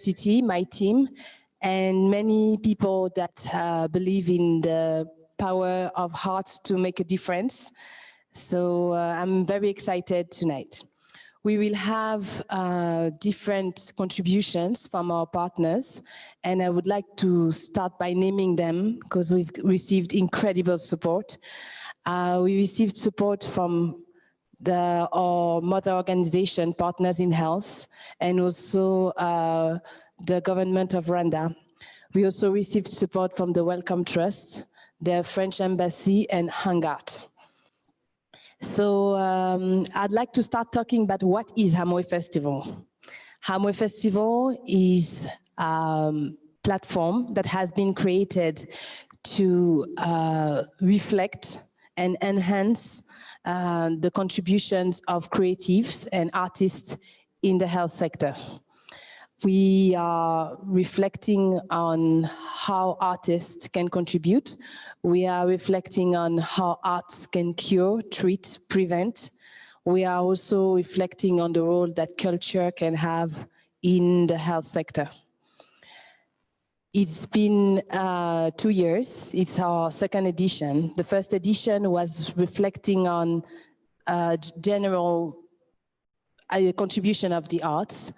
University, my team, and many people that believe in the power of arts to make a difference. So I'm very excited tonight. We will have different contributions from our partners, and I would like to start by naming them because we've received incredible support. We received support from our mother organization, Partners in Health, and also the government of Rwanda. We also received support from the Wellcome Trust, the French Embassy, and Hangout. So I'd like to start talking about what is Hamwe Festival. Hamwe Festival is a platform that has been created to reflect and enhance the contributions of creatives and artists in the health sector. We are reflecting on how artists can contribute. We are reflecting on how arts can cure, treat, prevent. We are also reflecting on the role that culture can have in the health sector. It's been 2 years. It's our second edition. The first edition was reflecting on general contribution of the arts.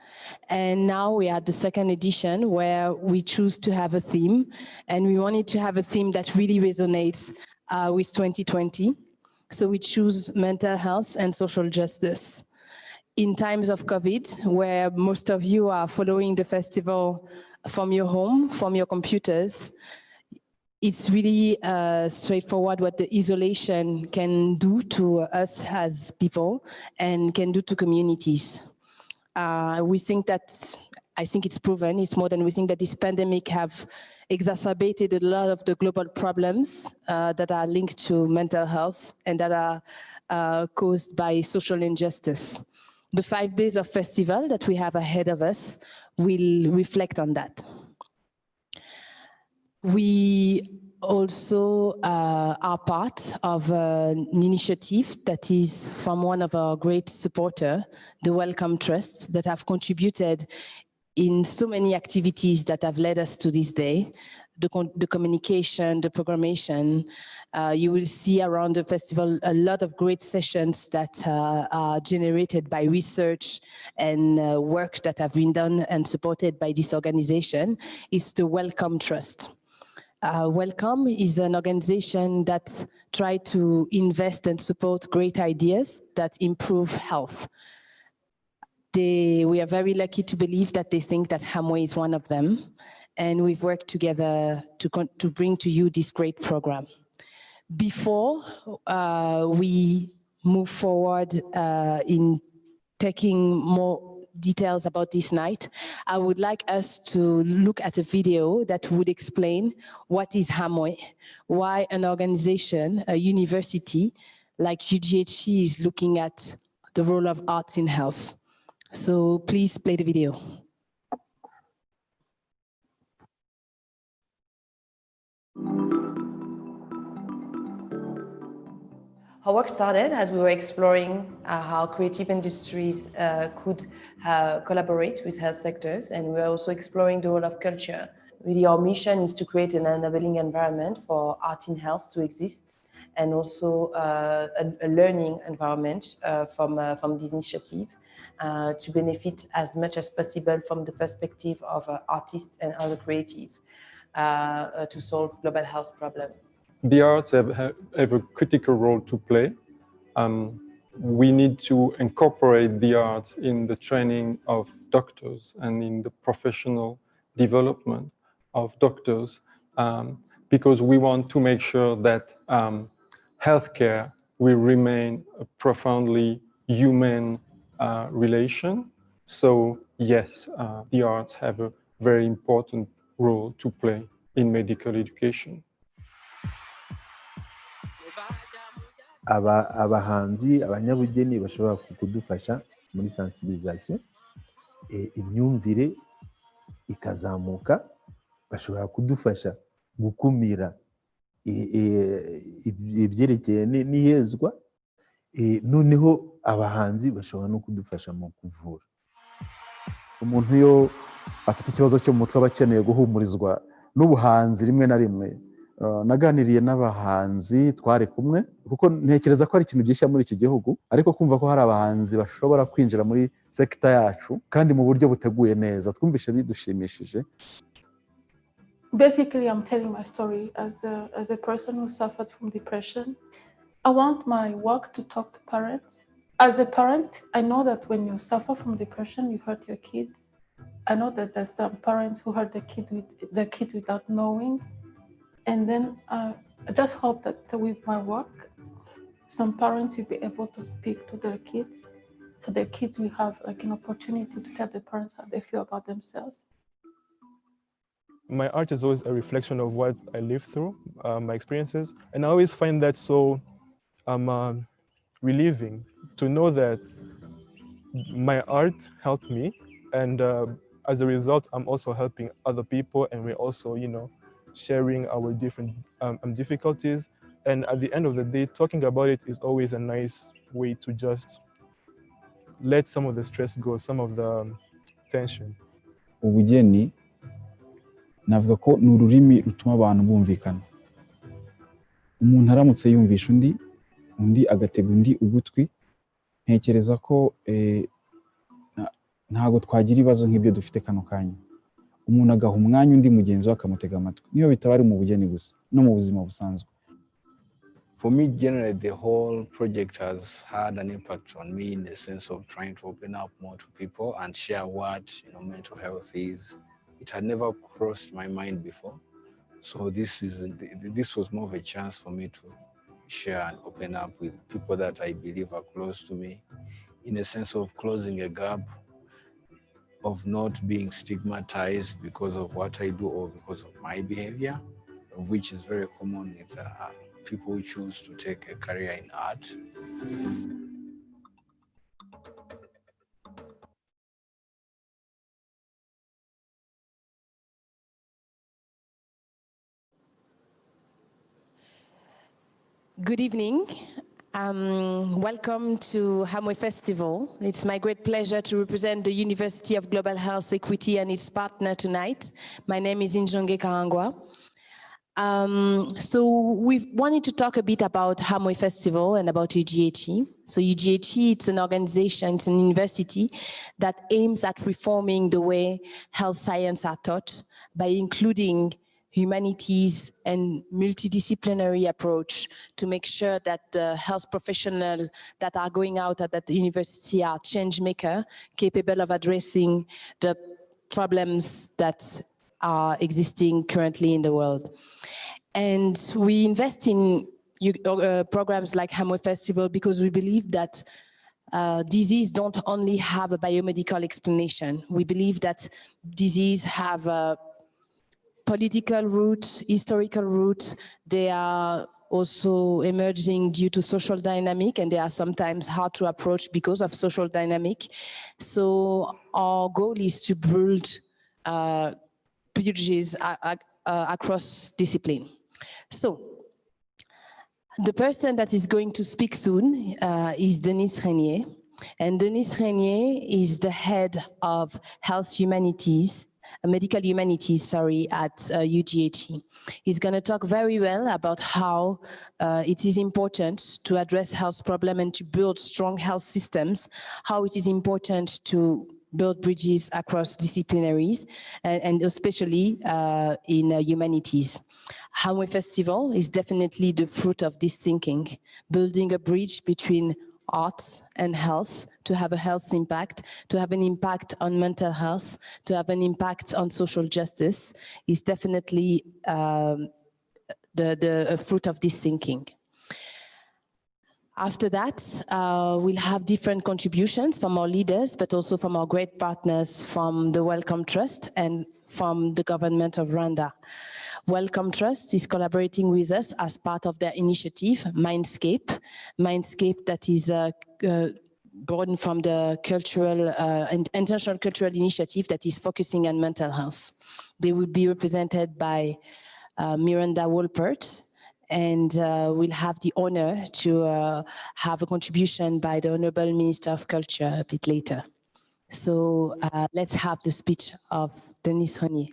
And now we are at the second edition where we choose to have a theme, and we wanted to have a theme that really resonates with 2020. So we choose mental health and social justice. In times of COVID, where most of you are following the festival from your home, from your computers, it's really straightforward what the isolation can do to us as people and can do to communities. We think that, I think it's proven, it's more than we think, that this pandemic have exacerbated a lot of the global problems that are linked to mental health and that are caused by social injustice. The 5 days of festival that we have ahead of us will reflect on that. We also are part of an initiative that is from one of our great supporters, the Wellcome Trust, that have contributed in so many activities that have led us to this day. The communication, the programmation. You will see around the festival a lot of great sessions that are generated by research and work that have been done and supported by this organization. It's the Wellcome Trust. Wellcome is an organization that tries to invest and support great ideas that improve health. We are very lucky to believe that they think that Hamwe is one of them. And we've worked together to bring to you this great program. Before we move forward in taking more details about this night, I would like us to look at a video that would explain what is Hamwe, why an organization, a university like UGHE is looking at the role of arts in health. So please play the video. Our work started as we were exploring how creative industries could collaborate with health sectors, and we were also exploring the role of culture. Really, our mission is to create an enabling environment for art in health to exist, and also a learning environment from this initiative to benefit as much as possible from the perspective of artists and other creatives to solve global health problems. The arts have a critical role to play. We need to incorporate the arts in the training of doctors and in the professional development of doctors, because we want to make sure that healthcare will remain a profoundly human relation. So yes, the arts have a very important role to play in medical education. abahanzi abanyabugeni bashobora kudufasha muri sensibilisation, imyumvire ikazamuka, bashobora kudufasha gukumira ibyerekeye n'ihezwa, noneho abahanzi bashobora no kudufasha mu kuvura. Umuntu afite ikibazo cyo mu mutwe aba akeneye guhumurizwa n'ubuhanzi rimwe na rimwe. Naganiriye n'abahanzi twari kumwe kuko ntekereza ko ari ikintu gishya muri iki gihugu, ariko kumva ko hari abahanzi bashobora kwinjira muri sekta yacu kandi mu buryo buteguye neza twumvishe bidushimishije. Basically, I'm telling my story as a person who suffered from depression. I want my work to talk to parents. As a parent, I know that when you suffer from depression, you hurt your kids. I know that there's some parents who hurt their kids without knowing. And then I just hope that with my work, some parents will be able to speak to their kids, so their kids will have like an opportunity to tell their parents how they feel about themselves. My art is always a reflection of what I lived through, my experiences. And I always find that so relieving to know that my art helped me. And as a result, I'm also helping other people. And we're also, you know, sharing our different difficulties. And at the end of the day, talking about it is always a nice way to just let some of the stress go, some of the tension. Ubugeni navuga ko ni ururimi rutuma abantu bumvikana. Umuntu aramutse yumvisha undi agatega undi ugutwi, ntekereza ko ntago twagira ibibazo nk'ibyo dufite kano kanya. Umuntu agaha umwanya undi mugenzi we akamutega amatwi, niyo bitaba ari mu bugeni gusa no mu buzima busanzwe. For me, generally, the whole project has had an impact on me in the sense of trying to open up more to people and share what, you know, mental health is. It had never crossed my mind before. So this was more of a chance for me to share and open up with people that I believe are close to me, in a sense of closing a gap of not being stigmatized because of what I do or because of my behavior, which is very common with people who choose to take a career in art. Good evening. Welcome to Hamwe Festival. It's my great pleasure to represent the University of Global Health Equity and its partner tonight. My name is Injonge Karangwa. So we wanted to talk a bit about Hamwe Festival and about UGHE. So UGHE, it's an organization, it's an university that aims at reforming the way health science are taught by including humanities and multidisciplinary approach to make sure that the health professionals that are going out at that university are change maker, capable of addressing the problems that are existing currently in the world. And we invest in programs like Hamwe Festival because we believe that disease don't only have a biomedical explanation. We believe that disease have a political root, historical root. They are also emerging due to social dynamic, and they are sometimes hard to approach because of social dynamic. So our goal is to build bridges across discipline. So the person that is going to speak soon is Denis Regnier. And Denis Regnier is the head of health humanities, medical humanities, sorry, at UGHE. He's going to talk very well about how it is important to address health problems and to build strong health systems, how it is important to build bridges across disciplinaries, and especially in humanities. Hamwe Festival is definitely the fruit of this thinking, building a bridge between arts and health to have a health impact, to have an impact on mental health, to have an impact on social justice is definitely the fruit of this thinking. After that, we'll have different contributions from our leaders, but also from our great partners from the Wellcome Trust and from the government of Rwanda. Wellcome Trust is collaborating with us as part of their initiative, Mindscape. Mindscape that is born from the cultural and international cultural initiative that is focusing on mental health. They will be represented by Miranda Wolpert, and we'll have the honor to have a contribution by the Honorable Minister of Culture a bit later. So let's have the speech of Denis Regnier.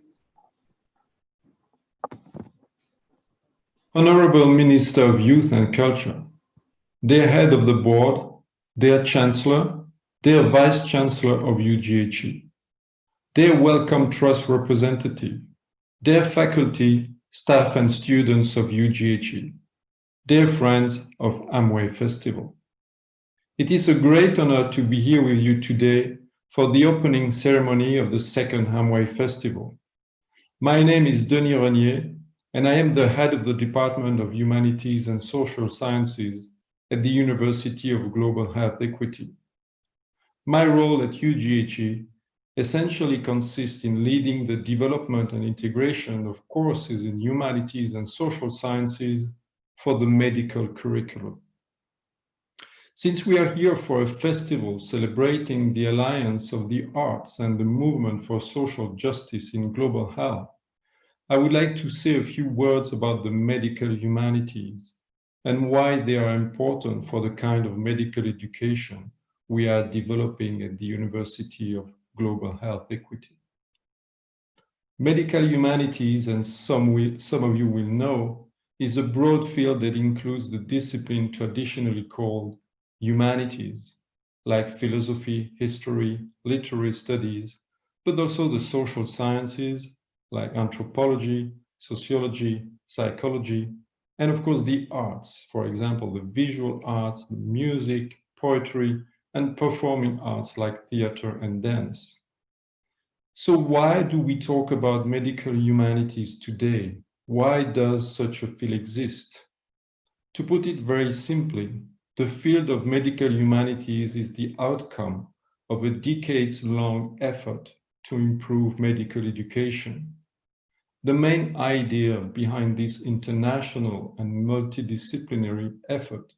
Honorable Minister of Youth and Culture, dear head of the board, dear Chancellor, dear Vice Chancellor of UGHE, dear Wellcome Trust representative, dear faculty, staff and students of UGHE, dear friends of Hamwe Festival. It is a great honor to be here with you today for the opening ceremony of the second Hamwe Festival. My name is Denis Regnier, and I am the head of the Department of Humanities and Social Sciences at the University of Global Health Equity. My role at UGHE essentially consists in leading the development and integration of courses in humanities and social sciences for the medical curriculum. Since we are here for a festival celebrating the alliance of the arts and the movement for social justice in global health, I would like to say a few words about the medical humanities and why they are important for the kind of medical education we are developing at the University of Global Health Equity. Medical humanities, and some of you will know, is a broad field that includes the discipline traditionally called humanities, like philosophy, history, literary studies, but also the social sciences, like anthropology, sociology, psychology, and of course the arts, for example, the visual arts, the music, poetry, and performing arts like theater and dance. So why do we talk about medical humanities today? Why does such a field exist? To put it very simply, the field of medical humanities is the outcome of a decades-long effort to improve medical education. The main idea behind this international and multidisciplinary effort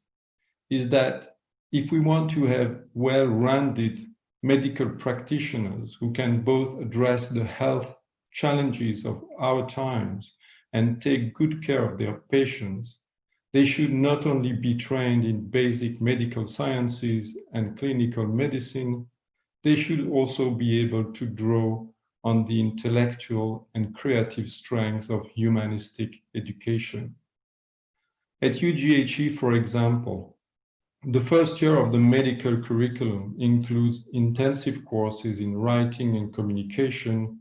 is that if we want to have well-rounded medical practitioners who can both address the health challenges of our times and take good care of their patients, they should not only be trained in basic medical sciences and clinical medicine, they should also be able to draw on the intellectual and creative strengths of humanistic education. At UGHE, for example, the first year of the medical curriculum includes intensive courses in writing and communication,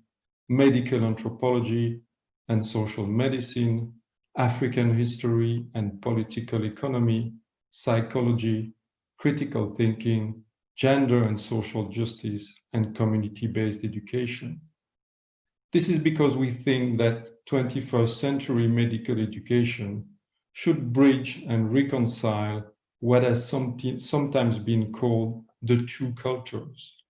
medical anthropology and social medicine, African history and political economy, psychology, critical thinking, gender and social justice, and community-based education. This is because we think that 21st century medical education should bridge and reconcile what has sometimes been called the two cultures,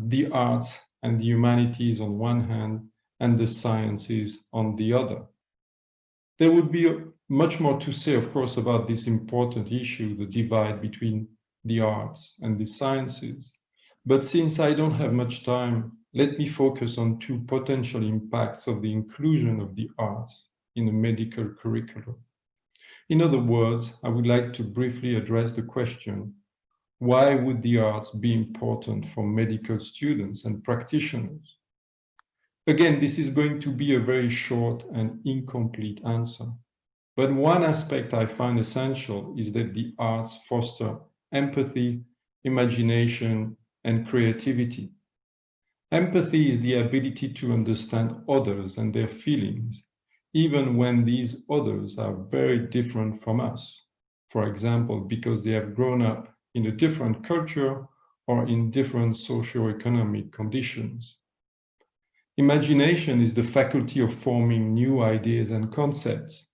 the arts and the humanities on one hand, and the sciences on the other. There would be much more to say, of course, about this important issue, the divide between the arts and the sciences. But since I don't have much time, let me focus on two potential impacts of the inclusion of the arts in the medical curriculum. In other words, I would like to briefly address the question, why would the arts be important for medical students and practitioners? Again, this is going to be a very short and incomplete answer. But one aspect I find essential is that the arts foster empathy, imagination, and creativity. Empathy is the ability to understand others and their feelings, even when these others are very different from us. For example, because they have grown up in a different culture or in different socio-economic conditions. Imagination is the faculty of forming new ideas and concepts,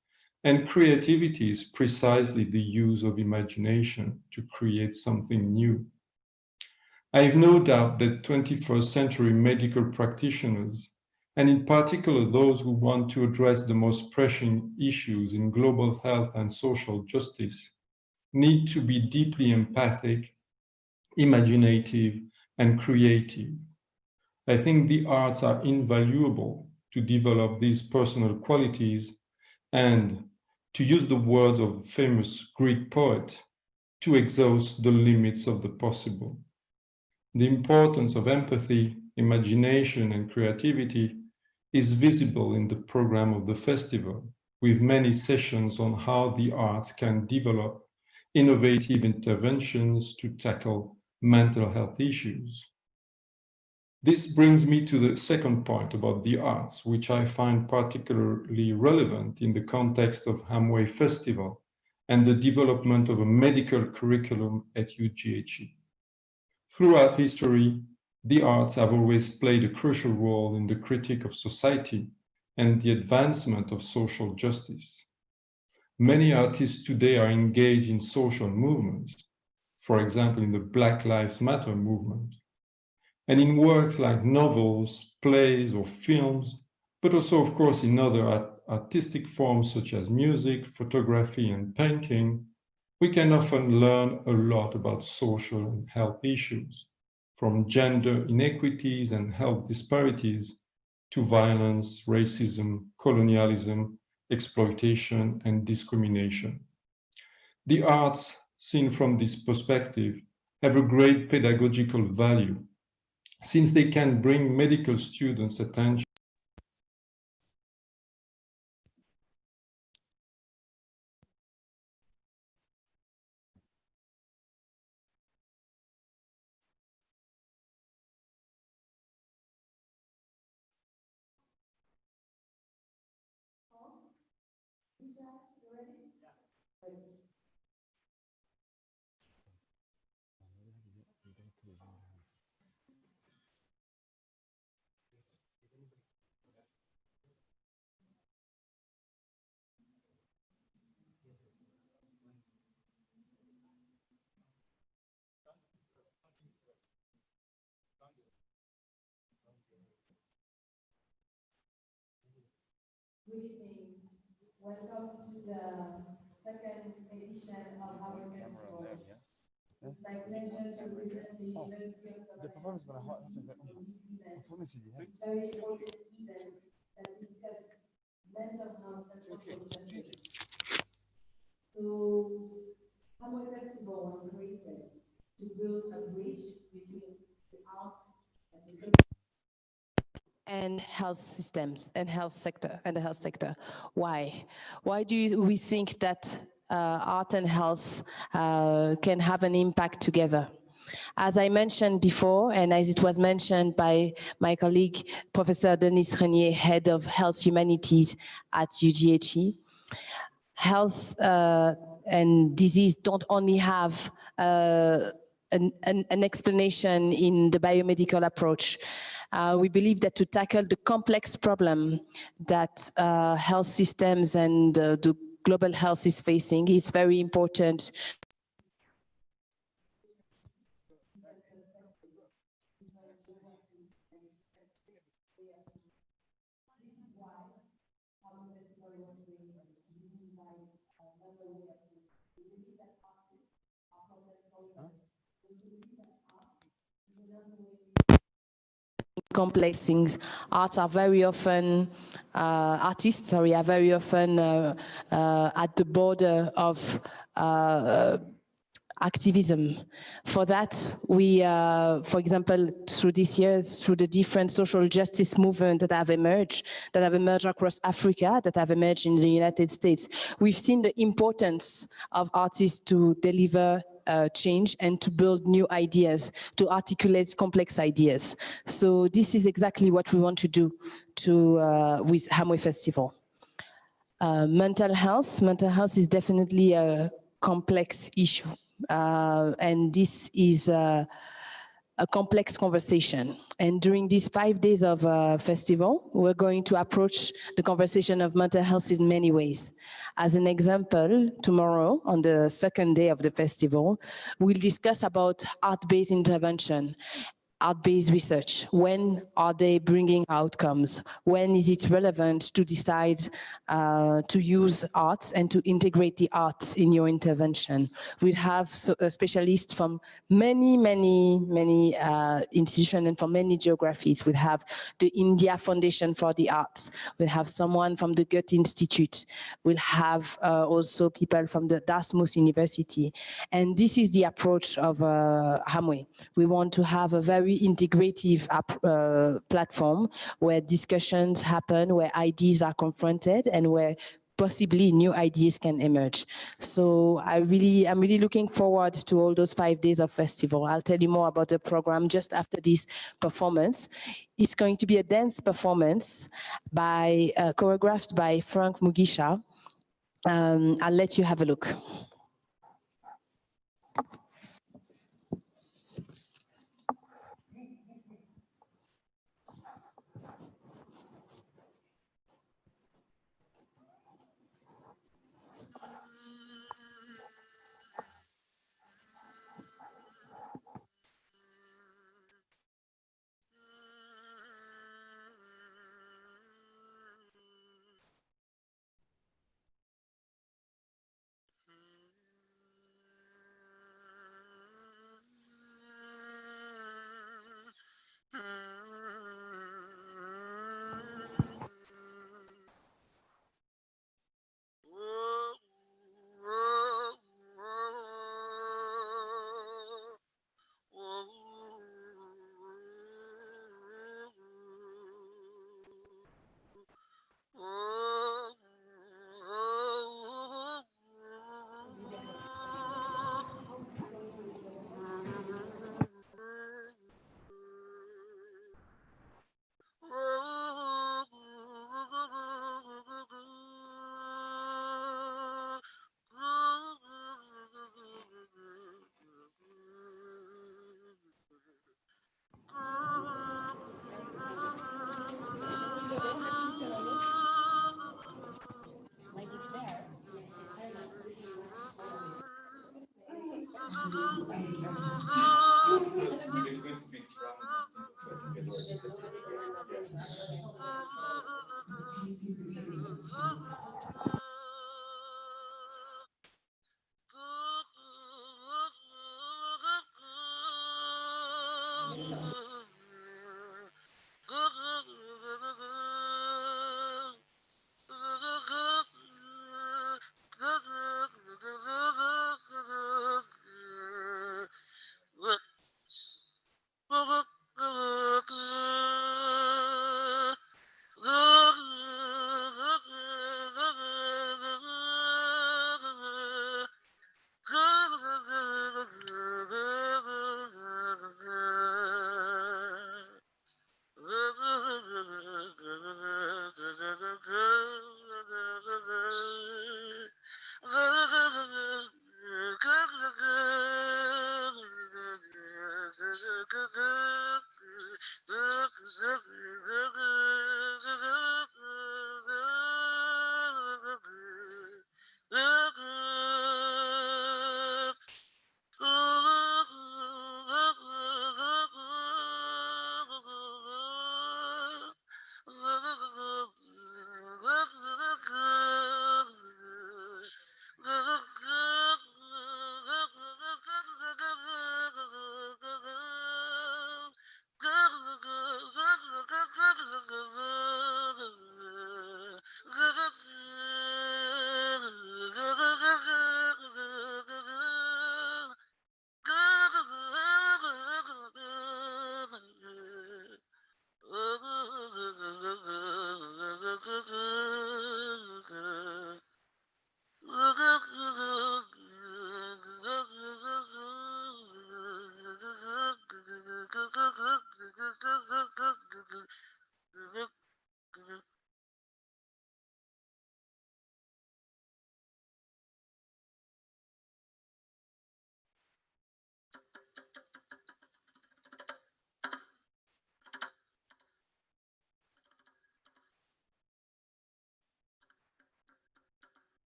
and creativity is precisely the use of imagination to create something new. I have no doubt that 21st century medical practitioners, and in particular those who want to address the most pressing issues in global health and social justice, need to be deeply empathic, imaginative, and creative. I think the arts are invaluable to develop these personal qualities and, to use the words of a famous Greek poet, to exhaust the limits of the possible. The importance of empathy, imagination, and creativity is visible in the program of the festival, with many sessions on how the arts can develop innovative interventions to tackle mental health issues. This brings me to the second point about the arts, which I find particularly relevant in the context of Hamwe Festival and the development of a medical curriculum at UGHE. Throughout history, the arts have always played a crucial role in the critique of society and the advancement of social justice. Many artists today are engaged in social movements, for example, in the Black Lives Matter movement, and in works like novels, plays, or films, but also, of course, in other artistic forms such as music, photography, and painting, we can often learn a lot about social and health issues, from gender inequities and health disparities to violence, racism, colonialism, exploitation, and discrimination. The arts, seen from this perspective, have a great pedagogical value, since they can bring medical students' attention Welcome to the second edition of Hamwe Festival. It's my pleasure to present the University of Belgium in this event. It's a very important event that discusses mental health and social justice. So, Hamwe Festival was created to build a bridge between the arts and health systems and health sector and the health sector. Why? Why do we think that art and health can have an impact together? As I mentioned before, and as it was mentioned by my colleague, Professor Denis Regnier, Head of Health Humanities at UGHE, health and disease don't only have an explanation in the biomedical approach. We believe that to tackle the complex problem that health systems and the global health is facing, it's very important. Complex things. Artists are very often at the border of activism. For that, we, for example, through these years, through the different social justice movements that have emerged across Africa, that have emerged in the United States, we've seen the importance of artists to deliver change and to build new ideas, to articulate complex ideas. So this is exactly what we want to do with Hamwe Festival. Mental health is definitely a complex issue. And this is a complex conversation. And during these 5 days of festival, we're going to approach the conversation of mental health in many ways. As an example, tomorrow, on the second day of the festival, we'll discuss about art-based intervention. art-based research? When are they bringing outcomes? When is it relevant to decide to use arts and to integrate the arts in your intervention? We have specialists from many institutions and from many geographies. We have the India Foundation for the Arts. We'll have someone from the Goethe Institute. We'll have also people from the Dartmouth University. And this is the approach of Hamwe. We want to have a very integrative platform where discussions happen, where ideas are confronted, and where possibly new ideas can emerge. So I'm really looking forward to all those 5 days of festival. I'll tell you more about the program just after this performance. It's going to be a dance performance choreographed by Frank Mugisha. I'll let you have a look.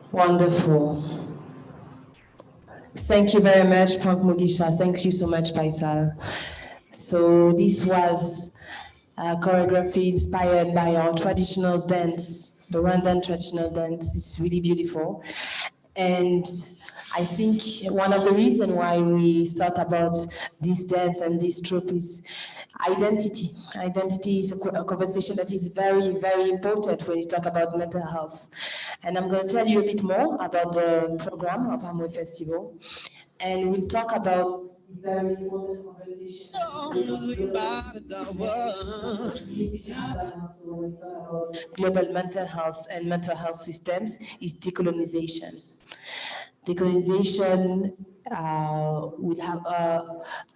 Wonderful. Thank you very much, Prof. Mugisha. Thank you so much, Faizal. So this was a choreography inspired by our traditional dance, the Rwandan traditional dance. It's really beautiful. And I think one of the reasons why we thought about this dance and this troupe is identity. Identity is a conversation that is very, very important when you talk about mental health. And I'm going to tell you a bit more about the program of Hamwe Festival. And we'll talk about this very important conversation. Global mental health and mental health systems is decolonization. Decolonization will have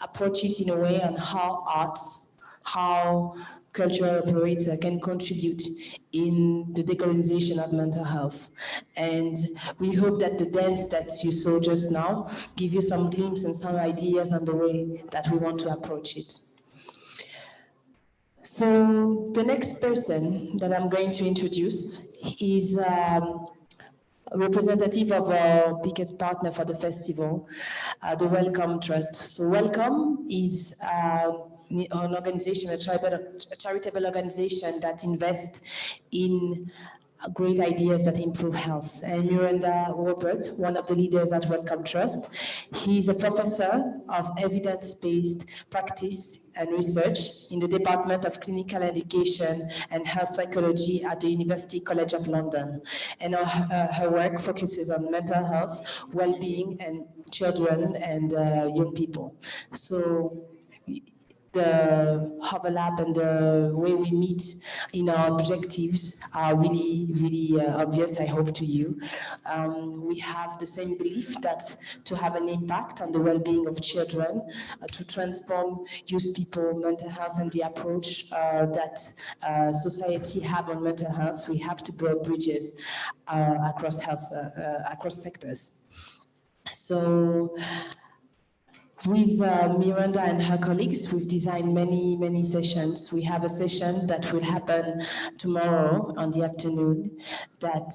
approach it in a way on how arts, how cultural operator can contribute in the decolonization of mental health. And we hope that the dance that you saw just now give you some glimpses and some ideas on the way that we want to approach it. So the next person that I'm going to introduce is a representative of our biggest partner for the festival, the Wellcome Trust. So Wellcome is an organization, a charitable organization that invests in great ideas that improve health. And Miranda Wolpert, one of the leaders at Wellcome Trust, he's a professor of evidence-based practice and research in the Department of Clinical Education and Health Psychology at the University College of London. And her work focuses on mental health, well-being, and children and young people. So the overlap and the way we meet in our objectives are really, really obvious, I hope, to you. We have the same belief that to have an impact on the well-being of children, to transform youth people, mental health, and the approach that society have on mental health, we have to build bridges across health, across sectors. So, with Miranda and her colleagues, we've designed many, many sessions. We have a session that will happen tomorrow on the afternoon that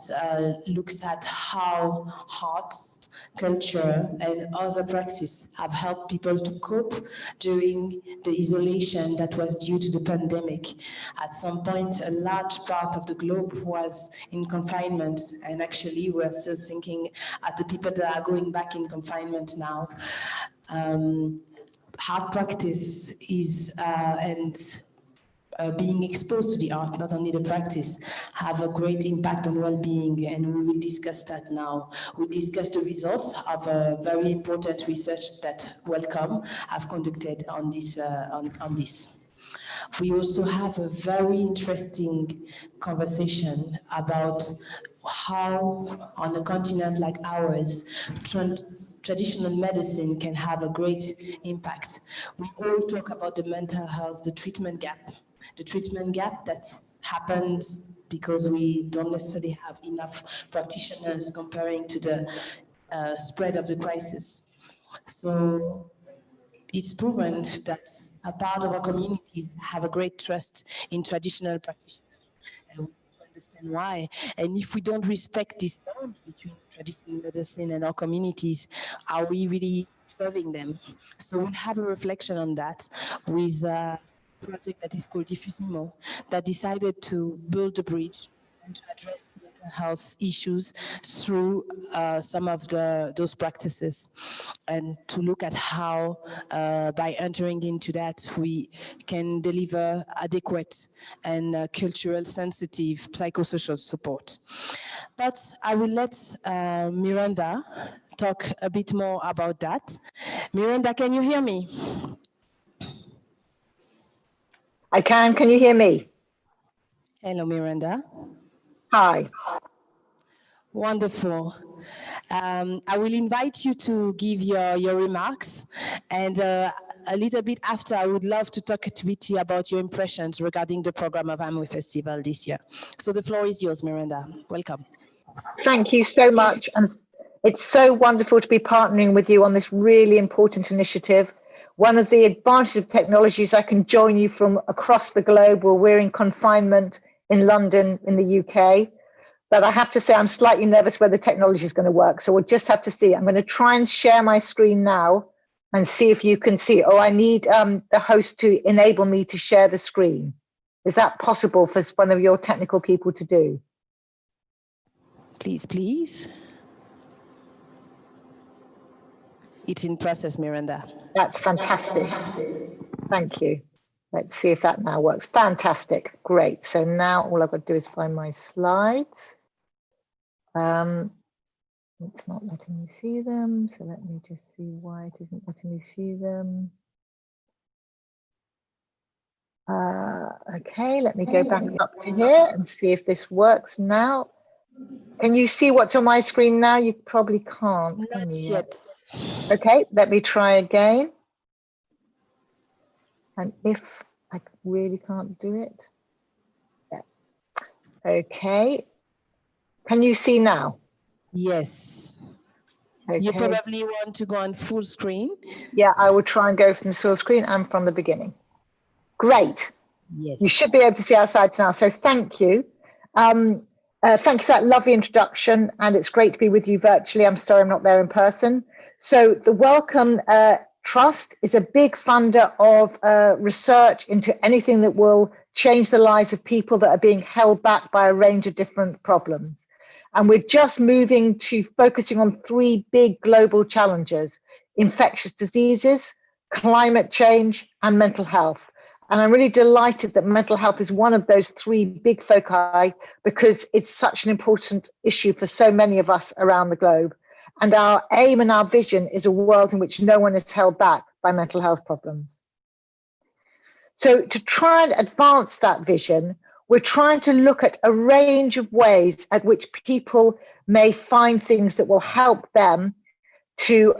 looks at how arts, culture, and other practice have helped people to cope during the isolation that was due to the pandemic. At some point, a large part of the globe was in confinement, and actually we're still thinking at the people that are going back in confinement now. Art practice is, being exposed to the art, not only the practice, have a great impact on well-being, and we will discuss that now. We'll discuss the results of a very important research that Wellcome have conducted on this. We also have a very interesting conversation about how, on a continent like ours, traditional medicine can have a great impact. We all talk about the mental health, the treatment gap that happens because we don't necessarily have enough practitioners comparing to the spread of the crisis. So it's proven that a part of our communities have a great trust in traditional practitioners. And we need to understand why. And if we don't respect this bond between traditional medicine and our communities, are we really serving them? So we'll have a reflection on that with a project that is called Diffusimo, that decided to build a bridge and to address mental health issues through some of those practices, and to look at how, by entering into that, we can deliver adequate and cultural sensitive psychosocial support. But I will let Miranda talk a bit more about that. Miranda, can you hear me? I can. Can you hear me? Hello, Miranda. Hi. Wonderful. I will invite you to give your remarks, and a little bit after, I would love to talk with you about your impressions regarding the program of Hamwe Festival this year. So the floor is yours, Miranda. Welcome. Thank you so much. And it's so wonderful to be partnering with you on this really important initiative. One of the advantages of technology is I can join you from across the globe, where we're in confinement in London, in the UK. But I have to say, I'm slightly nervous whether the technology is going to work. So we'll just have to see. I'm going to try and share my screen now and see if you can see. Oh, I need the host to enable me to share the screen. Is that possible for one of your technical people to do? Please, please. It's in process, Miranda. That's fantastic. Thank you. Let's see if that now works. Fantastic. Great. So now all I've got to do is find my slides. It's not letting me see them. So let me just see why it isn't letting me see them. Okay, let me go back up to here and see if this works now. Can you see what's on my screen now? You probably can't. Not yet. Okay, let me try again. And if I really can't do it. Yeah. Okay. Can you see now? Yes. Okay. You probably want to go on full screen. Yeah, I will try and go from full screen and from the beginning. Great. Yes. You should be able to see our sides now. So thank you. Thank you for that lovely introduction. And it's great to be with you virtually. I'm sorry I'm not there in person. So the Wellcome Trust is a big funder of research into anything that will change the lives of people that are being held back by a range of different problems. And we're just moving to focusing on three big global challenges: infectious diseases, climate change, and mental health. And I'm really delighted that mental health is one of those three big foci, because it's such an important issue for so many of us around the globe. And our aim and our vision is a world in which no one is held back by mental health problems. So to try and advance that vision, we're trying to look at a range of ways at which people may find things that will help them to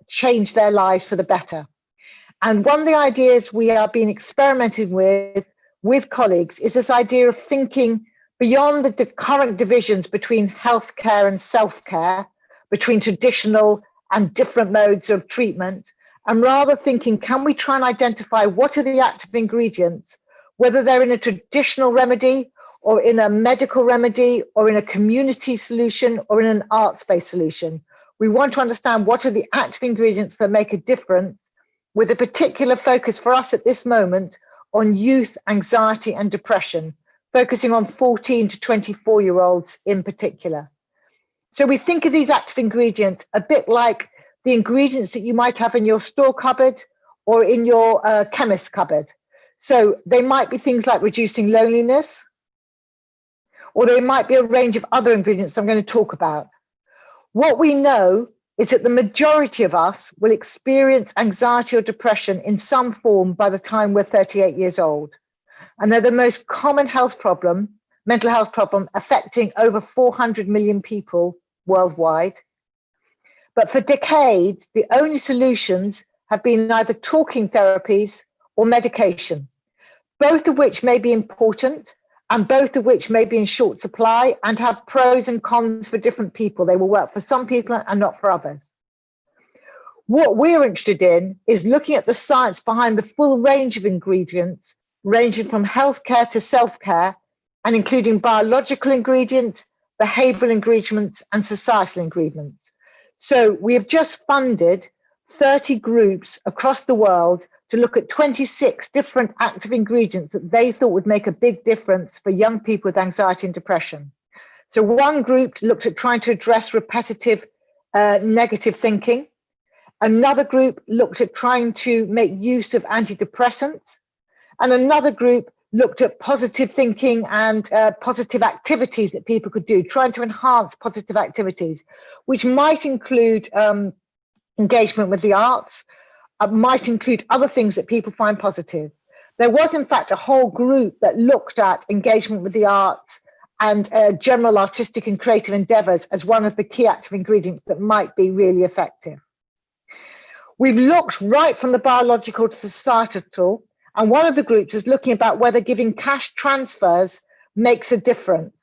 change their lives for the better. And one of the ideas we are being experimented with colleagues is this idea of thinking beyond the current divisions between healthcare and self-care, between traditional and different modes of treatment, and rather thinking, can we try and identify what are the active ingredients, whether they're in a traditional remedy or in a medical remedy or in a community solution or in an arts-based solution. We want to understand what are the active ingredients that make a difference, with a particular focus for us at this moment on youth anxiety and depression, focusing on 14 to 24-year-olds in particular. So we think of these active ingredients a bit like the ingredients that you might have in your store cupboard or in your chemist cupboard. So they might be things like reducing loneliness, or there might be a range of other ingredients I'm going to talk about. What we know is that the majority of us will experience anxiety or depression in some form by the time we're 38 years old. And they're the most common health problem, mental health problem, affecting over 400 million people worldwide. But for decades, the only solutions have been either talking therapies or medication, both of which may be important and both of which may be in short supply and have pros and cons for different people. They will work for some people and not for others. What we're interested in is looking at the science behind the full range of ingredients, ranging from healthcare to self-care, and including biological ingredients, behavioral ingredients, and societal ingredients. So we have just funded 30 groups across the world to look at 26 different active ingredients that they thought would make a big difference for young people with anxiety and depression. So one group looked at trying to address repetitive negative thinking. Another group looked at trying to make use of antidepressants. And another group looked at positive thinking and positive activities that people could do, trying to enhance positive activities, which might include engagement with the arts, might include other things that people find positive. There was, in fact, a whole group that looked at engagement with the arts and general artistic and creative endeavors as one of the key active ingredients that might be really effective. We've looked right from the biological to the societal, and one of the groups is looking about whether giving cash transfers makes a difference.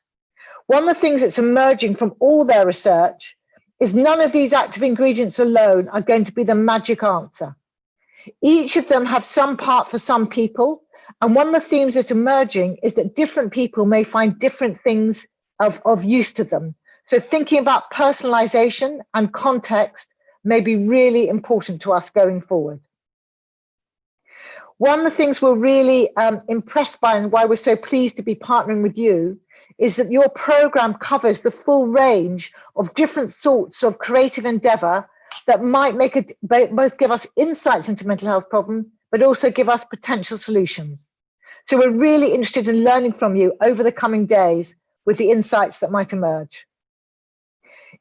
One of the things that's emerging from all their research is none of these active ingredients alone are going to be the magic answer. Each of them have some part for some people, and one of the themes that's emerging is that different people may find different things of use to them. So thinking about personalization and context may be really important to us going forward. One of the things we're really impressed by and why we're so pleased to be partnering with you is that your program covers the full range of different sorts of creative endeavor that might make it both give us insights into mental health problems, but also give us potential solutions. So we're really interested in learning from you over the coming days with the insights that might emerge.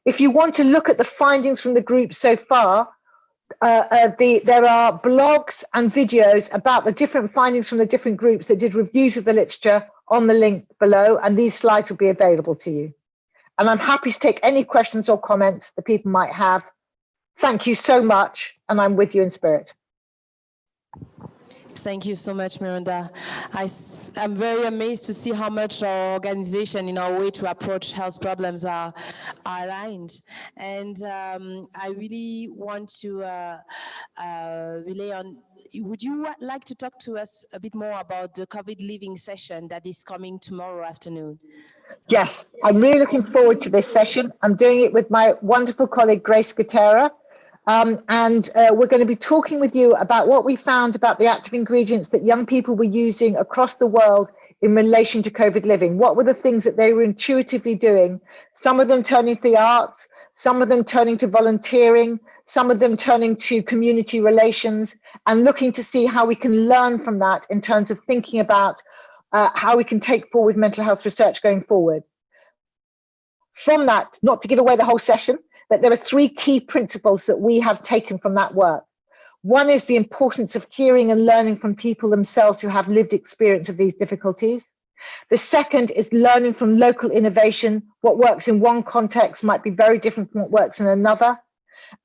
If you want to look at the findings from the group so far, there are blogs and videos about the different findings from the different groups that did reviews of the literature on the link below, and these slides will be available to you. And I'm happy to take any questions or comments that people might have. Thank you so much, and I'm with you in spirit. Thank you so much, Miranda. I'm very amazed to see how much our organization in our way to approach health problems are aligned. And I really want to relay on, would you like to talk to us a bit more about the COVID living session that is coming tomorrow afternoon? Yes, I'm really looking forward to this session. I'm doing it with my wonderful colleague, Grace Gutera. We're going to be talking with you about what we found about the active ingredients that young people were using across the world in relation to COVID living. What were the things that they were intuitively doing? Some of them turning to the arts, some of them turning to volunteering, some of them turning to community relations, and looking to see how we can learn from that in terms of thinking about how we can take forward mental health research going forward. From that, not to give away the whole session, but there are three key principles that we have taken from that work. One is the importance of hearing and learning from people themselves who have lived experience of these difficulties. The second is learning from local innovation. What works in one context might be very different from what works in another.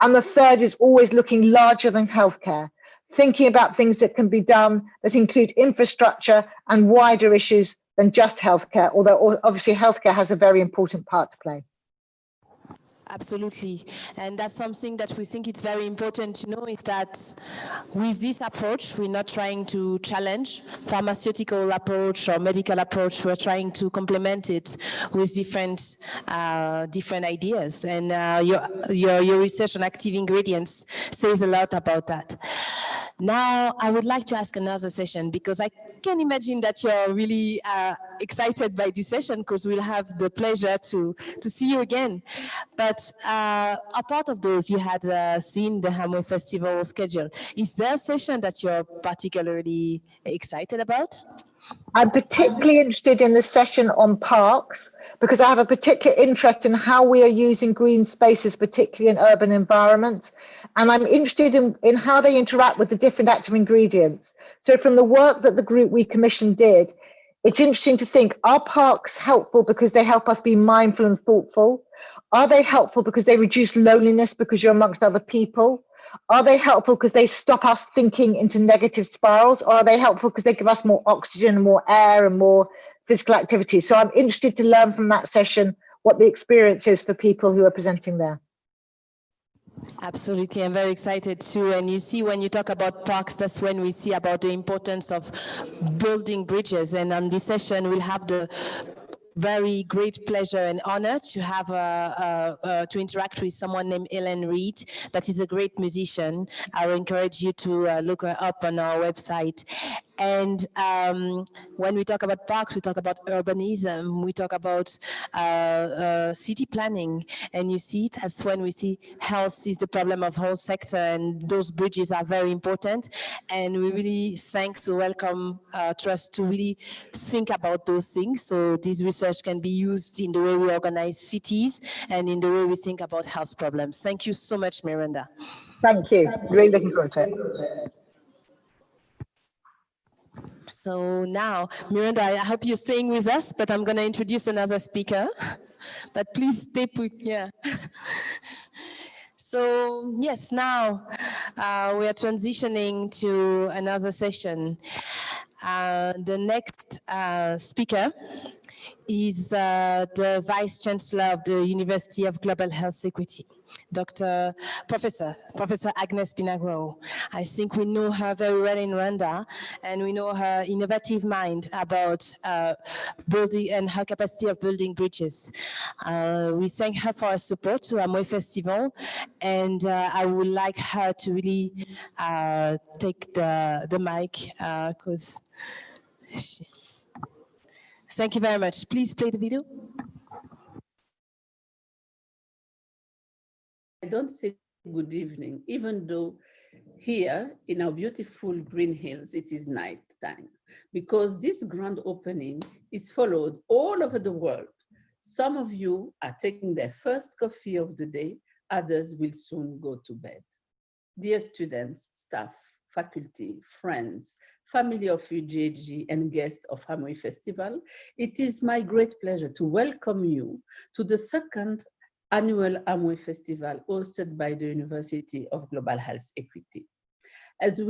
And the third is always looking larger than healthcare, thinking about things that can be done that include infrastructure and wider issues than just healthcare, although obviously healthcare has a very important part to play. Absolutely. And that's something that we think it's very important to know, is that with this approach, we're not trying to challenge pharmaceutical approach or medical approach. We're trying to complement it with different ideas. And your research on active ingredients says a lot about that. Now, I would like to ask another session, because I can imagine that you're really excited by this session, because we'll have the pleasure to see you again. But apart of those, you had seen the Hamwe Festival schedule. Is there a session that you're particularly excited about? I'm particularly interested in the session on parks, because I have a particular interest in how we are using green spaces, particularly in urban environments. And I'm interested in how they interact with the different active ingredients. So from the work that the group we commissioned did, it's interesting to think, are parks helpful because they help us be mindful and thoughtful? Are they helpful because they reduce loneliness because you're amongst other people? Are they helpful because they stop us thinking into negative spirals? Or are they helpful because they give us more oxygen, more air, and more physical activity? So I'm interested to learn from that session what the experience is for people who are presenting there. Absolutely, I'm very excited too. And you see, when you talk about parks, that's when we see about the importance of building bridges. And on this session, we'll have the very great pleasure and honor to have to interact with someone named Ellen Reed, that is a great musician. I will encourage you to look her up on our website. And when we talk about parks, we talk about urbanism, we talk about city planning, and you see it as when we see health is the problem of whole sector, and those bridges are very important. And we really thank the Wellcome Trust to really think about those things. So this research can be used in the way we organize cities and in the way we think about health problems. Thank you so much, Miranda. Thank you. Really looking forward to it. So now, Miranda, I hope you're staying with us, but I'm going to introduce another speaker. But please stay put, yeah. So yes, now we are transitioning to another session. The next speaker is the Vice Chancellor of the University of Global Health Equity, Professor Agnes Binagwaho. I think we know her very well in Rwanda, and we know her innovative mind about building and her capacity of building bridges. We thank her for her support to Hamwe Festival, and I would like her to really take the mic because thank you very much. Please play the video. I don't say good evening, even though here in our beautiful Green Hills, it is night time, because this grand opening is followed all over the world. Some of you are taking their first coffee of the day, others will soon go to bed. Dear students, staff, faculty, friends, family of UGHE and guests of Hamwe Festival, it is my great pleasure to welcome you to the second annual Hamwe Festival hosted by the University of Global Health Equity. As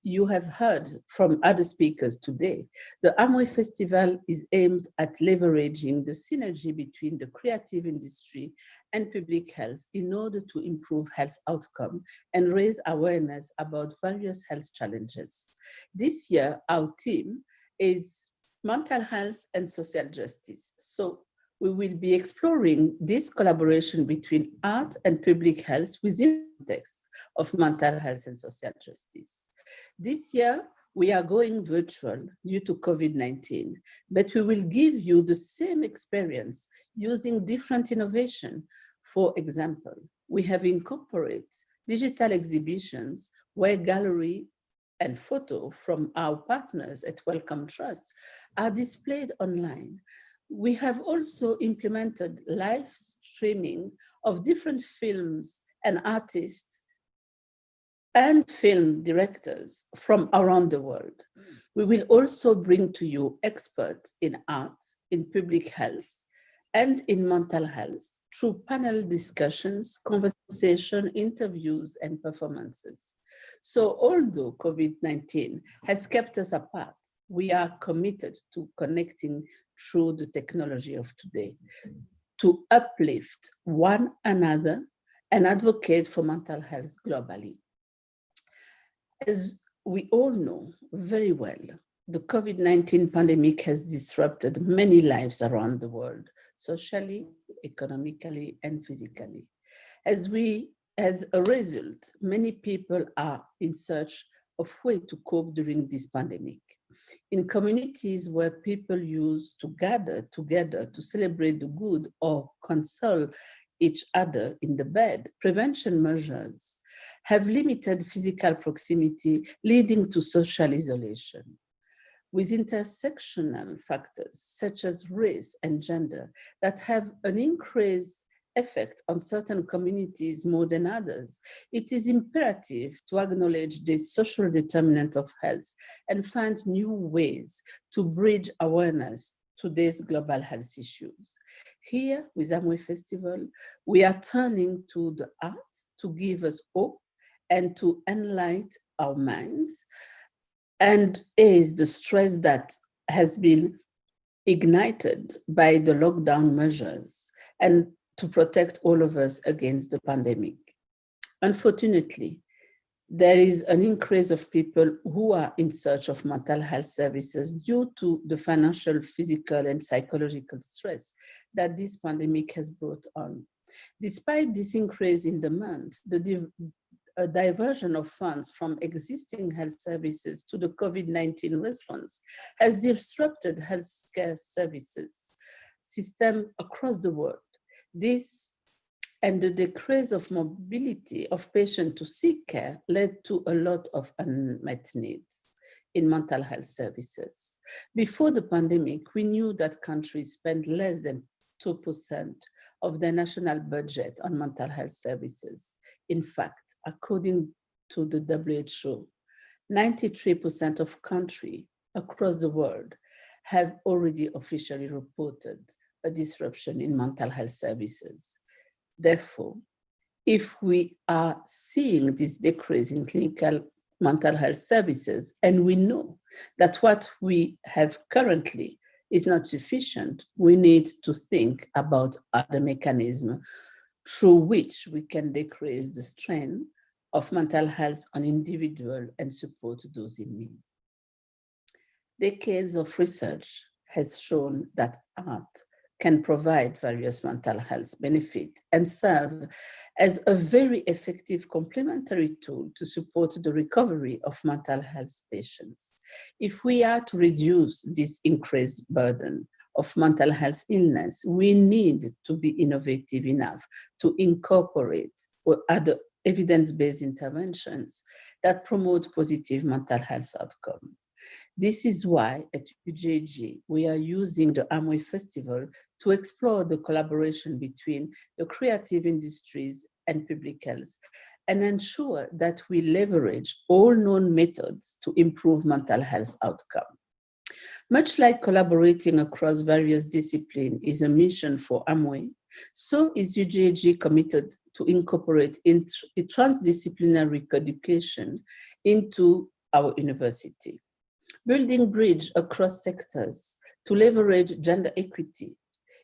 you have heard from other speakers today, the Hamwe Festival is aimed at leveraging the synergy between the creative industry and public health in order to improve health outcome and raise awareness about various health challenges. This year, our theme is mental health and social justice. So we will be exploring this collaboration between art and public health within the context of mental health and social justice. This year, we are going virtual due to COVID-19, but we will give you the same experience using different innovation. For example, we have incorporated digital exhibitions where gallery and photo from our partners at Wellcome Trust are displayed online. We have also implemented live streaming of different films and artists and film directors from around the world. We will also bring to you experts in art, in public health, and in mental health through panel discussions, conversation, interviews, and performances. So although COVID-19 has kept us apart, we are committed to connecting through the technology of today to uplift one another and advocate for mental health globally. As we all know very well, the COVID-19 pandemic has disrupted many lives around the world, socially, economically, and physically. As a result, many people are in search of ways to cope during this pandemic. In communities where people used to gather together to celebrate the good or console each other in the bed, prevention measures have limited physical proximity, leading to social isolation. With intersectional factors such as race and gender that have an increased effect on certain communities more than others, it is imperative to acknowledge the social determinant of health and find new ways to bridge awareness to these global health issues. Here with Hamwe Festival, we are turning to the art to give us hope and to enlighten our minds and ease the stress that has been ignited by the lockdown measures and to protect all of us against the pandemic. Unfortunately, there is an increase of people who are in search of mental health services due to the financial, physical, and psychological stress that this pandemic has brought on. Despite this increase in demand, a diversion of funds from existing health services to the COVID-19 response has disrupted healthcare services system across the world. This and the decrease of mobility of patients to seek care led to a lot of unmet needs in mental health services. Before the pandemic, we knew that countries spend less than 2% of their national budget on mental health services. In fact, according to the WHO, 93% of countries across the world have already officially reported a disruption in mental health services. Therefore, if we are seeing this decrease in clinical mental health services, and we know that what we have currently is not sufficient, we need to think about other mechanisms through which we can decrease the strain of mental health on individuals and support those in need. Decades of research has shown that art can provide various mental health benefits and serve as a very effective complementary tool to support the recovery of mental health patients. If we are to reduce this increased burden of mental health illness, we need to be innovative enough to incorporate other evidence-based interventions that promote positive mental health outcomes. This is why at UGHE, we are using the Hamwe Festival to explore the collaboration between the creative industries and public health and ensure that we leverage all known methods to improve mental health outcomes. Much like collaborating across various disciplines is a mission for Hamwe, so is UGHE committed to incorporate transdisciplinary education into our university. Building bridge across sectors to leverage gender equity,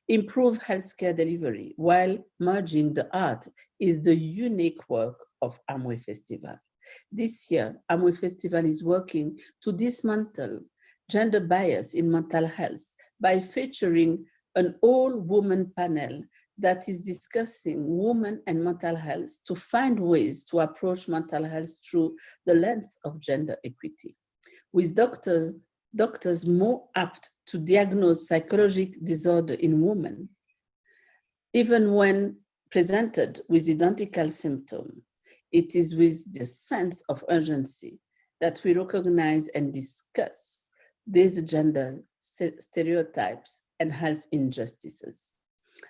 improve healthcare delivery while merging the art is the unique work of Hamwe Festival. This year, Hamwe Festival is working to dismantle gender bias in mental health by featuring an all-woman panel that is discussing women and mental health to find ways to approach mental health through the lens of gender equity. With doctors more apt to diagnose psychological disorder in women, even when presented with identical symptoms. It is with the sense of urgency that we recognize and discuss these gender stereotypes and health injustices.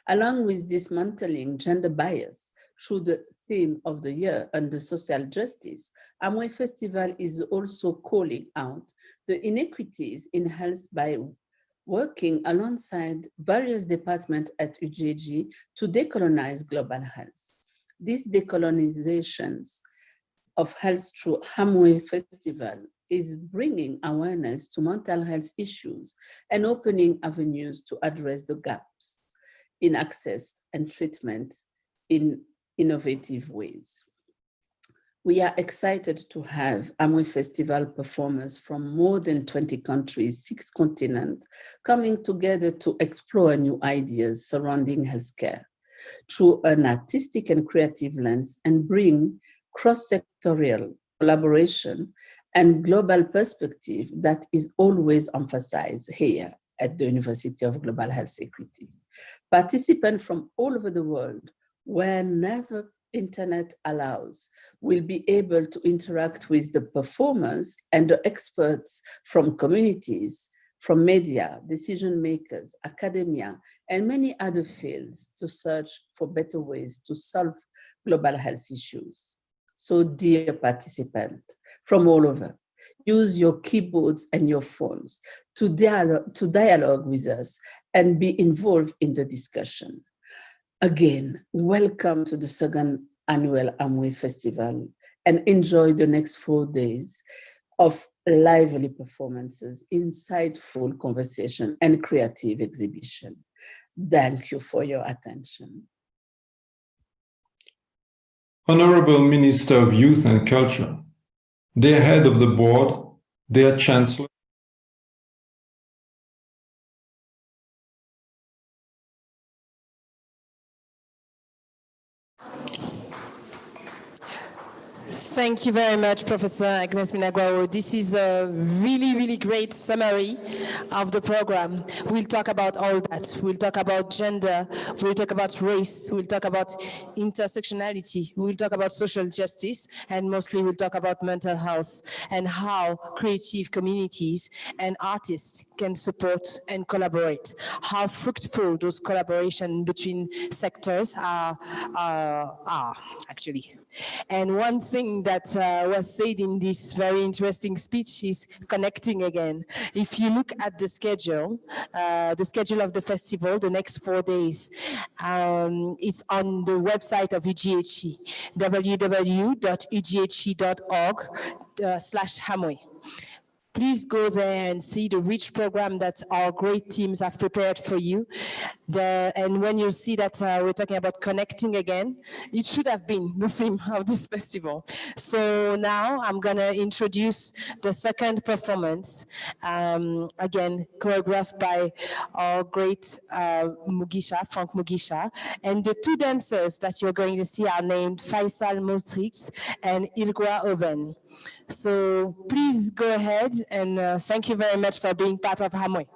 Along with dismantling gender bias through the theme of the year under social justice, Hamwe Festival is also calling out the inequities in health by working alongside various departments at UGHE to decolonize global health. These decolonizations of health through Hamwe Festival is bringing awareness to mental health issues and opening avenues to address the gaps in access and treatment in innovative ways. We are excited to have Hamwe Festival performers from more than 20 countries, 6 continents, coming together to explore new ideas surrounding healthcare through an artistic and creative lens and bring cross-sectorial collaboration and global perspective that is always emphasized here at the University of Global Health Equity. Participants from all over the world, whenever internet allows, will be able to interact with the performers and the experts from communities from media, decision makers, academia, and many other fields to search for better ways to solve global health issues. So dear participant from all over, use your keyboards and your phones to dialogue with us and be involved in the discussion. Again, welcome to the second annual Hamwe Festival and enjoy the next 4 days of lively performances, insightful conversation, and creative exhibition. Thank you for your attention. Honorable Minister of Youth and Culture, dear head of the board, dear Chancellor, Thank you very much, Professor Agnes Binagwaho. This is a really, really great summary of the program. We'll talk about all that. We'll talk about gender, we'll talk about race, we'll talk about intersectionality, we'll talk about social justice, and mostly we'll talk about mental health and how creative communities and artists can support and collaborate, how fruitful those collaborations between sectors are actually. And one thing that was said in this very interesting speech is connecting again. If you look at the schedule of the festival, the next 4 days, it's on the website of UGHE, www.ughe.org/Hamwe. Please go there and see the rich program that our great teams have prepared for you. And when you see that we're talking about connecting again, it should have been the theme of this festival. So now I'm gonna introduce the second performance, again, choreographed by our great Frank Mugisha. And the two dancers that you're going to see are named Faizal Mostrixx and Hirwa Aubaine. So please go ahead, and thank you very much for being part of Hamwe.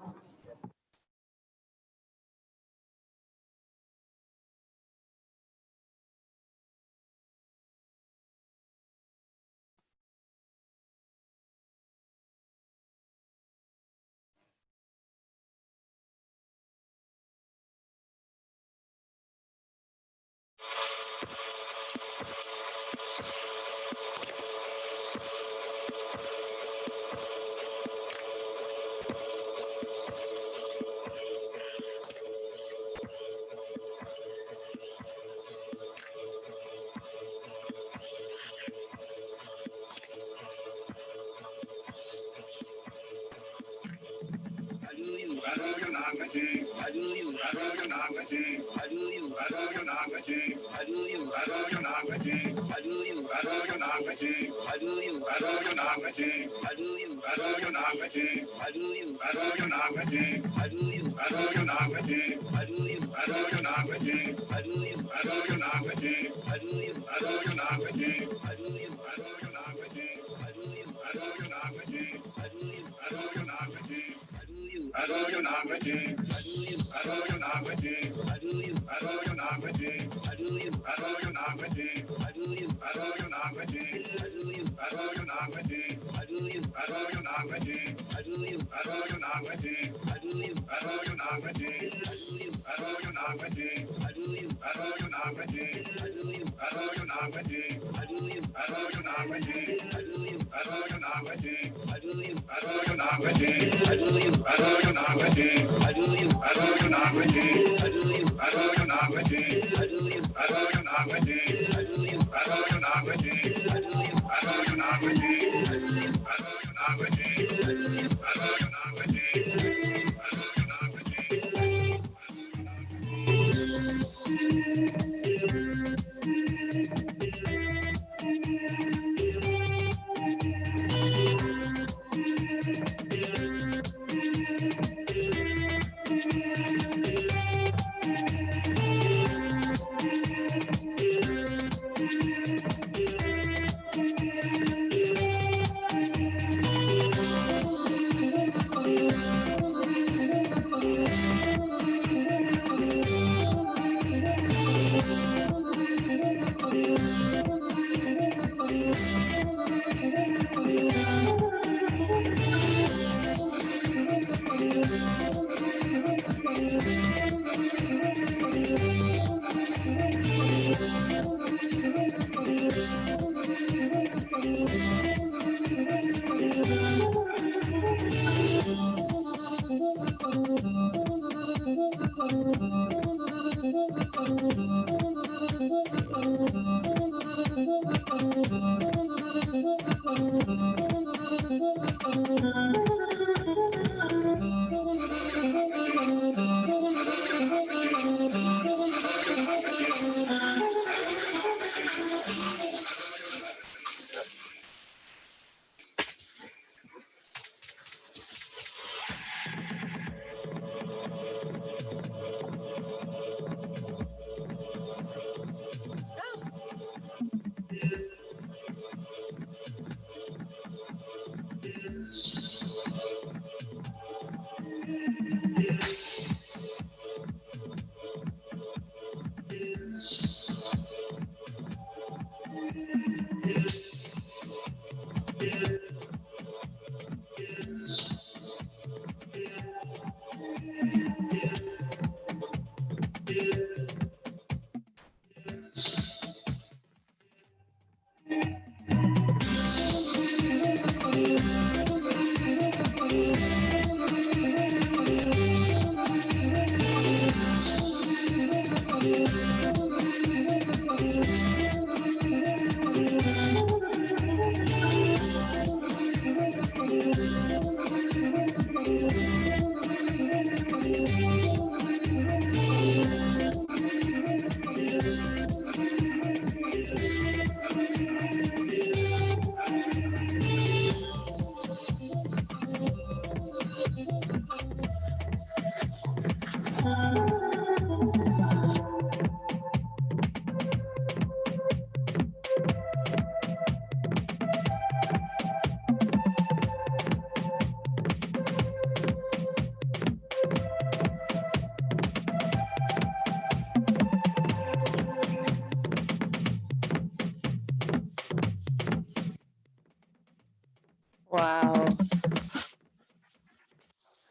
Wow.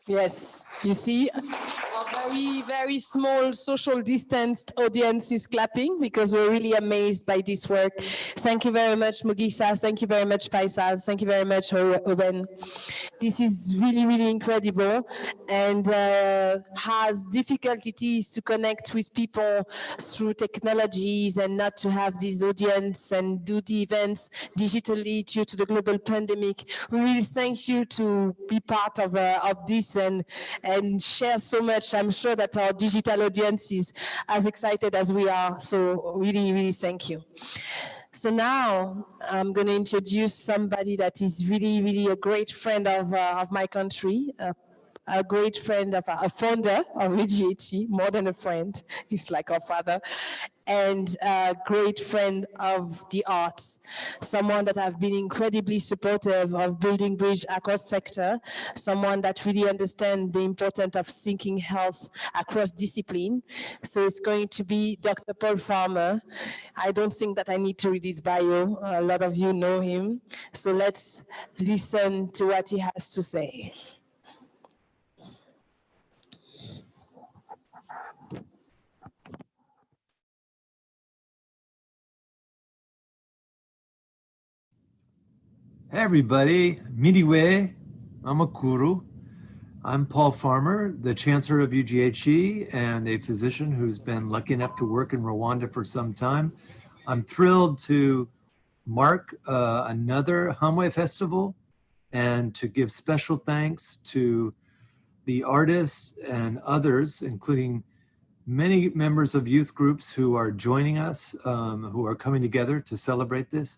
Yes, you see, a very, very small social distanced audience is clapping because we're really amazed by this work. Thank you very much, Mugisha. Thank you very much, Faizal. Thank you very much, Aubaine. This is really, really incredible and has difficulties to connect with people through technologies and not to have this audience and do the events digitally due to the global pandemic. We really thank you to be part of this and share so much. I'm sure that our digital audience is as excited as we are. So really, really thank you. So now I'm going to introduce somebody that is really, really a great friend of my country, a great friend of a founder of UGHE, more than a friend, he's like our father, and a great friend of the arts, someone that have been incredibly supportive of building bridge across sector, someone that really understands the importance of thinking health across discipline. So it's going to be Dr. Paul Farmer. I don't think that I need to read his bio. A lot of you know him. So let's listen to what he has to say. Hey everybody, Midiwe, Amakuru. I'm Paul Farmer, the Chancellor of UGHE and a physician who's been lucky enough to work in Rwanda for some time. I'm thrilled to mark another Hamwe Festival and to give special thanks to the artists and others, including many members of youth groups who are joining us, who are coming together to celebrate this.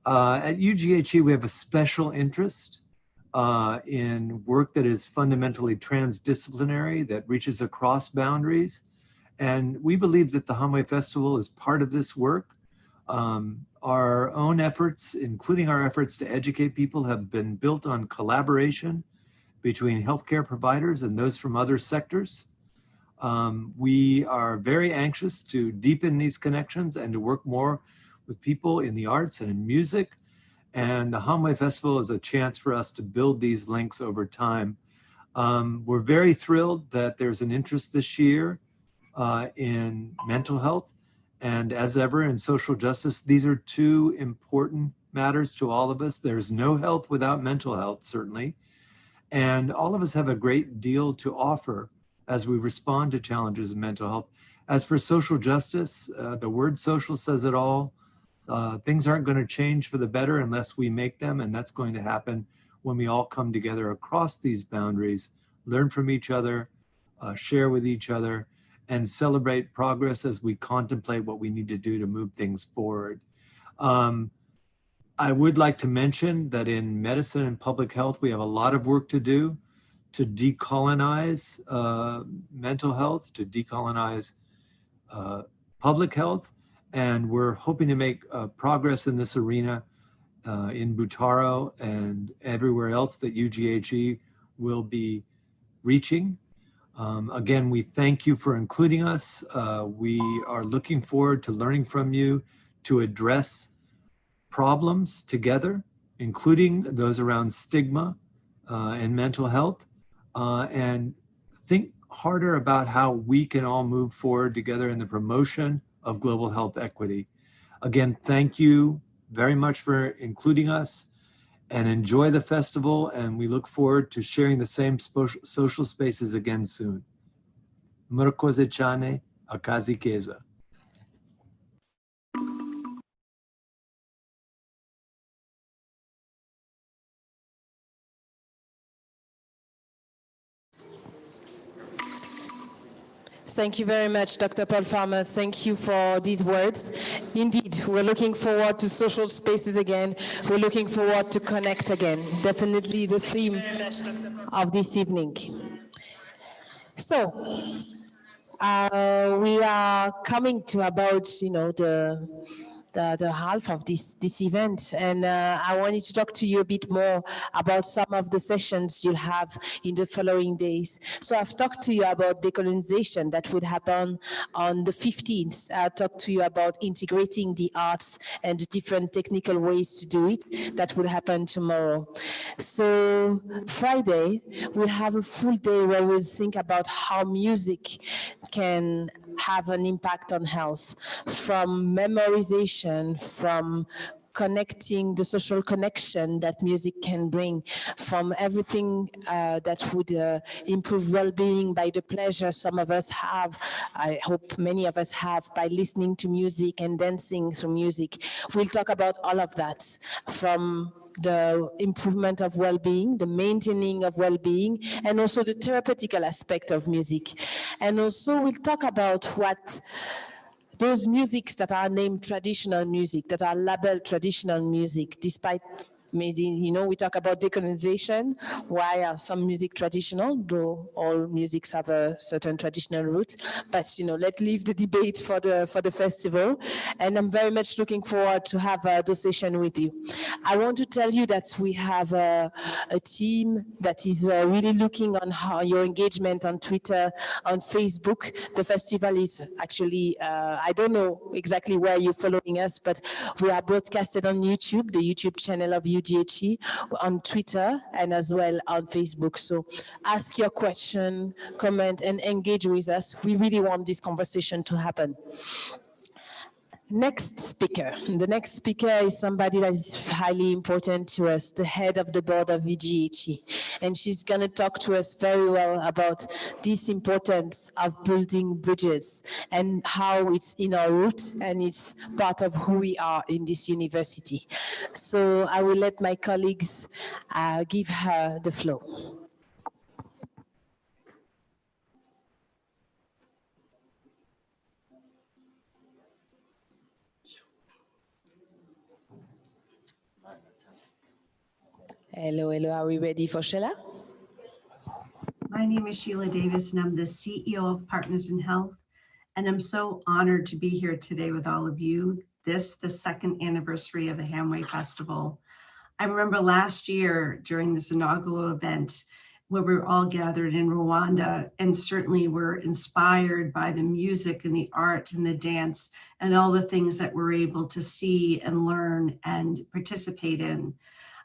At UGHE, we have a special interest in work that is fundamentally transdisciplinary, that reaches across boundaries. And we believe that the Hamwe Festival is part of this work. Our own efforts, including our efforts to educate people, have been built on collaboration between healthcare providers and those from other sectors. We are very anxious to deepen these connections and to work more with people in the arts and in music. And the Hamwe Festival is a chance for us to build these links over time. We're very thrilled that there's an interest this year in mental health. And as ever in social justice, these are two important matters to all of us. There's no health without mental health, certainly. And all of us have a great deal to offer as we respond to challenges in mental health. As for social justice, the word social says it all. Things aren't going to change for the better unless we make them, and that's going to happen when we all come together across these boundaries, learn from each other, share with each other, and celebrate progress as we contemplate what we need to do to move things forward. I would like to mention that in medicine and public health, we have a lot of work to do to decolonize mental health, to decolonize public health, and we're hoping to make progress in this arena in Butaro and everywhere else that UGHE will be reaching. Again, we thank you for including us. We are looking forward to learning from you to address problems together, including those around stigma and mental health, and think harder about how we can all move forward together in the promotion of global health equity. Again, thank you very much for including us, and enjoy the festival, and we look forward to sharing the same social spaces again soon. Murakoze chane, akazi keza. Thank you very much, Dr. Paul Farmer. Thank you for these words. Indeed, we're looking forward to social spaces again. We're looking forward to connect again. Definitely the theme of this evening. So, we are coming to about, the half of this event, and I wanted to talk to you a bit more about some of the sessions you'll have in the following days. So I've talked to you about decolonization that would happen on the 15th. I talked to you about integrating the arts and the different technical ways to do it. That will happen tomorrow. So Friday, we'll have a full day where we'll think about how music can have an impact on health, from memorization, from connecting, the social connection that music can bring, from everything that would improve well-being by the pleasure some of us have, I hope many of us have, by listening to music and dancing through music. We'll talk about all of that, from the improvement of well-being, the maintaining of well-being, and also the therapeutical aspect of music. And also we'll talk about what those musics that are named traditional music, that are labeled traditional music, despite maybe, we talk about decolonization. Why are some music traditional, though all musics have a certain traditional root? But let's leave the debate for the festival. And I'm very much looking forward to have those sessions with you. I want to tell you that we have a team that is really looking on how your engagement on Twitter, on Facebook. The festival is actually, I don't know exactly where you're following us, but we are broadcasted on YouTube, the YouTube channel of UGHE, on Twitter, and as well on Facebook. So ask your question, comment, and engage with us. We really want this conversation to happen. Next speaker. The next speaker is somebody that is highly important to us, the head of the board of UGHE. And she's going to talk to us very well about this importance of building bridges and how it's in our roots and it's part of who we are in this university. So I will let my colleagues give her the floor. Hello, are we ready for Sheila? My name is Sheila Davis, and I'm the CEO of Partners in Health. And I'm so honored to be here today with all of you. This, the second anniversary of the Hamwe Festival. I remember last year during this inaugural event where we were all gathered in Rwanda, and certainly were inspired by the music and the art and the dance and all the things that we're able to see and learn and participate in.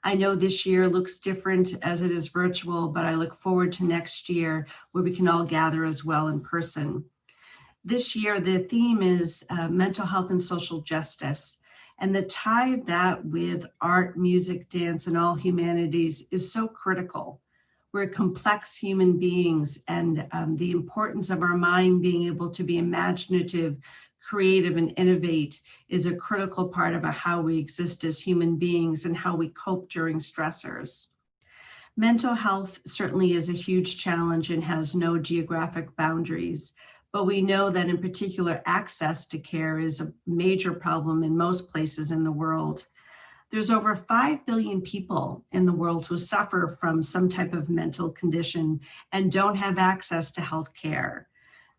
I know this year looks different as it is virtual, but I look forward to next year where we can all gather as well in person. This year, the theme is mental health and social justice. And the tie of that with art, music, dance, and all humanities is so critical. We're complex human beings, and the importance of our mind being able to be imaginative, creative and innovate is a critical part of how we exist as human beings and how we cope during stressors. Mental health certainly is a huge challenge and has no geographic boundaries, but we know that in particular access to care is a major problem in most places in the world. There's over 5 billion people in the world who suffer from some type of mental condition and don't have access to health care.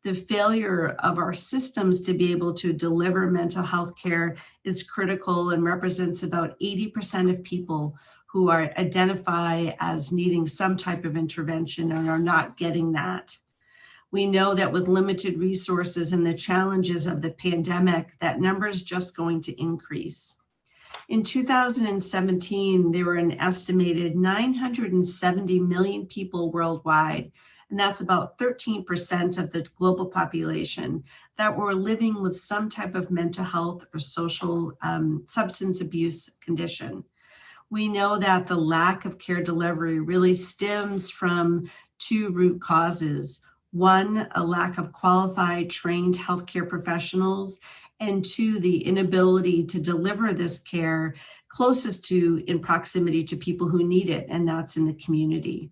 The failure of our systems to be able to deliver mental health care is critical and represents about 80% of people who are identify as needing some type of intervention and are not getting that. We know that with limited resources and the challenges of the pandemic, that number is just going to increase. In 2017, there were an estimated 970 million people worldwide, and that's about 13% of the global population that were living with some type of mental health or social substance abuse condition. We know that the lack of care delivery really stems from two root causes. One, a lack of qualified, trained healthcare professionals, and two, the inability to deliver this care closest to, in proximity to people who need it, and that's in the community.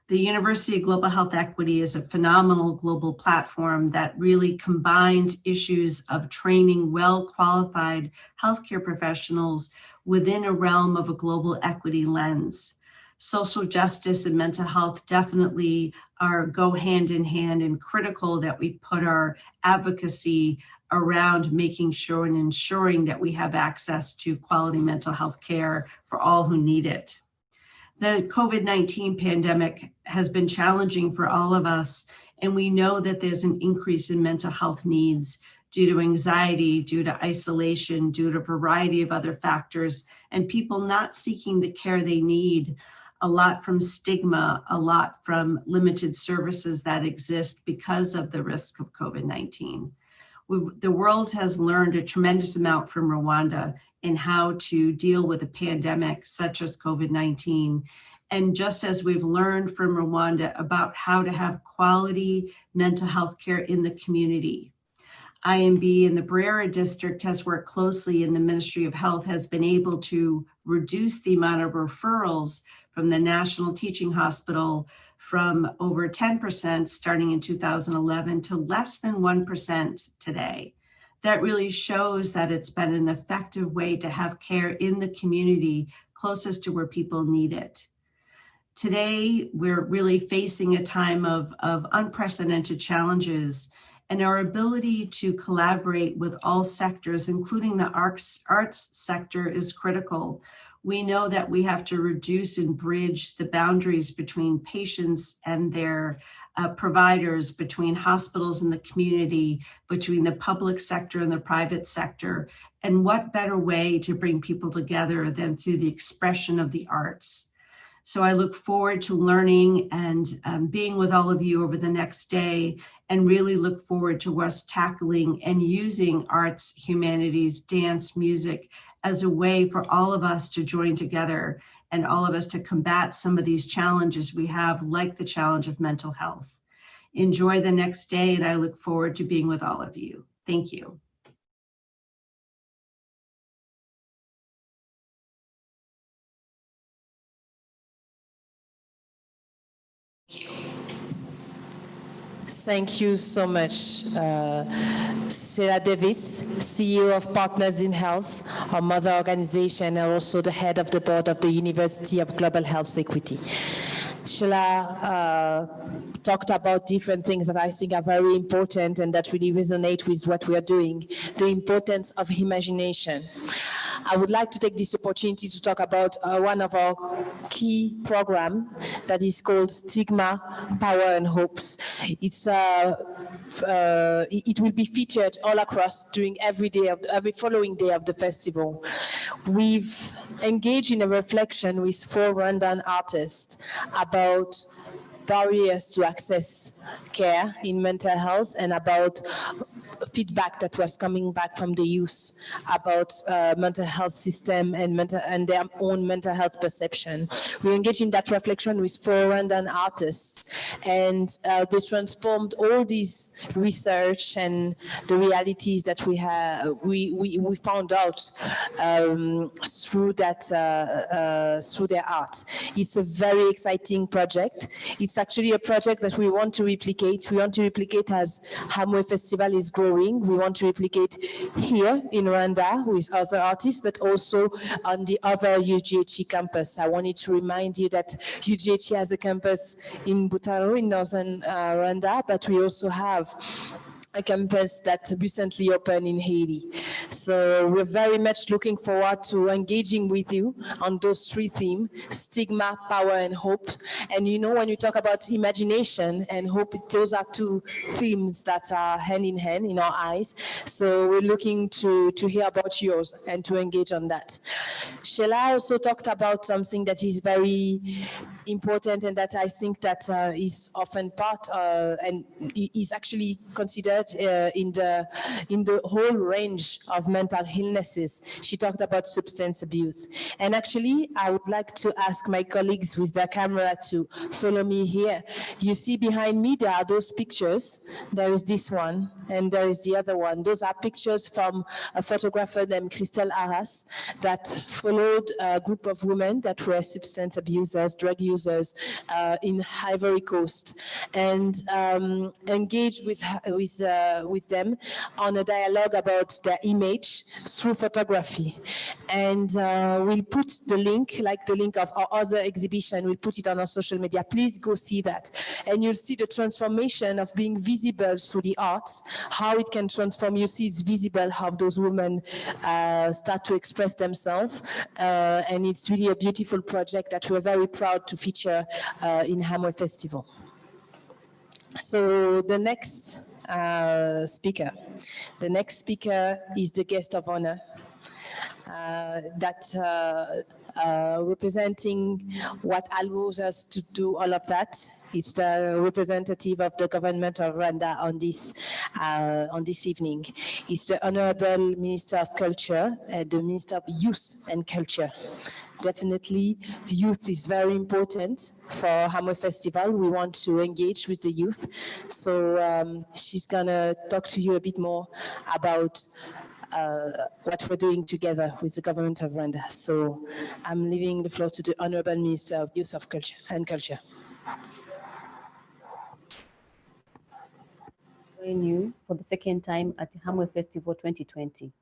The University of Global Health Equity is a phenomenal global platform that really combines issues of training well-qualified healthcare professionals within a realm of a global equity lens. Social justice and mental health definitely go hand in hand, and critical that we put our advocacy around making sure and ensuring that we have access to quality mental health care for all who need it. The COVID-19 pandemic has been challenging for all of us, and we know that there's an increase in mental health needs due to anxiety, due to isolation, due to a variety of other factors, and people not seeking the care they need, a lot from stigma, a lot from limited services that exist because of the risk of COVID-19. The world has learned a tremendous amount from Rwanda in how to deal with a pandemic such as COVID-19. And just as we've learned from Rwanda about how to have quality mental health care in the community, IMB in the Brera district has worked closely, and the Ministry of Health has been able to reduce the amount of referrals from the National Teaching Hospital from over 10% starting in 2011 to less than 1% today. That really shows that it's been an effective way to have care in the community closest to where people need it. Today, we're really facing a time of unprecedented challenges, and our ability to collaborate with all sectors, including the arts sector, is critical. We know that we have to reduce and bridge the boundaries between patients and their providers, between hospitals and the community, between the public sector and the private sector. And what better way to bring people together than through the expression of the arts? So I look forward to learning and being with all of you over the next day, and really look forward to us tackling and using arts, humanities, dance, music as a way for all of us to join together and all of us to combat some of these challenges we have, like the challenge of mental health. Enjoy the next day, and I look forward to being with all of you. Thank you. Thank you so much, Sheila Davis, CEO of Partners in Health, our mother organization, and also the head of the board of the University of Global Health Equity. Sheila talked about different things that I think are very important and that really resonate with what we are doing, the importance of imagination. I would like to take this opportunity to talk about one of our key programs that is called Stigma, Power and Hopes. It will be featured all across during every following day of the festival. We've engaged in a reflection with 4 Rwandan artists about barriers to access care in mental health and about feedback that was coming back from the youth about mental health system and their own mental health perception. We engaged in that reflection with 4 Rwandan artists, and they transformed all these research and the realities that we have we found out through that through their art. It's a very exciting project. It's actually a project that we want to replicate. We want to replicate as Hamwe Festival is growing. We want to replicate here in Rwanda with other artists, but also on the other UGHE campus. I wanted to remind you that UGHE has a campus in Butaro in northern Rwanda, but we also have a campus that recently opened in Haiti. So we're very much looking forward to engaging with you on those 3 themes: stigma, power, and hope. And you know, when you talk about imagination and hope, those are 2 themes that are hand in hand in our eyes. So we're looking to hear about yours and to engage on that. Sheila also talked about something that is very important and that I think that is often part and is actually considered in the whole range of mental illnesses. She talked about substance abuse. And actually, I would like to ask my colleagues with their camera to follow me here. You see behind me, there are those pictures. There is this one, and there is the other one. Those are pictures from a photographer named Christelle Arras that followed a group of women that were substance abusers, drug users in Ivory Coast, and engaged with them on a dialogue about their image through photography. And we'll put the link, like the link of our other exhibition, we'll put it on our social media. Please go see that. And you'll see the transformation of being visible through the arts, how it can transform. You see it's visible how those women start to express themselves. And it's really a beautiful project that we're very proud to feature in Hamwe Festival. So the next speaker is the guest of honor. Representing what allows us to do all of that. It's the representative of the government of Rwanda on this evening. It's the Honorable Minister of Culture, the Minister of Youth and Culture. Definitely, youth is very important for Hamwe Festival. We want to engage with the youth. So she's gonna talk to you a bit more about what we're doing together with the government of Rwanda. So I'm leaving the floor to the Honorable Minister of Youth of Culture and Culture. Join you for the second time at the Hamwe Festival 2020.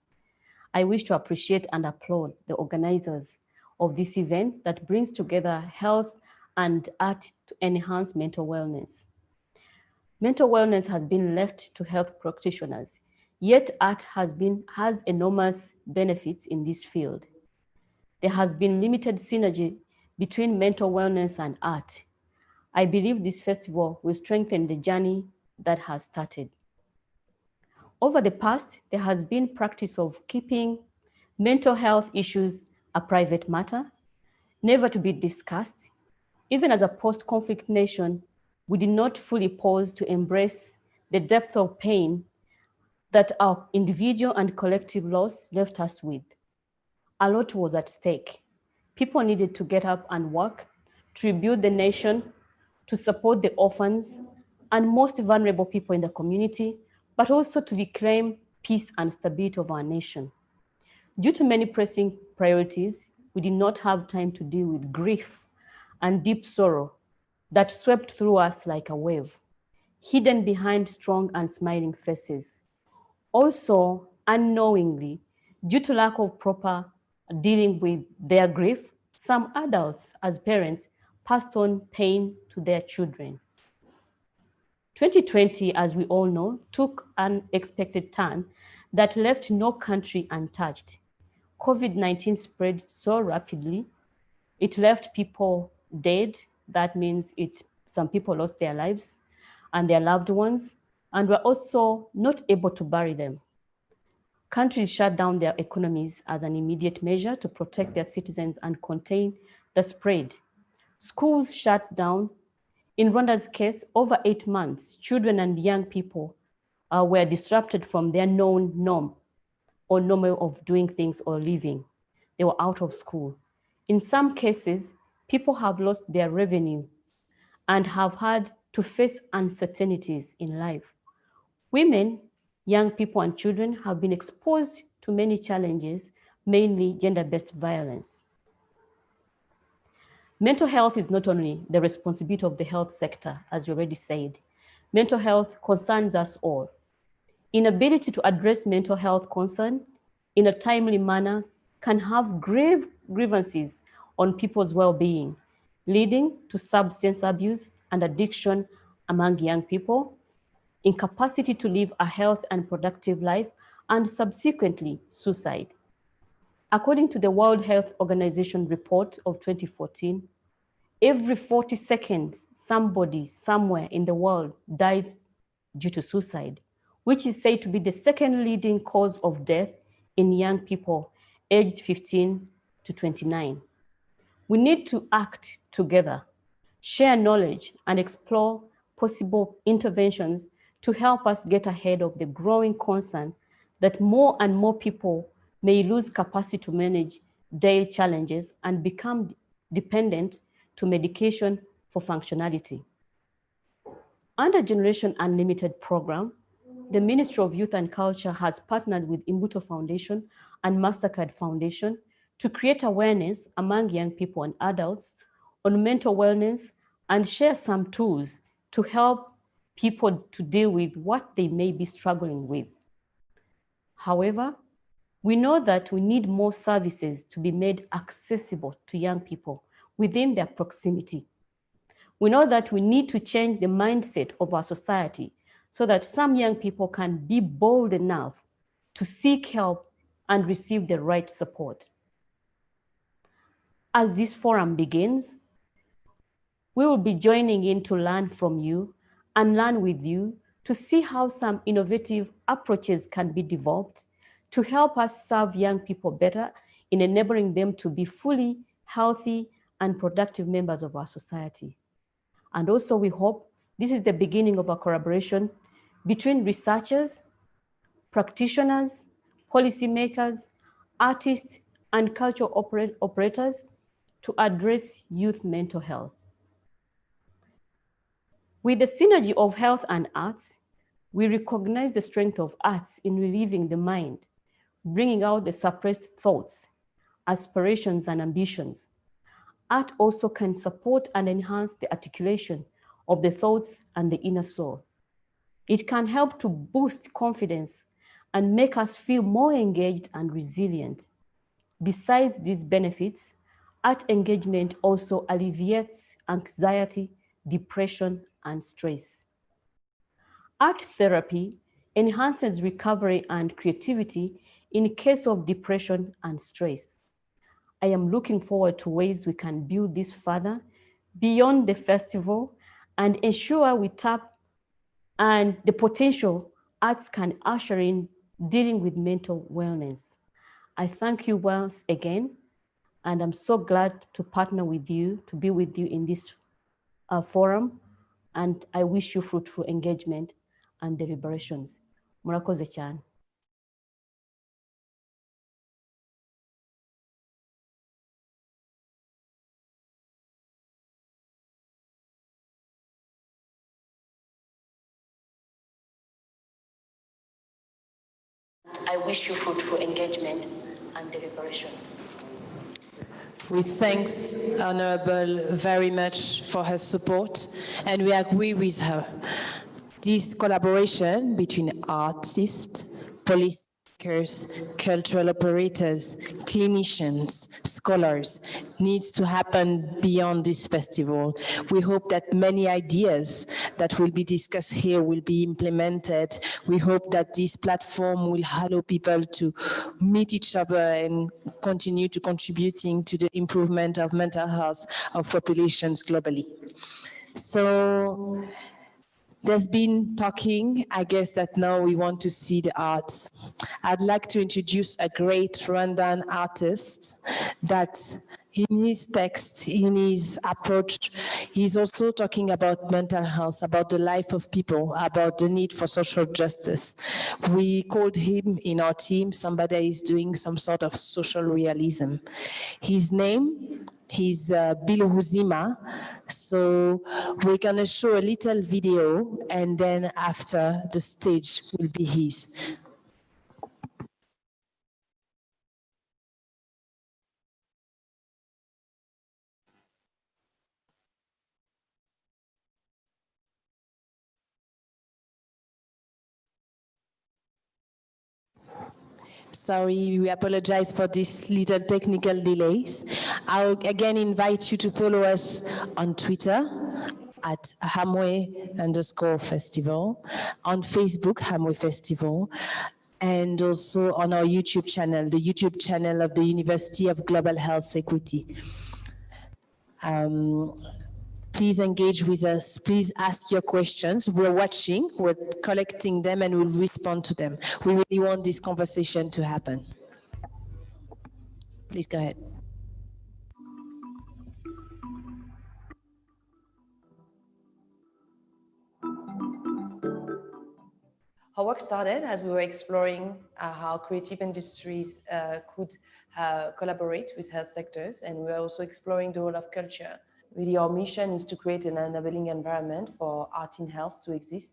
I wish to appreciate and applaud the organizers of this event that brings together health and art to enhance mental wellness. Mental wellness has been left to health practitioners, yet art has enormous benefits in this field. There has been limited synergy between mental wellness and art. I believe this festival will strengthen the journey that has started. Over the past, there has been practice of keeping mental health issues a private matter, never to be discussed. Even as a post-conflict nation, we did not fully pause to embrace the depth of pain that our individual and collective loss left us with. A lot was at stake. People needed to get up and work, to rebuild the nation, to support the orphans and most vulnerable people in the community, but also to reclaim peace and stability of our nation. Due to many pressing priorities, we did not have time to deal with grief and deep sorrow that swept through us like a wave, hidden behind strong and smiling faces. Also, unknowingly, due to lack of proper dealing with their grief, some adults, as parents, passed on pain to their children. 2020, as we all know, took an unexpected turn that left no country untouched. COVID-19 spread so rapidly, it left people dead. That means some people lost their lives and their loved ones, and were also not able to bury them. Countries shut down their economies as an immediate measure to protect their citizens and contain the spread. Schools shut down. In Rwanda's case, over 8 months, children and young people were disrupted from their known norm or normal of doing things or living. They were out of school. In some cases, people have lost their revenue and have had to face uncertainties in life. Women, young people, and children have been exposed to many challenges, mainly gender-based violence. Mental health is not only the responsibility of the health sector, as you already said. Mental health concerns us all. Inability to address mental health concern in a timely manner can have grave grievances on people's well-being, leading to substance abuse and addiction among young people, incapacity to live a healthy and productive life, and subsequently suicide. According to the World Health Organization report of 2014, every 40 seconds, somebody somewhere in the world dies due to suicide, which is said to be the second leading cause of death in young people aged 15 to 29. We need to act together, share knowledge, and explore possible interventions to help us get ahead of the growing concern that more and more people may lose capacity to manage daily challenges and become dependent to medication for functionality. Under Generation Unlimited program, the Ministry of Youth and Culture has partnered with Imbuto Foundation and MasterCard Foundation to create awareness among young people and adults on mental wellness and share some tools to help people to deal with what they may be struggling with. However, we know that we need more services to be made accessible to young people within their proximity. We know that we need to change the mindset of our society so that some young people can be bold enough to seek help and receive the right support. As this forum begins, we will be joining in to learn from you and learn with you to see how some innovative approaches can be developed to help us serve young people better in enabling them to be fully healthy and productive members of our society. And also we hope this is the beginning of a collaboration between researchers, practitioners, policymakers, artists, and cultural operators to address youth mental health. With the synergy of health and arts, we recognize the strength of arts in relieving the mind, bringing out the suppressed thoughts, aspirations, and ambitions. Art also can support and enhance the articulation of the thoughts and the inner soul. It can help to boost confidence and make us feel more engaged and resilient. Besides these benefits, art engagement also alleviates anxiety, depression, and stress. Art therapy enhances recovery and creativity in case of depression and stress. I am looking forward to ways we can build this further beyond the festival and ensure we tap and the potential arts can usher in dealing with mental wellness. I thank you once again, and I'm so glad to partner with you, to be with you in this forum, and I wish you fruitful engagement and deliberations. Murakoze cyane. I wish you fruitful engagement and deliberations. We thank Honorable very much for her support, and we agree with her. This collaboration between artists, policymakers, cultural operators, clinicians, scholars needs to happen beyond this festival. We hope that many ideas that will be discussed here will be implemented. We hope that this platform will allow people to meet each other and continue to contributing to the improvement of mental health of populations globally. So there's been talking. I guess that now we want to see the arts. I'd like to introduce a great Rwandan artist that in his text, in his approach, he's also talking about mental health, about the life of people, about the need for social justice. We called him in our team somebody is doing some sort of social realism. His name is Bill Ruzima. So we're gonna show a little video and then after the stage will be his. Sorry, we apologize for these little technical delays. I'll again invite you to follow us on Twitter at Hamwe_Festival, on Facebook, Hamwe Festival, and also on our YouTube channel, the YouTube channel of the University of Global Health Equity. Please engage with us. Please ask your questions. We're watching, we're collecting them, and we'll respond to them. We really want this conversation to happen. Please go ahead. Our work started as we were exploring how creative industries could collaborate with health sectors, and we're also exploring the role of culture. Really, our mission is to create an enabling environment for art in health to exist,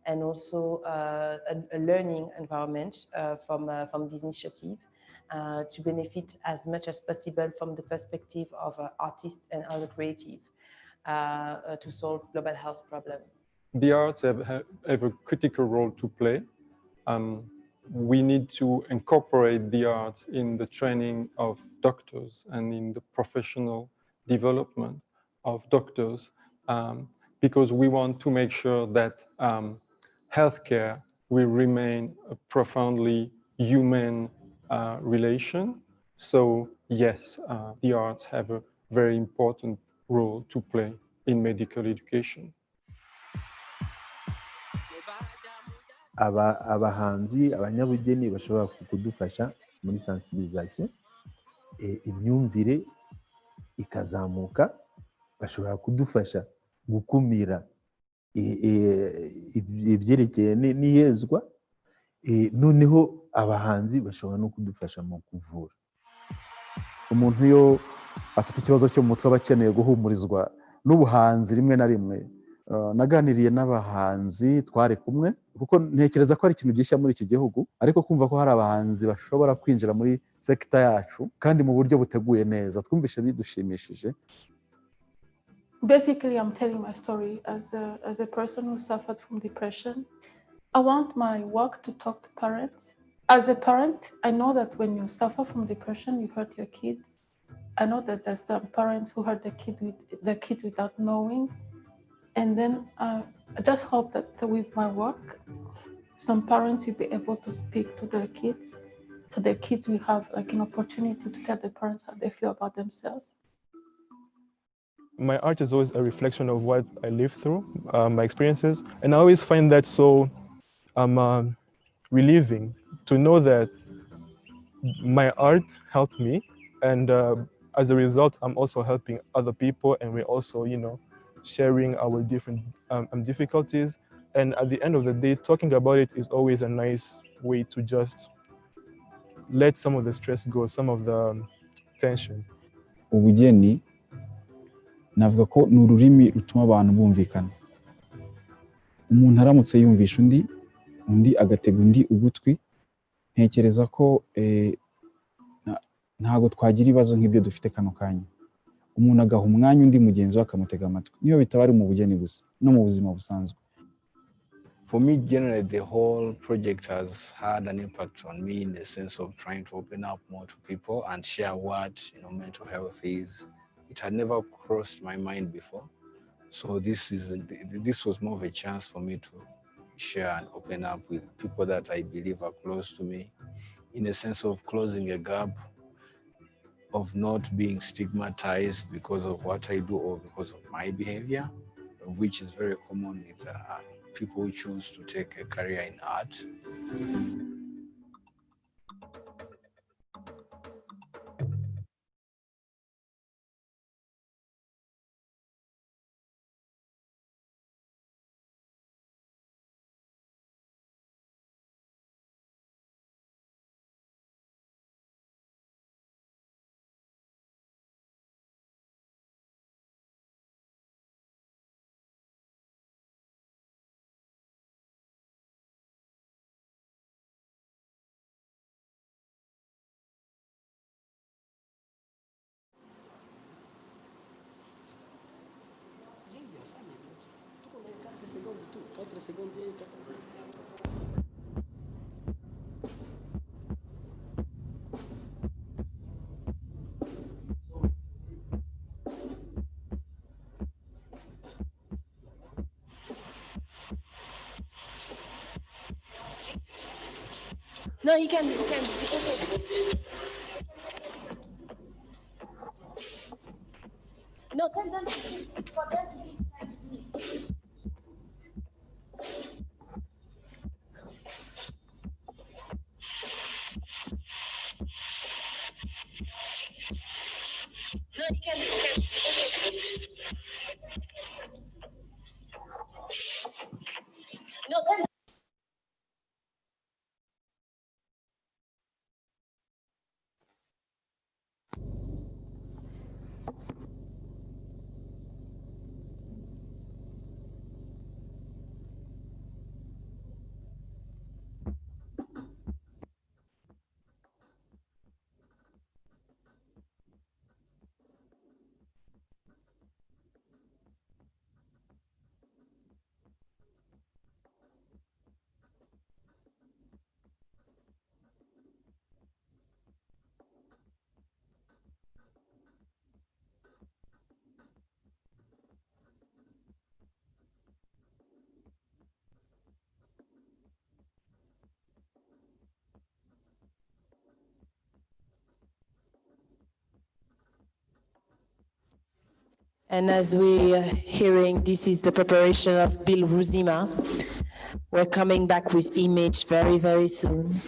and also a learning environment from this initiative to benefit as much as possible from the perspective of artists and other creatives to solve global health problems. The arts have a critical role to play. We need to incorporate the arts in the training of doctors and in the professional development of doctors, because we want to make sure that healthcare will remain a profoundly human relation. So yes, the arts have a very important role to play in medical education. abahanzi abanyabugeni bashobora kudufasha muri sensibilisation, imyumvire ikazamuka, bashobora kudufasha gukumira ibyerekeye n'iyezwa, noneho abahanzi bashobora no kudufasha mu kuvura. Umuntu iyo afite ikibazo cyo mu mutwe aba akeneye guhumurizwa n'ubuhanzi. Rimwe na rimwe naganiriye n'abahanzi twari kumwe, kuko ntekereza ko ari ikintu gishya muri iki gihugu, ariko kumva ko hari abahanzi bashobora kwinjira muri sekita yacu kandi mu buryo buteguye neza, twumvishe bidushimishije. Basically, I'm telling my story as a person who suffered from depression. I want my work to talk to parents. As a parent, I know that when you suffer from depression, you hurt your kids. I know that there's some parents who hurt their kids without knowing. And then I just hope that with my work, some parents will be able to speak to their kids, so their kids will have like an opportunity to tell their parents how they feel about themselves. My art is always a reflection of what I lived through, my experiences. And I always find that so relieving to know that my art helped me. And as a result, I'm also helping other people. And we're also, sharing our different difficulties. And at the end of the day, talking about it is always a nice way to just let some of the stress go, some of the tension. Ubugeni navuga ko ni ururimi rutuma abantu bumvikana. Umuntu aramutse yumvisha undi agatega undi ugutwi, ntekereza ko ntago twagira ibibazo nk'ibyo dufite kano kanya. Umuntu agaha umwanya undi mugenzi we akamutega amatwi, niyo bitaba ari mu bugeni gusa no mu buzima busanzwe. For me, generally, the whole project has had an impact on me in the sense of trying to open up more to people and share what mental health is. It had never crossed my mind before, so this was more of a chance for me to share and open up with people that I believe are close to me, in a sense of closing a gap of not being stigmatized because of what I do or because of my behavior, which is very common with people who choose to take a career in art. No, you can, it's okay. No, tell them to do it. It's for them to be time to do it. No, you can, it's okay. No, tell them. And as we are hearing, this is the preparation of Bill Ruzima. We're coming back with image very, very soon.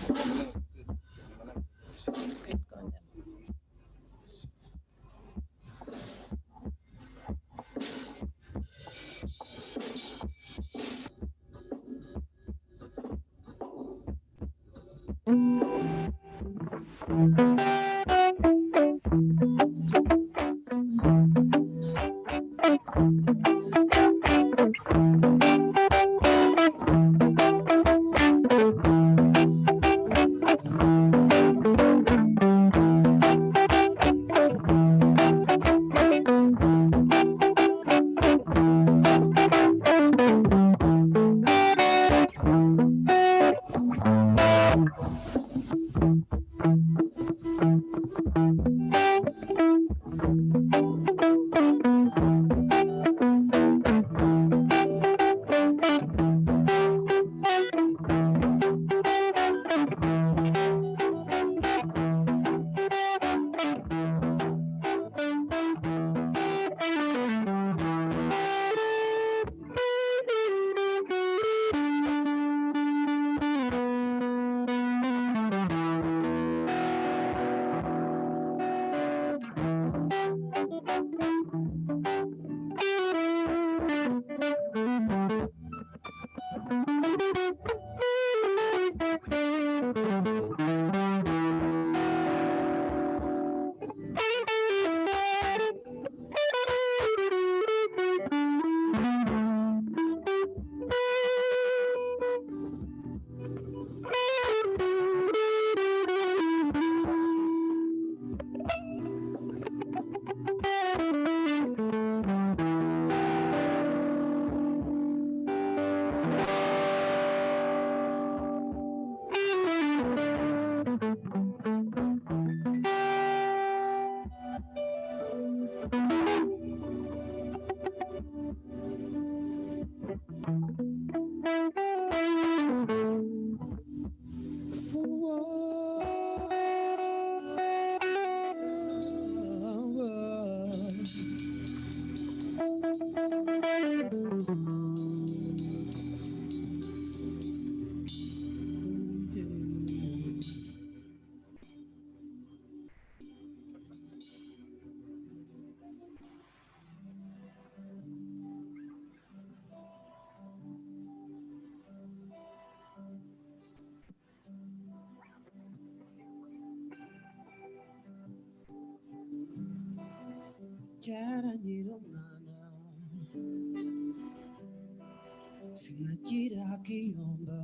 Sinagira kiyomba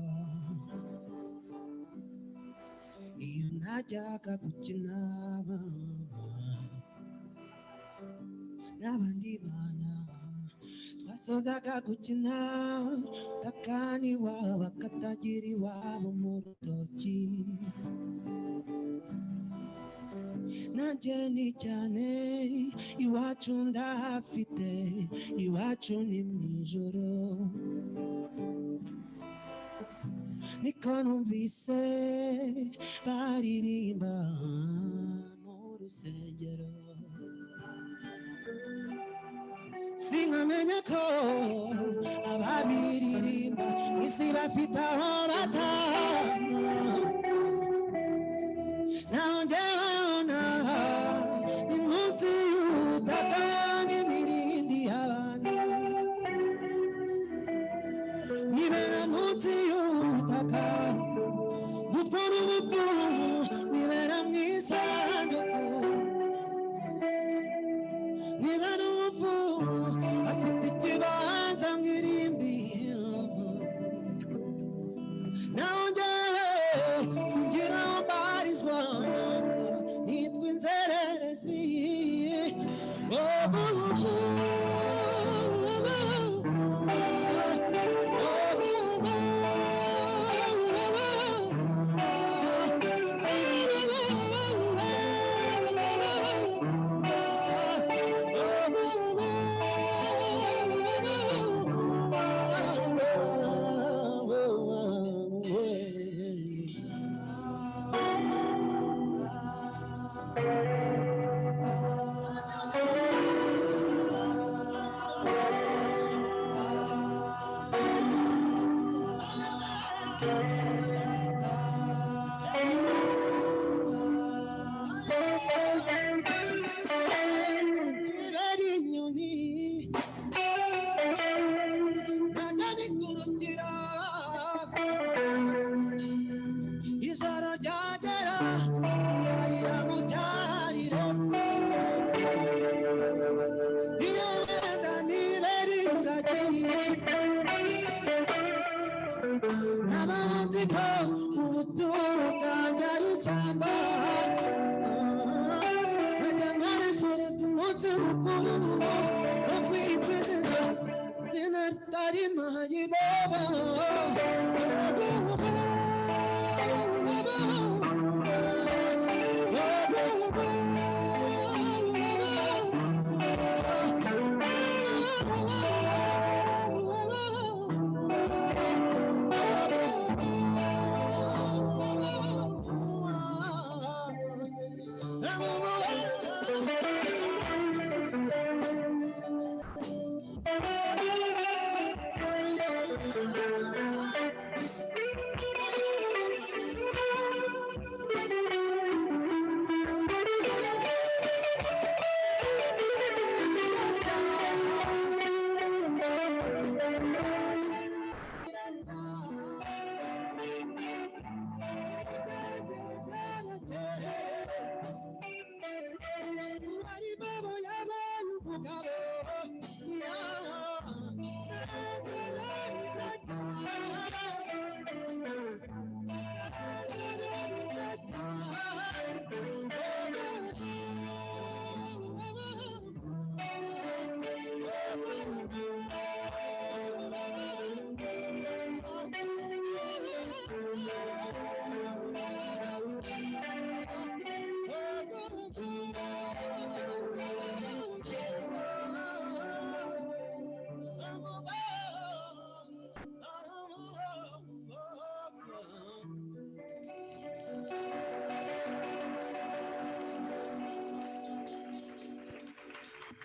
iyo najyaga gukina n'abandi bana wasozaga gukina takani waba katagira iwabo mu rutoki nanjye ni cyane iwacu ndahafite iwacu ni mu ijoro niko numvise baririmba mu rusengero sinkamenya ko ababiririmba isi bafite aho bataha naho njyewe ni munsi y'ubutaka n'imirindi y'abantu nibera munsi y'ubutaka dutwara ubupfumu nibera mu isanduku nibera ubupfumu afite ikibanza mw'irindi naho njyewe singira aho mbarizwa nitwa inzererezi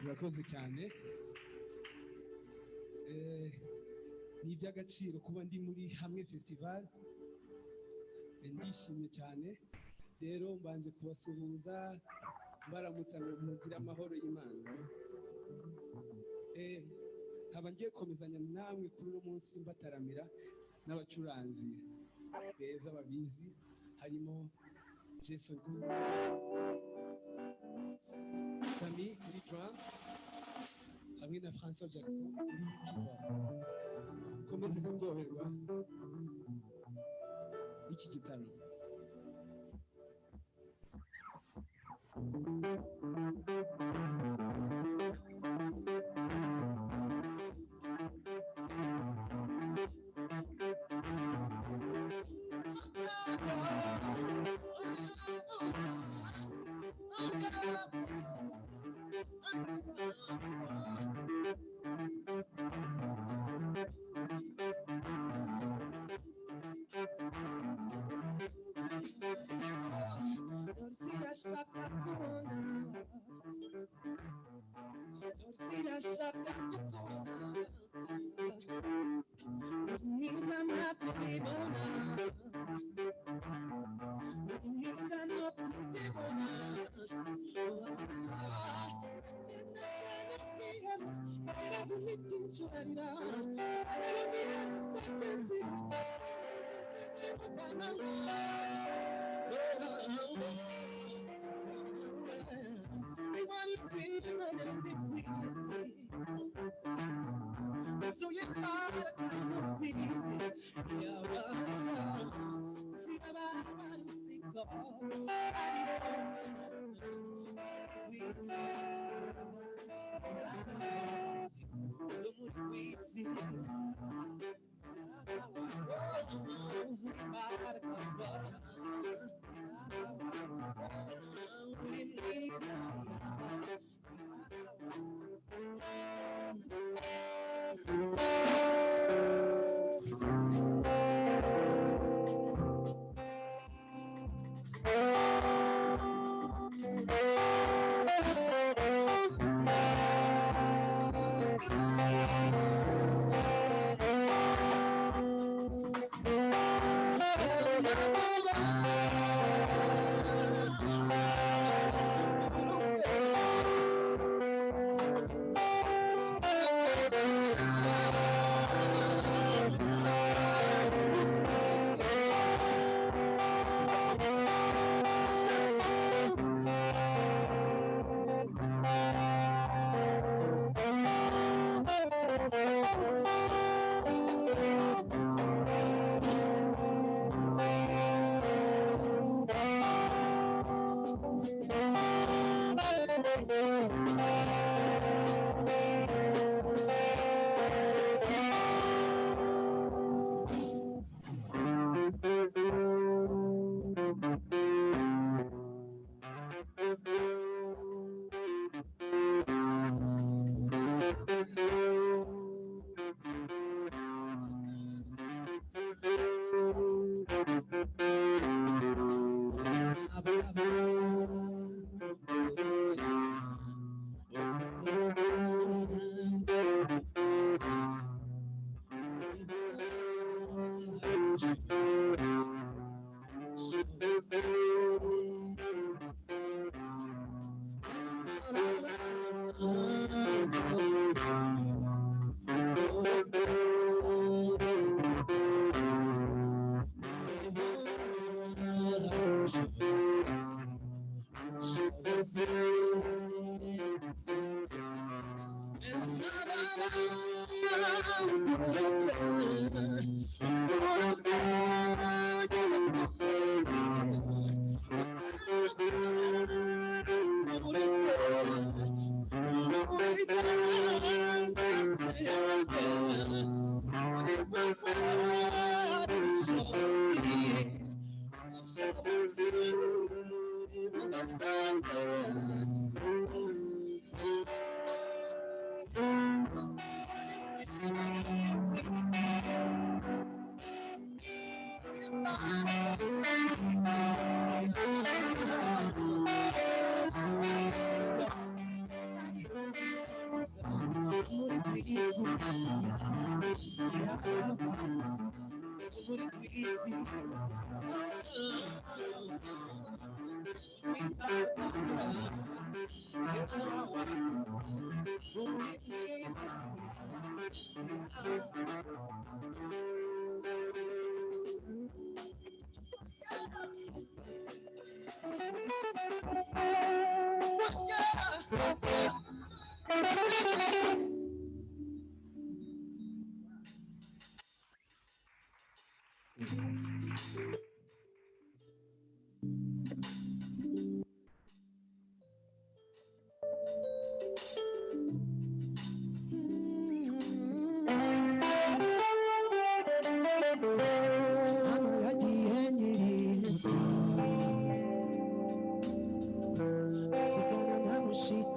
murakoze cyane ni iby'agaciro kuba ndi muri Hamwe Festival ndishimye cyane rero mbanje kubasuhuza baramutsa ngo mugire amahoro y'Imana nkaba ngiye komezanya namwe kuri uno munsi mbataramira n'abacuranzi beza babizi harimo Jason Sami kuri drum hamwe na François Jackson kuri keyboard komeze kuryoherwa iki gitaramo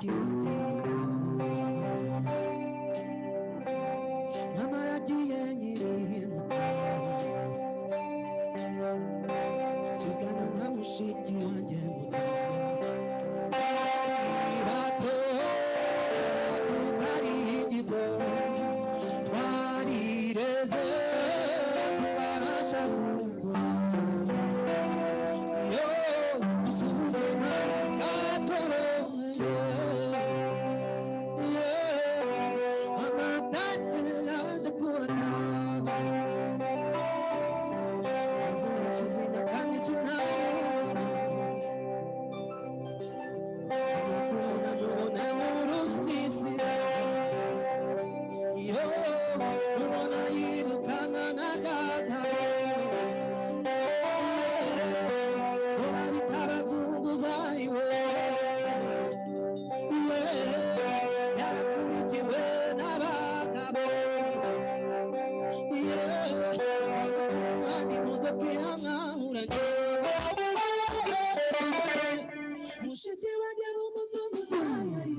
mushiki wanjye mama yagiye nkiri muto sigana na mushiki wanjye muto bato tutari ikigo twarireze tubasha gukura yo dusubize bwatworoheye amatate yaje kurata azakizina kandi kinabona ayikubona mubona mu rusisiro yo mubona yirukana na data kora bitabazunguza iwe yakurikiwe n'abagabo abandi modoka iramwahuranye mushiki wanjye b'umuzunguzayi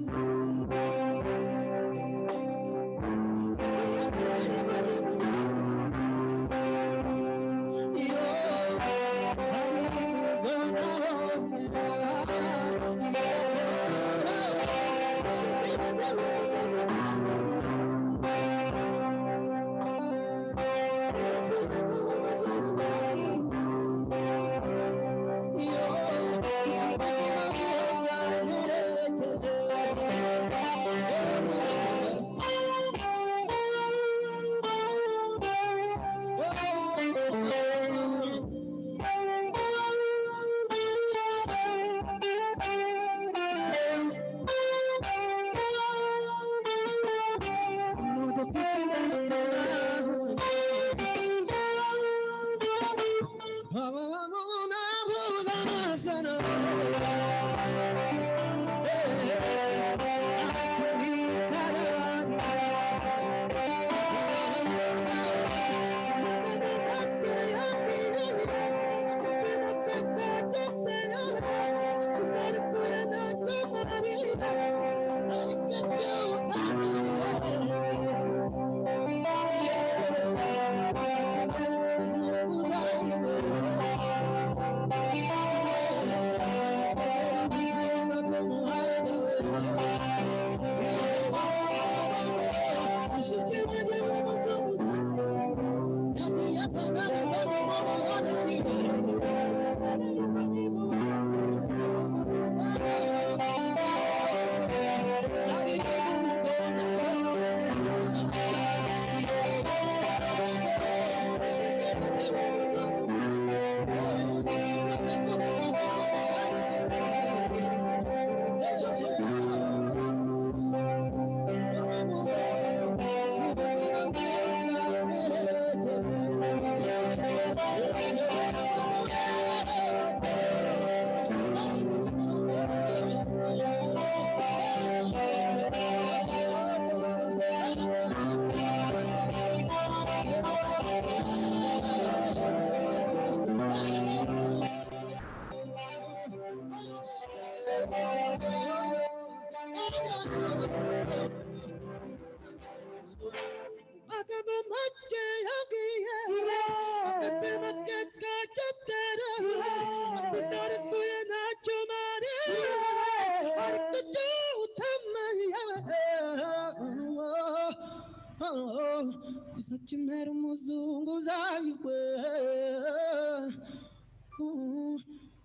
Kimera umuzunguzayi we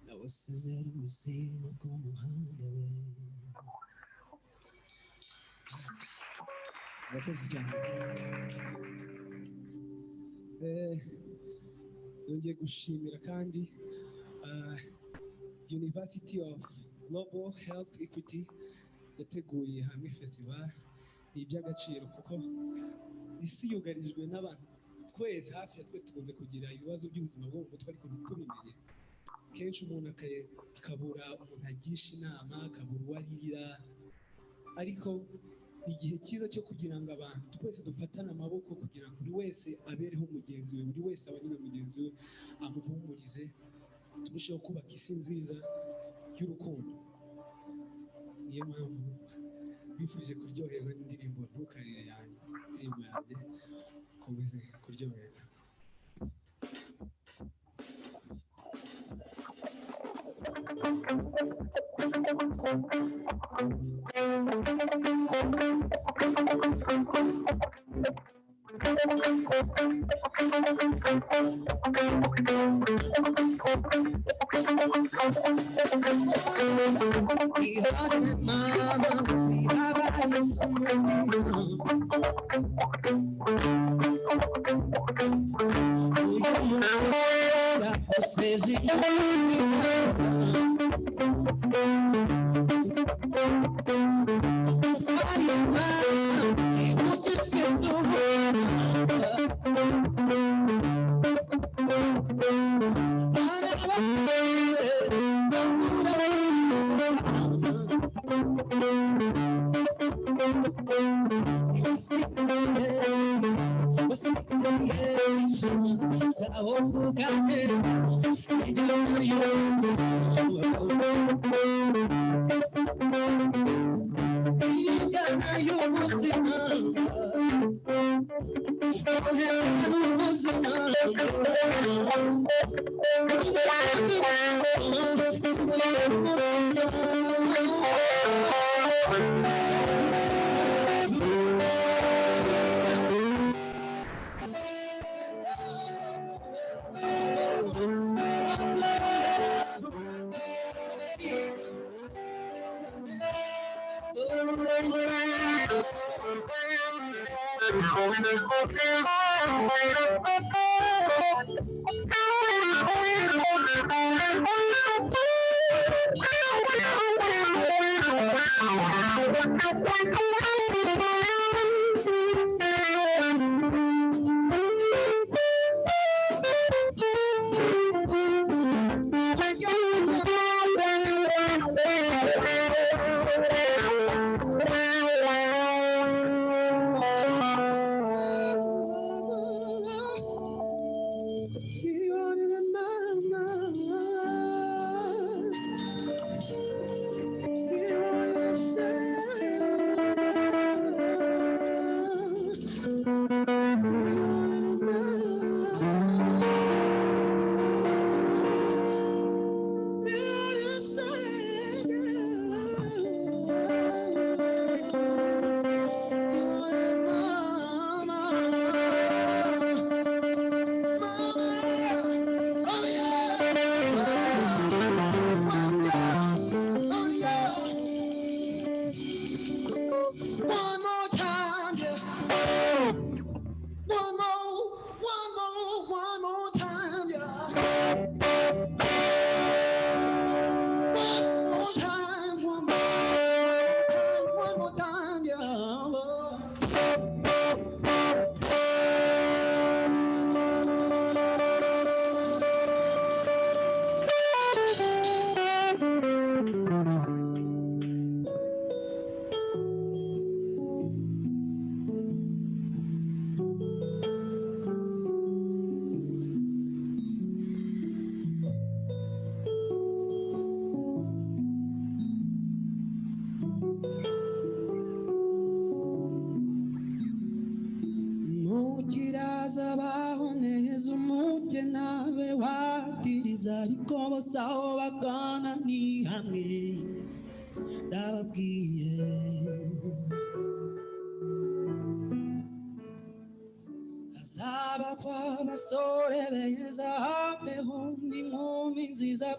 nawasezera ubuzima bw'umuhanda we. Murakoze cyane. Nongeye gushimira kandi University of Global Health Equity yateguye Hamwe Festival. Ni iby'agaciro kuko isi yugarijwe n'abantu twese, hafi ya twese tukunze kugira ibibazo by'ubuzima bwo mu mutwe ariko ntitubimenye. Kenshi umuntu akabura umuntu agisha inama, akabura uwo arira, ariko igihe cyiza cyo kugira ngo abantu twese dufatane amaboko kugira ngo buri wese abereho mugenzi we, buri wese abanyine mugenzi we, amuhumurize, turusheho kubaka isi nziza y'urukundo. Niyo mpamvu bifuje kuryoherwa n'indirimbo ntukarire yanjye, indirimbo yanjye komeze kuryoherwa.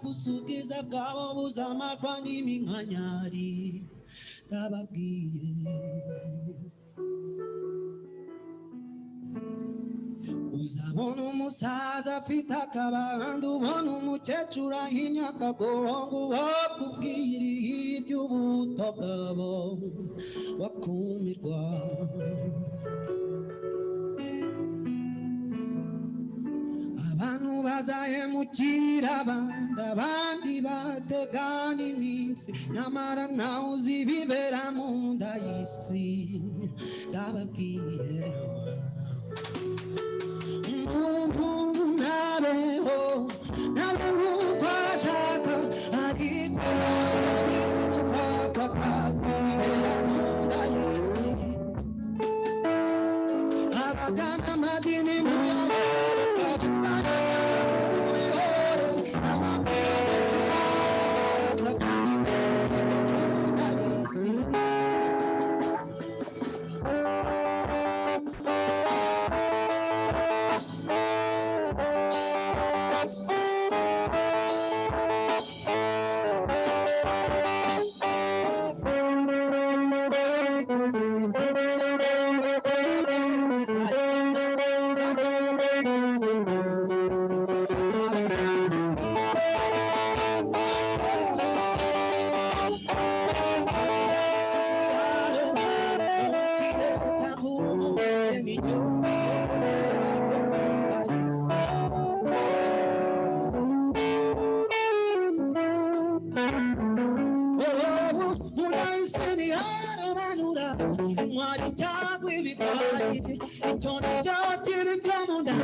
Gusukiza bwabo buzamakwa n'iminkanyari ndababwiye uzabona umusaza afite akabando ubona umukecuru ahinya akagongo wakubwira iby'ubuto bwabo wakumirwa abantu bazahemukira abandi bategana iminsi nyamara ntawe uzi ibibera mu nda y'isi ndababwiye umuntu nabeho uko ashaka ariko akazi bibera mu nda munahise ntiharobanura intwari cyangwa ibigwari icyondo cyawe kiri cyo mu nda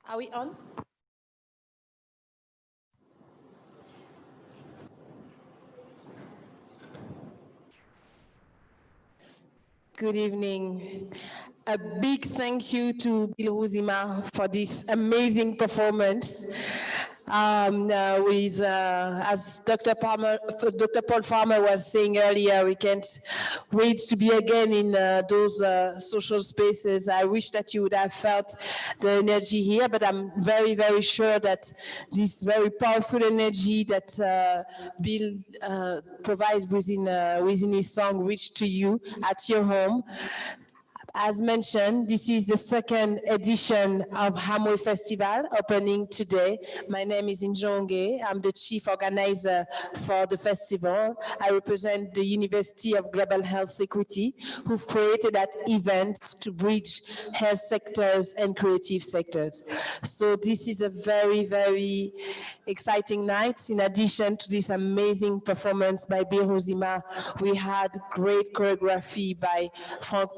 Are we on? Good evening. A big thank you to Bill Ruzima for this amazing performance. As Dr. Paul Farmer was saying earlier, we can't wait to be again in those social spaces. I wish that you would have felt the energy here, but I'm very, very sure that this very powerful energy that Bill provides within his song reached to you at your home. As mentioned, this is the second edition of Hamwe Festival opening today. My name is Njonge. I'm the chief organizer for the festival. I represent the University of Global Health Equity, who've created that event to bridge health sectors and creative sectors. So this is a very, very exciting night. In addition to this amazing performance by Bill Ruzima, we had great choreography by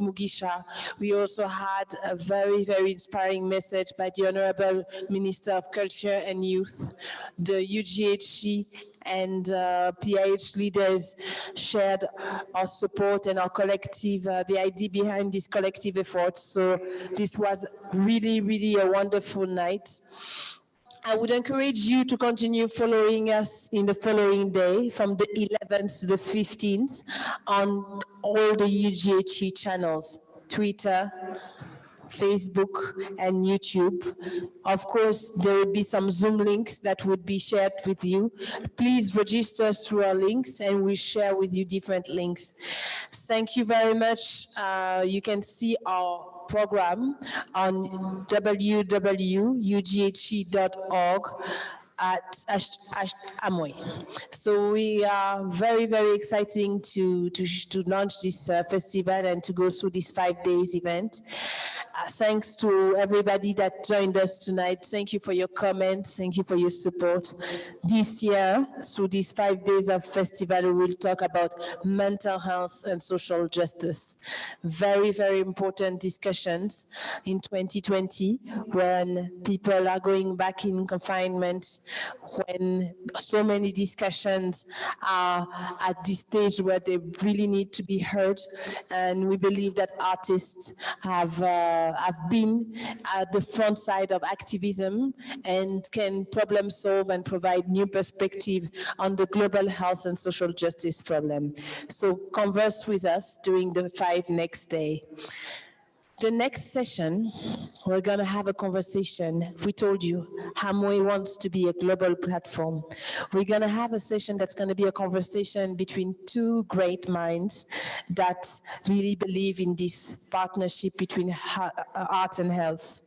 Mugisha. We also had a very, very inspiring message by the Honorable Minister of Culture and Youth. The UGHE and PIH leaders shared our support and our collective, the idea behind this collective effort. So this was really, really a wonderful night. I would encourage you to continue following us in the following day from the 11th to the 15th on all the UGHE channels, Twitter, Facebook, and YouTube. Of course, there will be some Zoom links that would be shared with you. Please register through our links and we'll share with you different links. Thank you very much. You can see our program on www.ughe.org at Hamwe. So we are very, very exciting to launch this festival and to go through this 5 days event. Thanks to everybody that joined us tonight. Thank you for your comments. Thank you for your support. This year, through these 5 days of festival, we will talk about mental health and social justice. Very, very important discussions in 2020 when people are going back in confinement, when so many discussions are at this stage where they really need to be heard. And we believe that artists have been at the front side of activism and can problem solve and provide new perspective on the global health and social justice problem. So converse with us during the 5 next days. The next session, we're going to have a conversation. We told you, Hamwe wants to be a global platform. We're going to have a session that's going to be a conversation between two great minds that really believe in this partnership between art and health.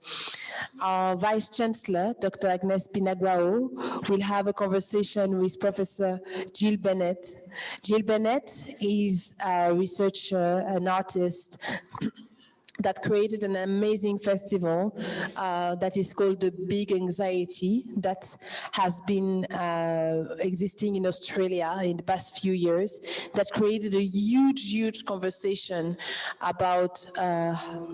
Our Vice Chancellor, Dr. Agnes Binagwaho, will have a conversation with Professor Jill Bennett. Jill Bennett is a researcher, an artist, that created an amazing festival that is called the Big Anxiety, that has been existing in Australia in the past few years, that created a huge, huge conversation about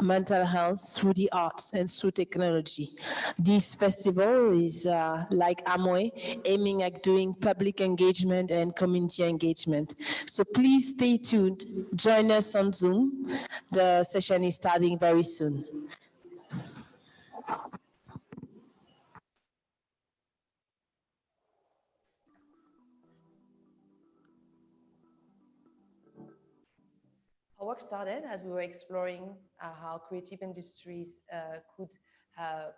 mental health through the arts and through technology. This festival is, like Hamwe, aiming at doing public engagement and community engagement. So please stay tuned, join us on Zoom. The session is starting very soon. Our work started as we were exploring how creative industries could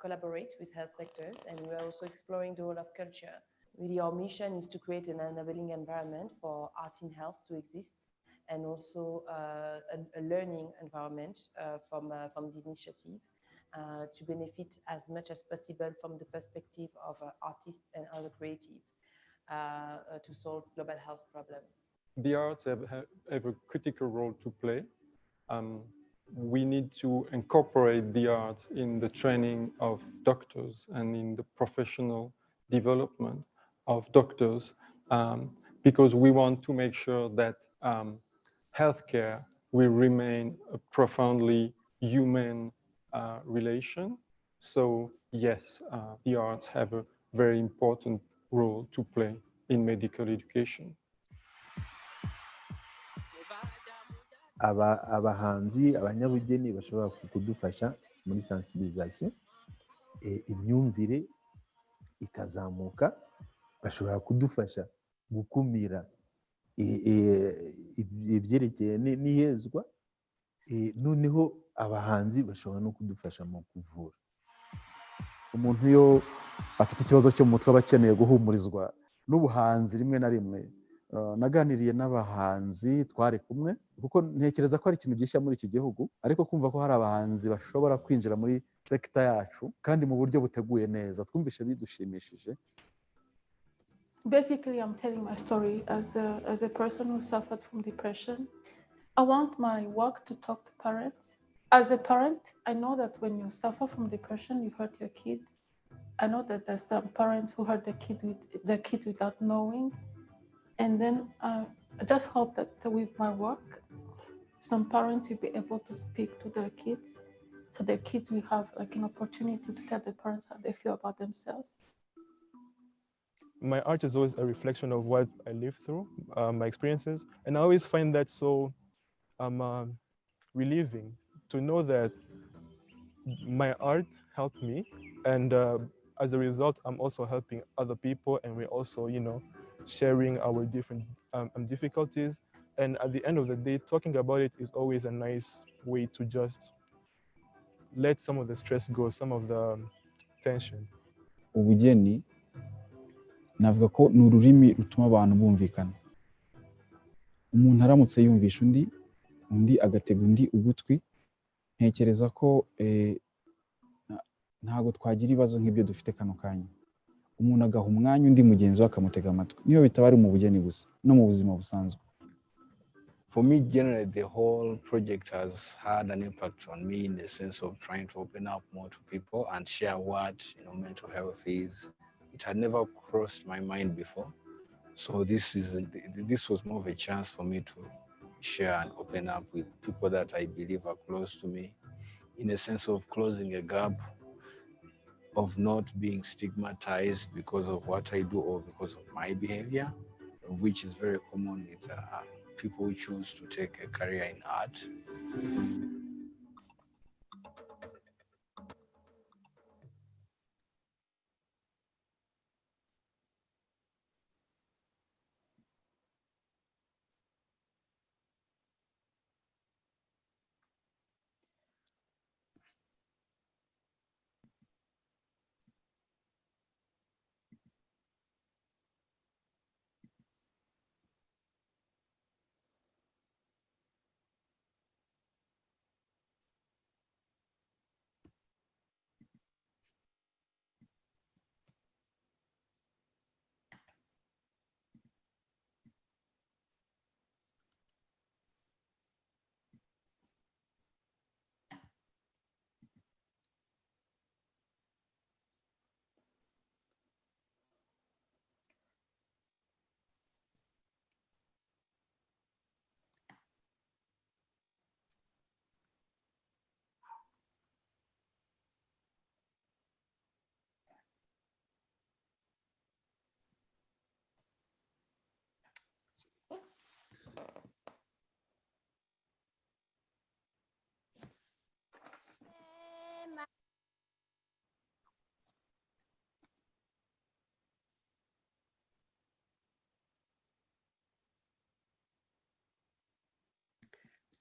collaborate with health sectors, and we were also exploring the role of culture. Really, our mission is to create an enabling environment for art in health to exist, and also a learning environment from this initiative to benefit as much as possible from the perspective of artists and other creatives to solve global health problems. The arts have a critical role to play. We need to incorporate the arts in the training of doctors and in the professional development of doctors, because we want to make sure that healthcare will remain a profoundly human relation. So yes, the arts have a very important role to play in medical education. abahanzi abanyabugeni bashobora kudufasha muri sensibilisation, imyumvire ikazamuka, bashobora kudufasha gukumira ibyerekeye n'ihezwa, noneho abahanzi bashobora no kudufasha mu kuvura. Umuntu iyo afite ikibazo cyo mu mutwe aba akeneye guhumurizwa n'ubuhanzi. Rimwe na rimwe naganiriye n'abahanzi twari kumwe, kuko ntekereza ko ari ikintu gishya muri iki gihugu, ariko kumva ko hari abahanzi bashobora kwinjira muri sekita yacu kandi mu buryo buteguye neza, twumvishe bidushimishije. Basically, I'm telling my story as a person who suffered from depression. I want my work to talk to parents. As a parent, I know that when you suffer from depression, you hurt your kids. I know that there's some parents who hurt their kids without knowing. And then I just hope that with my work, some parents will be able to speak to their kids, so their kids will have like an opportunity to tell their parents how they feel about themselves. My art is always a reflection of what I lived through, my experiences. And I always find that so relieving to know that my art helped me. And as a result, I'm also helping other people. And we're also, sharing our different difficulties. And at the end of the day, talking about it is always a nice way to just let some of the stress go, some of the tension. Ubugeni navuga ko ni ururimi rutuma abantu bumvikana. Umuntu aramutse yumvisha undi agatega undi ugutwi, ntekereza ko ntago twagira ibibazo nk'ibyo dufite kano kanya. Umuntu agaha umwanya undi mugenzi we akamutega amatwi, niyo bitaba ari mu bugeni gusa no mu buzima busanzwe. For me, generally, the whole project has had an impact on me in the sense of trying to open up more to people and share what mental health is. It had never crossed my mind before, so this was more of a chance for me to share and open up with people that I believe are close to me, in a sense of closing a gap of not being stigmatized because of what I do or because of my behavior, which is very common with people who choose to take a career in art.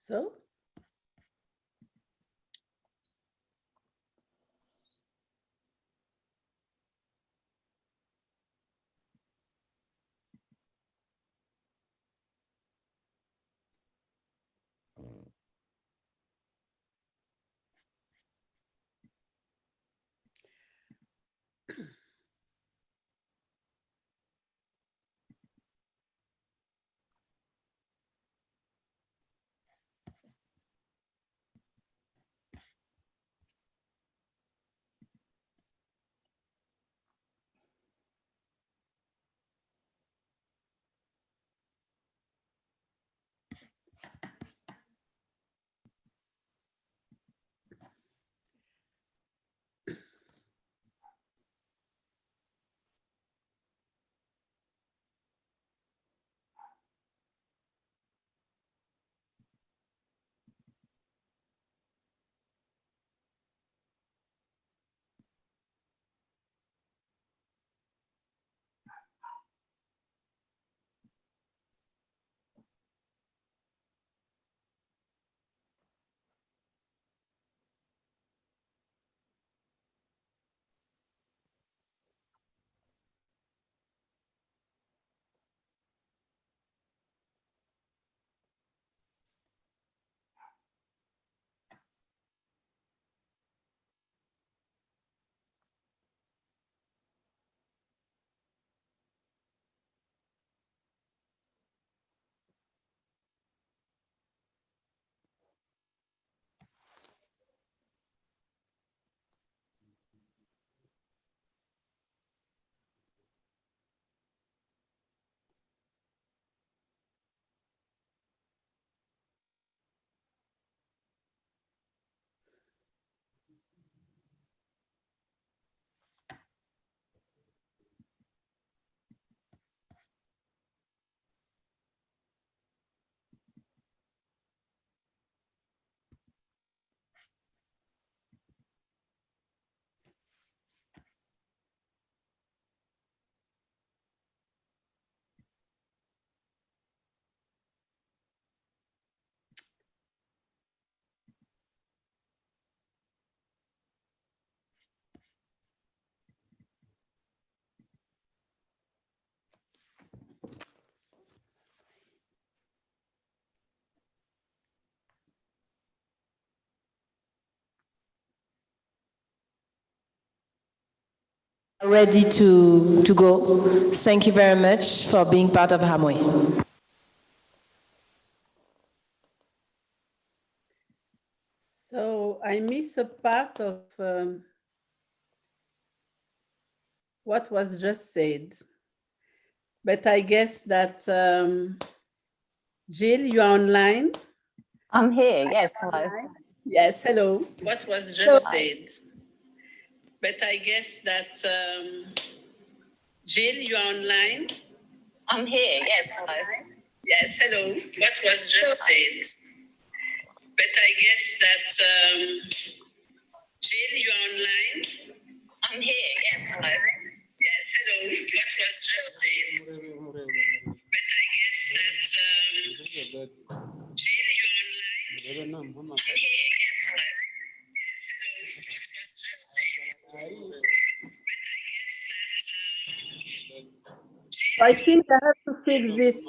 So, ready to go. Thank you very much for being part of Hamwe. So I miss a part of what was just said, but I guess that Jill, you are online. I'm here, yes, hello. Yes, hello. What was just said, but I guess that Jill, you are online. I'm here, yes, hello. Yes, hello. What was just said, but I guess that Jill, you are online. I'm here, yes, hello. Yes, hello. What was just said, but I guess that Jill, you are online. I'm here, yes, hello. Yes, hello. What was just said, but I guess that I think I have to fix this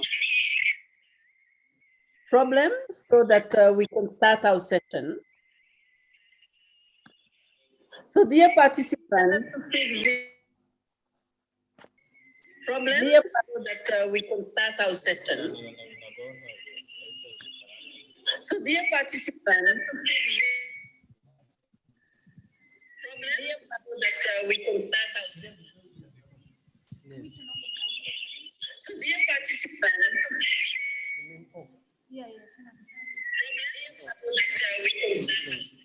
problem so that we can start our session. So, dear participants, problem so that we can start our session. So, dear participants, problem so that we can start our session. So, dear participants, problem so that we can start our session.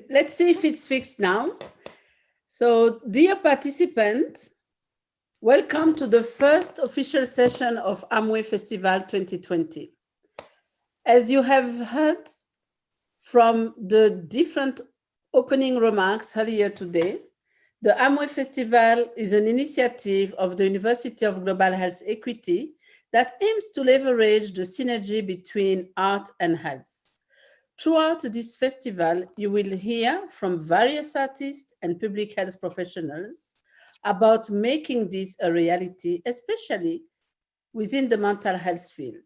Let's see if it's fixed now. So, dear participants, welcome to the first official session of Hamwe Festival 2020. As you have heard from the different opening remarks earlier today, the Hamwe Festival is an initiative of the University of Global Health Equity that aims to leverage the synergy between art and health. Throughout this festival, you will hear from various artists and public health professionals about making this a reality, especially within the mental health field.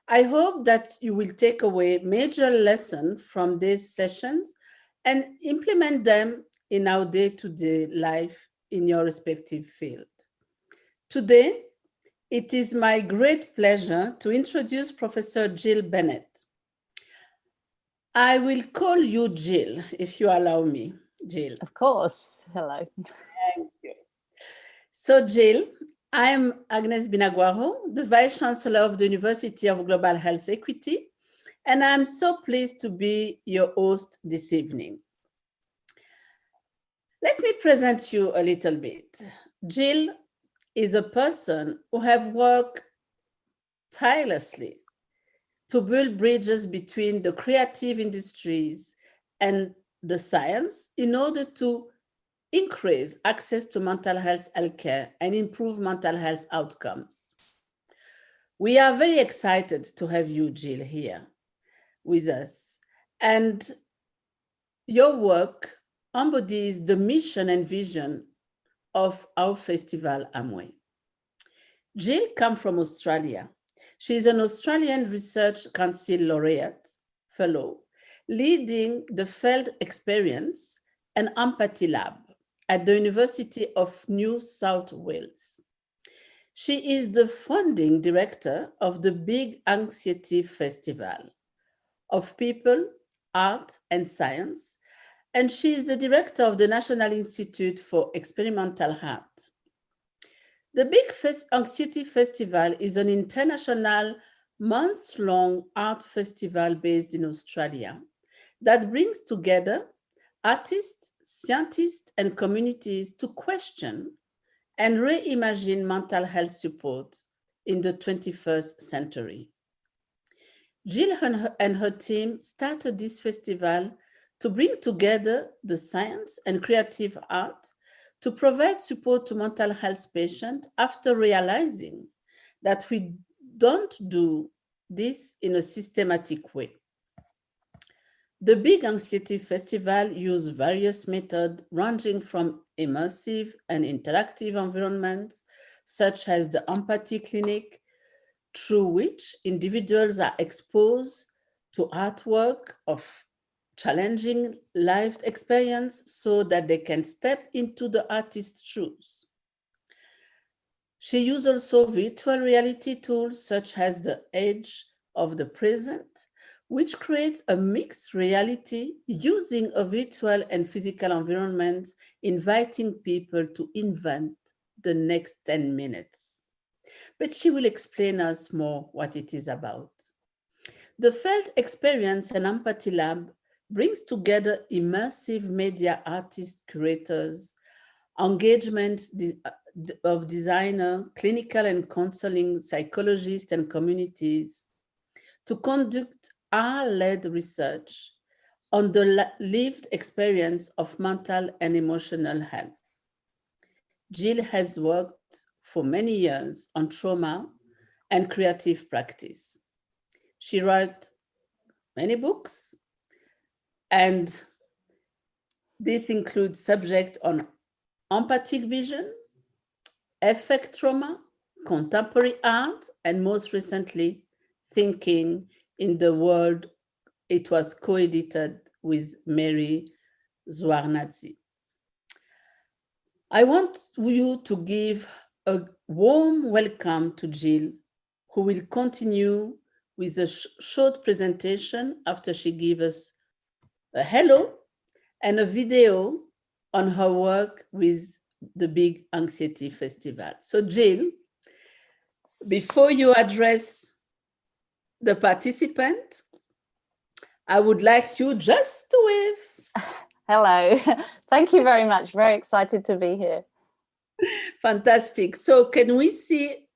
I hope that you will take away major lessons from these sessions and implement them in our day-to-day life in your respective field. Today, it is my great pleasure to introduce Professor Jill Bennett. I will call you Jill, if you allow me, Jill. Of course, hello. Thank you. So Jill, I am Agnes Binagwaho, the Vice Chancellor of the University of Global Health Equity, and I'm so pleased to be your host this evening. Let me present you a little bit. Jill is a person who has worked tirelessly to build bridges between the creative industries and the science in order to increase access to mental health healthcare and improve mental health outcomes. We are very excited to have you, Jill, here with us. And your work embodies the mission and vision of our festival, Hamwe. Jill comes from Australia. She is an Australian Research Council Laureate Fellow, leading the Field Experience and Empathy Lab at the University of New South Wales. She is the founding director of the Big Anxiety Festival of People, Art and Science, and she is the director of the National Institute for Experimental Art. The Big Anxiety Festival is an international month-long art festival based in Australia that brings together artists, scientists, and communities to question and reimagine mental health support in the 21st century. Jill and her team started this festival to bring together the science and creative art to provide support to mental health patients after realizing that we don't do this in a systematic way. The Big Anxiety Festival used various methods ranging from immersive and interactive environments, such as the Empathy Clinic, through which individuals are exposed to artwork of challenging life experience so that they can step into the artist's shoes. She used also virtual reality tools such as the Edge of the Present, which creates a mixed reality using a virtual and physical environment, inviting people to invent the next 10 minutes. But she will explain us more what it is about. The Felt Experience and Empathy Lab brings together immersive media artists, curators, engagement of designer, clinical and counseling psychologists and communities to conduct art-led research on the lived experience of mental and emotional health. Jill has worked for many years on trauma and creative practice. She wrote many books, and this includes subjects on empathic vision, affect trauma, contemporary art, and most recently, Thinking in the World. It was co-edited with Mary Zwarnadzi. I want you to give a warm welcome to Jill, who will continue with a short presentation after she gives us a hello and a video on her work with the Big Anxiety Festival. So Jill, before you address the participant, I would like you just to wave. Hello, thank you very much. Very excited to be here. Fantastic. So can we see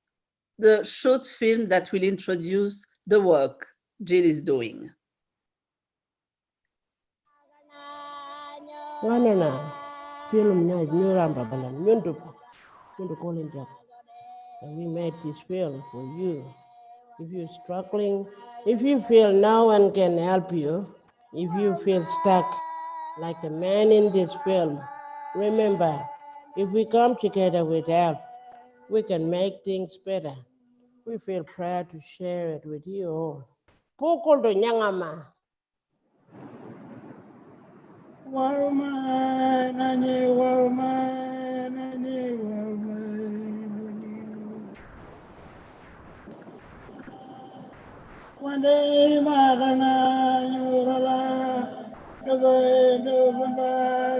the short film that will introduce the work Jill is doing? Wanena film na nyuramba balan nyundu calling jack. And we made this film for you. If you're struggling, if you feel no one can help you, if you feel stuck like the man in this film, remember, if we come together with help, we can make things better. We feel proud to share it with you all. Poko do nyangama. Warma nanye warma nanye warma. Wande magana yurala dogo dogo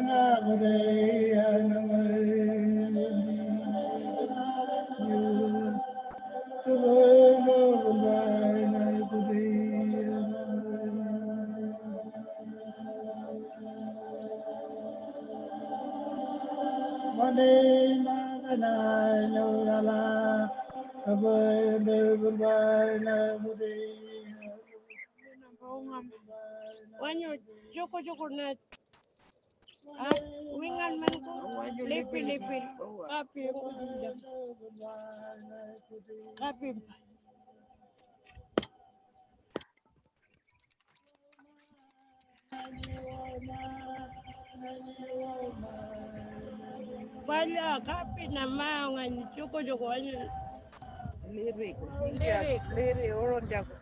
na bure Wande magana yurala dogo dogo na bure. Wanyo joko na wingan man ko lepi kapi ko kapi Wala kapi na maungan joko wanyo lirik oron jako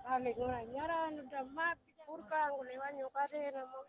Ale ngora nyara no da mapi urka ngule wanyo kare na mo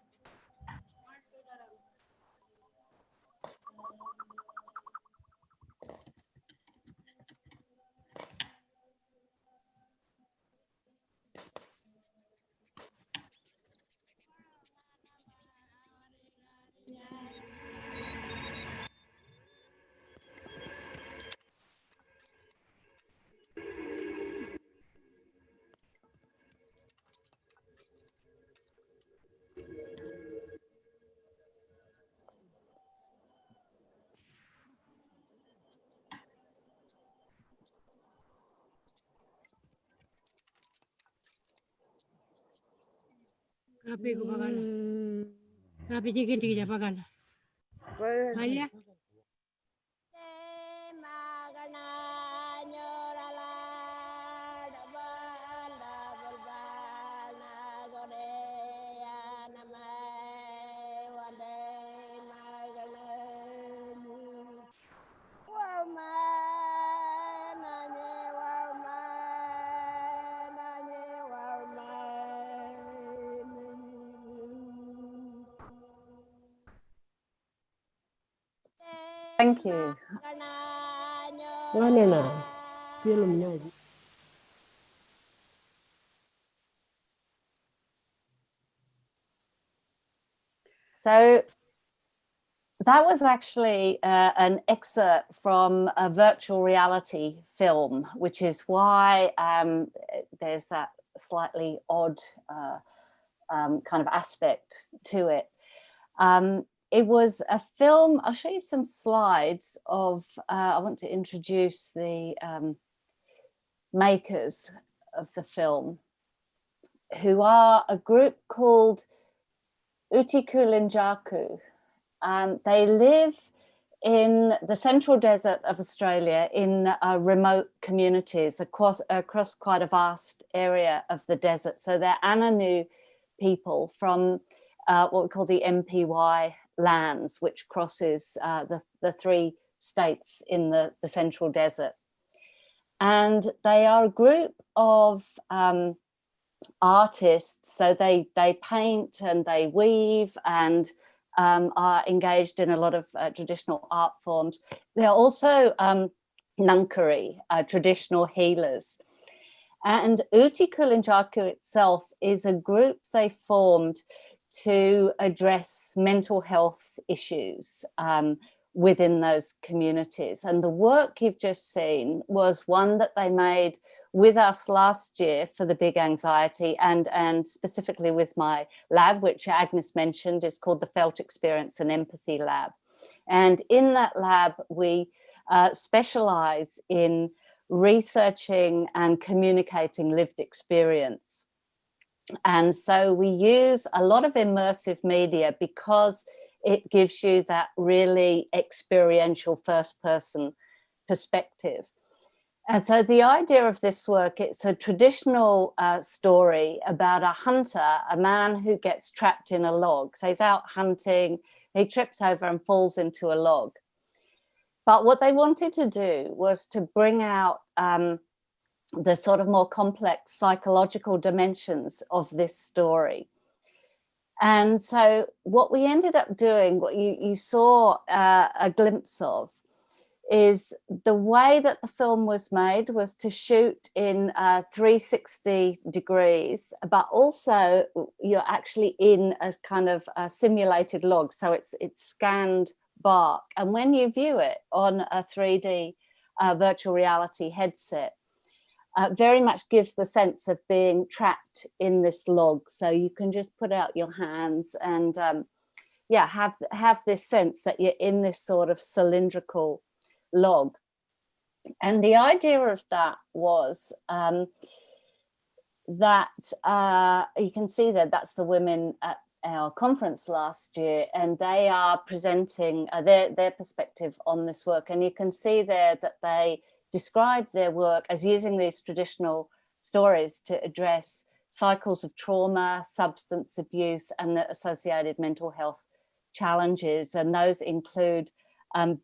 Kapi ko bagala. Kapi jikin tiga bagala. Alia. Thank you. So that was actually an excerpt from a virtual reality film, which is why there's that slightly odd kind of aspect to it. It was a film. I'll show you some slides of, I want to introduce the makers of the film, who are a group called Utikulinjaku. They live in the central desert of Australia in remote communities across quite a vast area of the desert. So they're Ananu people from what we call the MPY lands, which crosses the 3 states in the central desert. And they are a group of artists. So they paint and they weave and are engaged in a lot of traditional art forms. They're also Ngangkari, traditional healers. And Utikulinjaku itself is a group they formed to address mental health issues within those communities. And the work you've just seen was one that they made with us last year for the Big Anxiety, and specifically with my lab, which Agnes mentioned, is called the Felt Experience and Empathy Lab. And in that lab, we specialize in researching and communicating lived experience. And so we use a lot of immersive media because it gives you that really experiential first-person perspective. And so the idea of this work, it's a traditional story about a hunter, a man who gets trapped in a log. So he's out hunting, he trips over and falls into a log. But what they wanted to do was to bring out the sort of more complex psychological dimensions of this story. And so what we ended up doing, what you saw a glimpse of, is the way that the film was made was to shoot in 360 degrees, but also you're actually in a kind of a simulated log. So it's scanned bark. And when you view it on a 3D virtual reality headset, very much gives the sense of being trapped in this log. So you can just put out your hands and yeah, have this sense that you're in this sort of cylindrical log. And the idea of that was that you can see that that's the women at our conference last year, and they are presenting their perspective on this work. And you can see there that they describe their work as using these traditional stories to address cycles of trauma, substance abuse, and the associated mental health challenges. And those include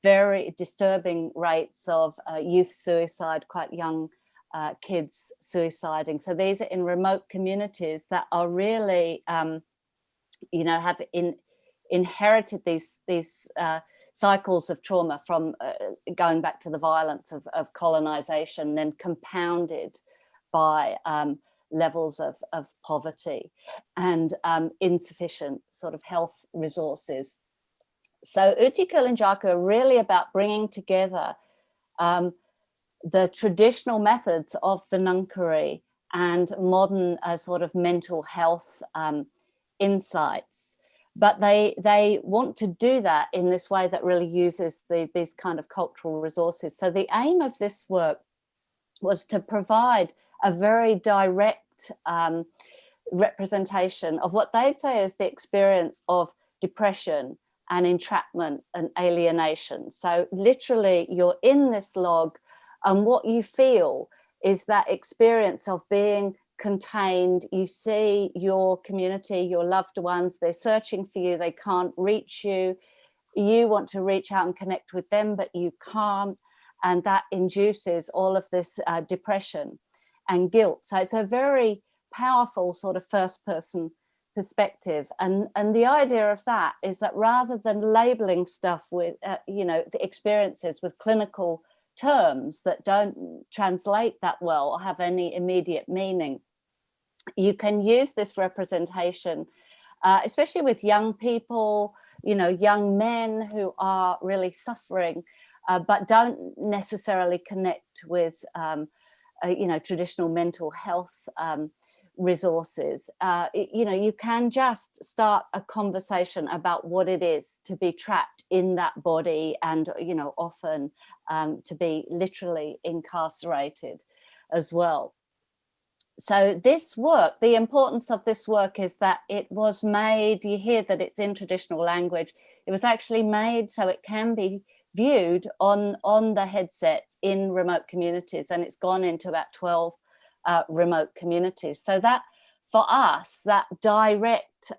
very disturbing rates of youth suicide, quite young kids suiciding. So these are in remote communities that are really, you know, have inherited these cycles of trauma from going back to the violence of colonization, then compounded by levels of poverty and insufficient sort of health resources. So Utikulinjaku are really about bringing together the traditional methods of the Ngangkari and modern sort of mental health insights. But they want to do that in this way that really uses these kind of cultural resources. So the aim of this work was to provide a very direct representation of what they'd say is the experience of depression and entrapment and alienation. So literally you're in this log, and what you feel is that experience of being contained. You see your community, your loved ones, they're searching for you, they can't reach you. You want to reach out and connect with them, but you can't. And that induces all of this depression and guilt. So it's a very powerful sort of first person perspective. And the idea of that is that rather than labeling stuff with, you know, the experiences with clinical terms that don't translate that well or have any immediate meaning, you can use this representation, especially with young people, you know, young men who are really suffering, but don't necessarily connect with, you know, traditional mental health resources. You know, you can just start a conversation about what it is to be trapped in that body and, you know, often to be literally incarcerated as well. So this work, the importance of this work is that it was made, you hear that it's in traditional language, it was actually made so it can be viewed on the headsets in remote communities, and it's gone into about 12 remote communities. So that, for us, that direct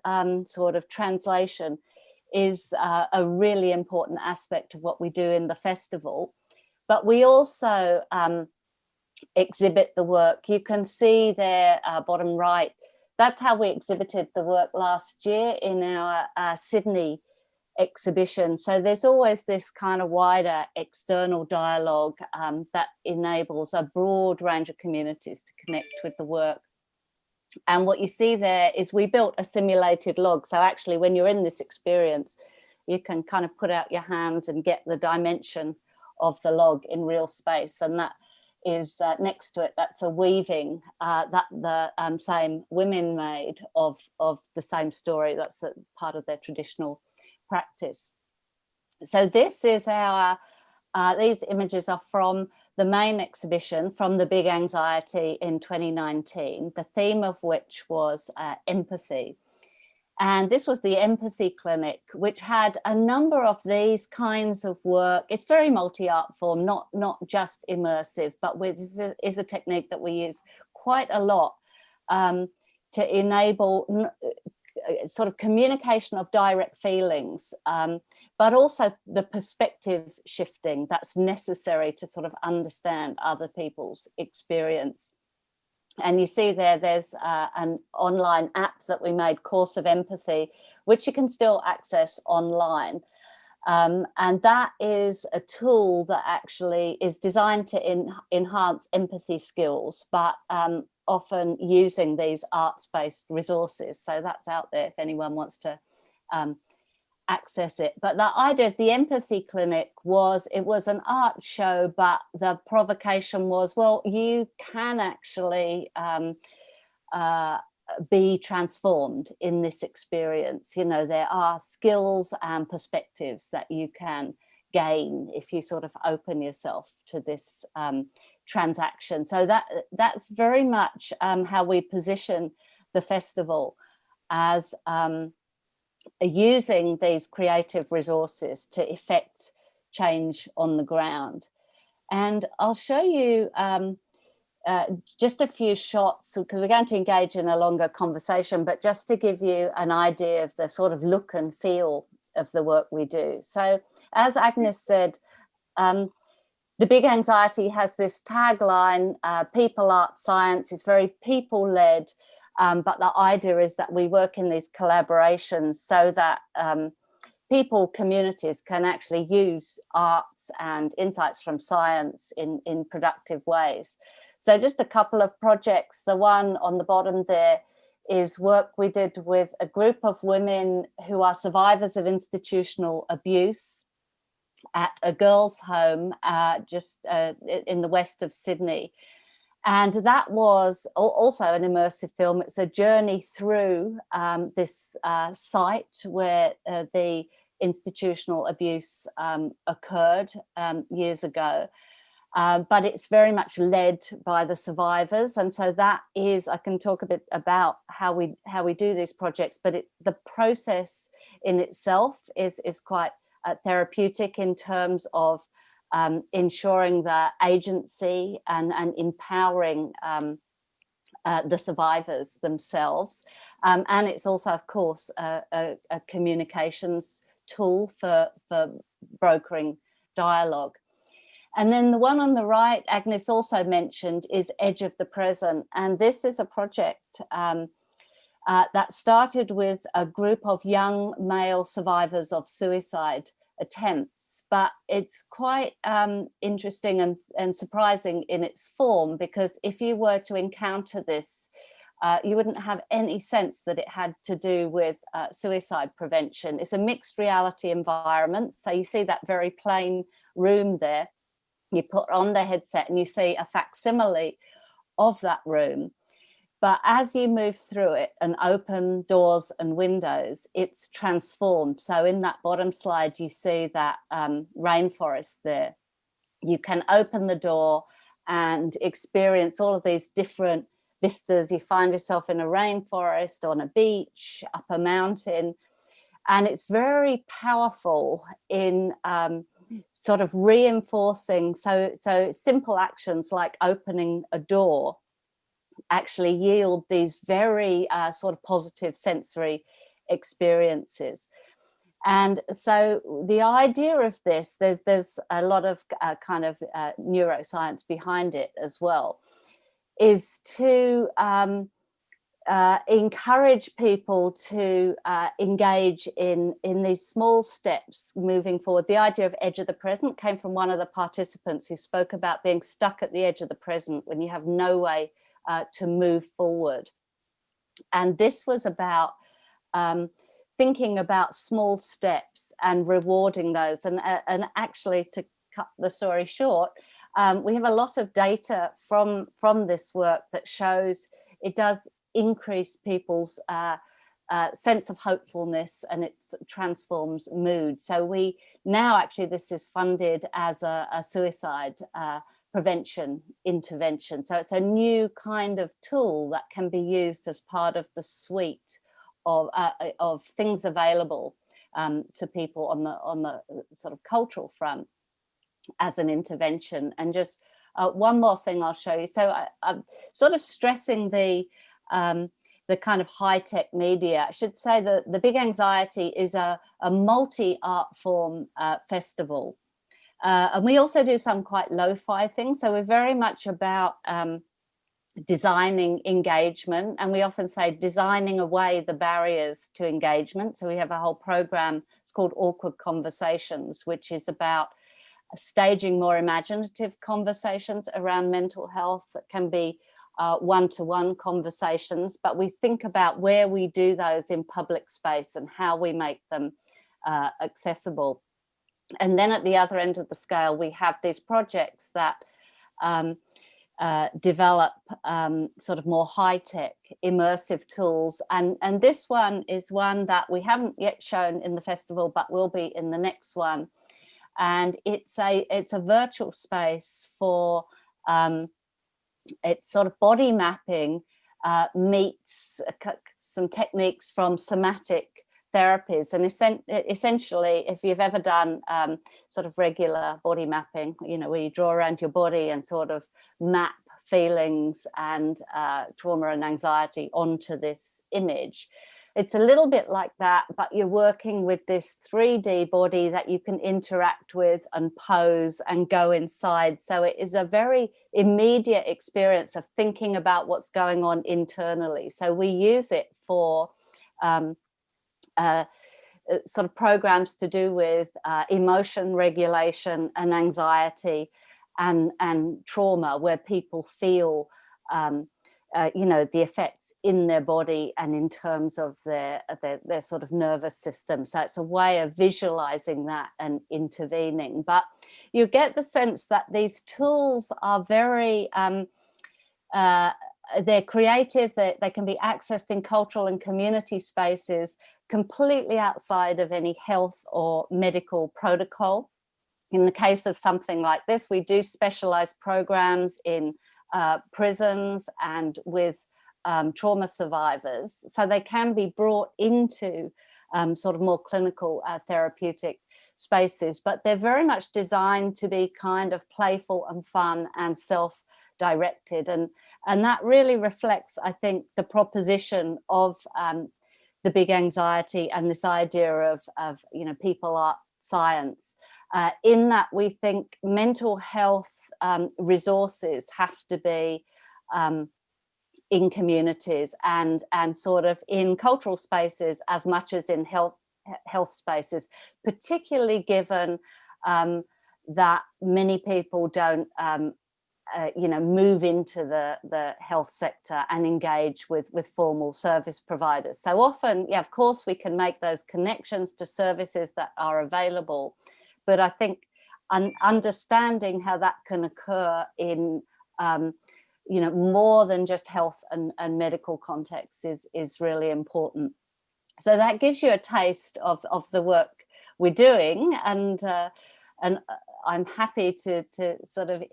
sort of translation is a really important aspect of what we do in the festival. But we also exhibit the work. You can see there, bottom right, that's how we exhibited the work last year in our Sydney exhibition. So there's always this kind of wider external dialogue that enables a broad range of communities to connect with the work. And what you see there is we built a simulated log. So actually when you're in this experience, you can kind of put out your hands and get the dimension of the log in real space. And that is next to it, that's a weaving that the same women made of the same story. That's the part of their traditional practice. So this is our, these images are from the main exhibition from the Big Anxiety in 2019, the theme of which was empathy. And this was the Empathy Clinic, which had a number of these kinds of work. It's very multi-art form, not just immersive, but is a technique that we use quite a lot to enable sort of communication of direct feelings, but also the perspective shifting that's necessary to sort of understand other people's experience. And you see there's an online app that we made, Course of Empathy, which you can still access online. And that is a tool that actually is designed to enhance empathy skills, but often using these arts-based resources. So that's out there if anyone wants to access it. But the idea of the Empathy Clinic was, it was an art show, but the provocation was, well, you can actually be transformed in this experience. You know, there are skills and perspectives that you can gain if you sort of open yourself to this transaction. So that's very much how we position the festival, as using these creative resources to effect change on the ground. And I'll show you just a few shots, because we're going to engage in a longer conversation, but just to give you an idea of the sort of look and feel of the work we do. So as Agnes said, the Big Anxiety has this tagline, people, art, science. It's very people-led. But the idea is that we work in these collaborations so that people, communities can actually use arts and insights from science in productive ways. So just a couple of projects. The one on the bottom there is work we did with a group of women who are survivors of institutional abuse at a girls' home just in the west of Sydney. And that was also an immersive film. It's a journey through this site where the institutional abuse occurred years ago. But it's very much led by the survivors. And so that is, I can talk a bit about how we do these projects, but the process in itself is quite therapeutic in terms of ensuring the agency and empowering the survivors themselves. And it's also, of course, a communications tool for brokering dialogue. And then the one on the right, Agnes also mentioned, is Edge of the Present. And this is a project that started with a group of young male survivors of suicide attempts. But it's quite interesting and surprising in its form, because if you were to encounter this, you wouldn't have any sense that it had to do with suicide prevention. It's a mixed reality environment. So you see that very plain room there. You put on the headset and you see a facsimile of that room. But as you move through it and open doors and windows, it's transformed. So in that bottom slide, you see that rainforest there. You can open the door and experience all of these different vistas. You find yourself in a rainforest, on a beach, up a mountain. And it's very powerful in sort of reinforcing. So simple actions like opening a door actually yield these very sort of positive sensory experiences. And so the idea of this, there's a lot of kind of neuroscience behind it as well, is to encourage people to engage in these small steps moving forward. The idea of edge of the present came from one of the participants who spoke about being stuck at the edge of the present when you have no way to move forward. And this was about thinking about small steps and rewarding those. And actually, to cut the story short, we have a lot of data from this work that shows it does increase people's sense of hopefulness, and it transforms mood. So we now, actually, this is funded as a suicide prevention intervention. So it's a new kind of tool that can be used as part of the suite of things available to people on the sort of cultural front as an intervention. And just one more thing I'll show you. So I'm sort of stressing the kind of high-tech media. I should say that the Big Anxiety is a multi-art form festival. And we also do some quite lo-fi things. So we're very much about designing engagement. And we often say designing away the barriers to engagement. So we have a whole program, it's called Awkward Conversations, which is about staging more imaginative conversations around mental health that can be one-to-one conversations, but we think about where we do those in public space and how we make them accessible. And then at the other end of the scale, we have these projects that develop sort of more high-tech immersive tools. And this one is one that we haven't yet shown in the festival, but will be in the next one. And it's a virtual space for it's sort of body mapping meets some techniques from somatic therapies. And essentially, if you've ever done sort of regular body mapping, you know, where you draw around your body and sort of map feelings and trauma and anxiety onto this image, it's a little bit like that, but you're working with this 3D body that you can interact with and pose and go inside. So it is a very immediate experience of thinking about what's going on internally. So we use it for sort of programs to do with emotion regulation and anxiety and trauma, where people feel you know, the effects in their body and in terms of their sort of nervous system. So it's a way of visualizing that and intervening. But you get the sense that these tools are very, they're creative, they can be accessed in cultural and community spaces completely outside of any health or medical protocol. In the case of something like this, we do specialized programs in prisons and with trauma survivors, so they can be brought into sort of more clinical therapeutic spaces, but they're very much designed to be kind of playful and fun and self-directed, and that really reflects, I think, the proposition of the Big Anxiety and this idea of you know, people art science, in that we think mental health resources have to be in communities and sort of in cultural spaces as much as in health spaces, particularly given that many people don't move into the health sector and engage with formal service providers. So often, yeah, of course, we can make those connections to services that are available, but I think understanding how that can occur in more than just health and medical contexts is really important. So that gives you a taste of the work we're doing, and I'm happy to sort of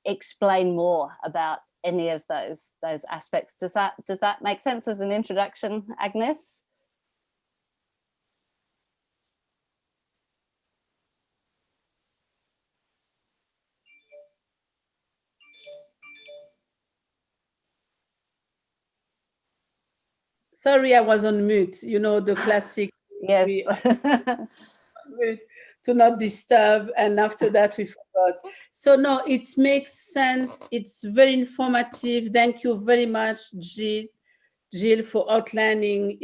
explain more about any of those aspects. Does that make sense as an introduction, Agnes? Sorry, I was on mute. You know, the classic. Yes. To not disturb, and after that we forgot. So no, it makes sense. It's very informative. Thank you very much, Jill, for outlining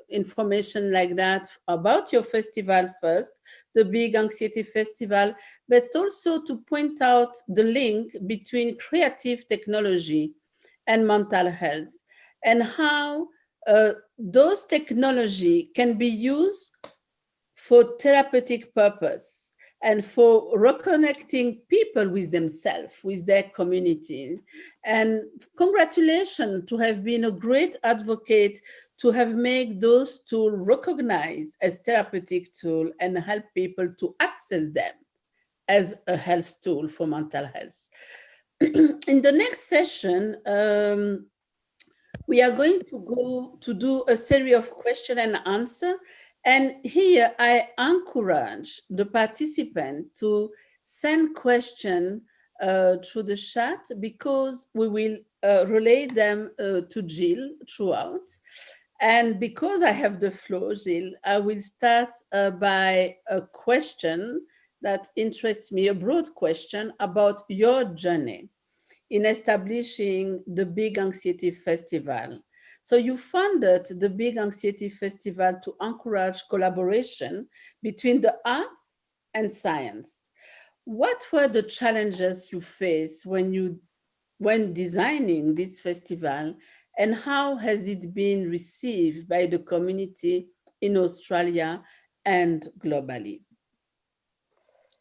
information like that about your festival first, the Big Anxiety Festival, but also to point out the link between creative technology and mental health, and how those technology can be used for therapeutic purpose and for reconnecting people with themselves, with their community. And congratulations to have been a great advocate, to have made those tools recognized as therapeutic tool and help people to access them as a health tool for mental health. In the next session, we are going to go to do a series of question and answer. And here I encourage the participant to send questions through the chat, because we will relay them to Jill throughout. And because I have the floor, Jill, I will start by a question that interests me, a broad question about your journey in establishing the Big Anxiety Festival. So you founded the Big Anxiety Festival to encourage collaboration between the arts and science. What were the challenges you faced when designing this festival, and how has it been received by the community in Australia and globally?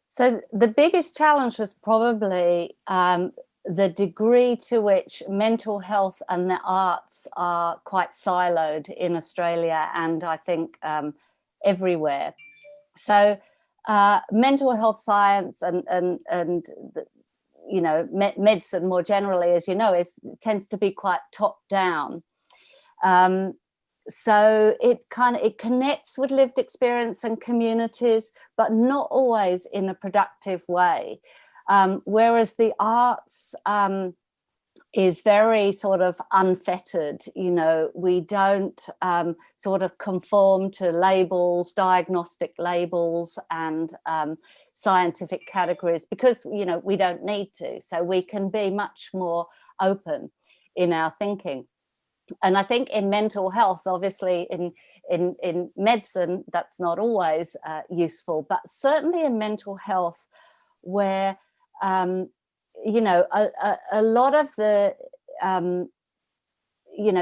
So the biggest challenge was probably the degree to which mental health and the arts are quite siloed in Australia, and I think everywhere. So mental health science and medicine more generally, as you know, tends to be quite top down. So it connects with lived experience and communities, but not always in a productive way. Whereas the arts is very sort of unfettered. We don't sort of conform to labels, diagnostic labels and scientific categories, because, we don't need to. So we can be much more open in our thinking. And I think in mental health, obviously in medicine, that's not always useful, but certainly in mental health, where, a lot of the,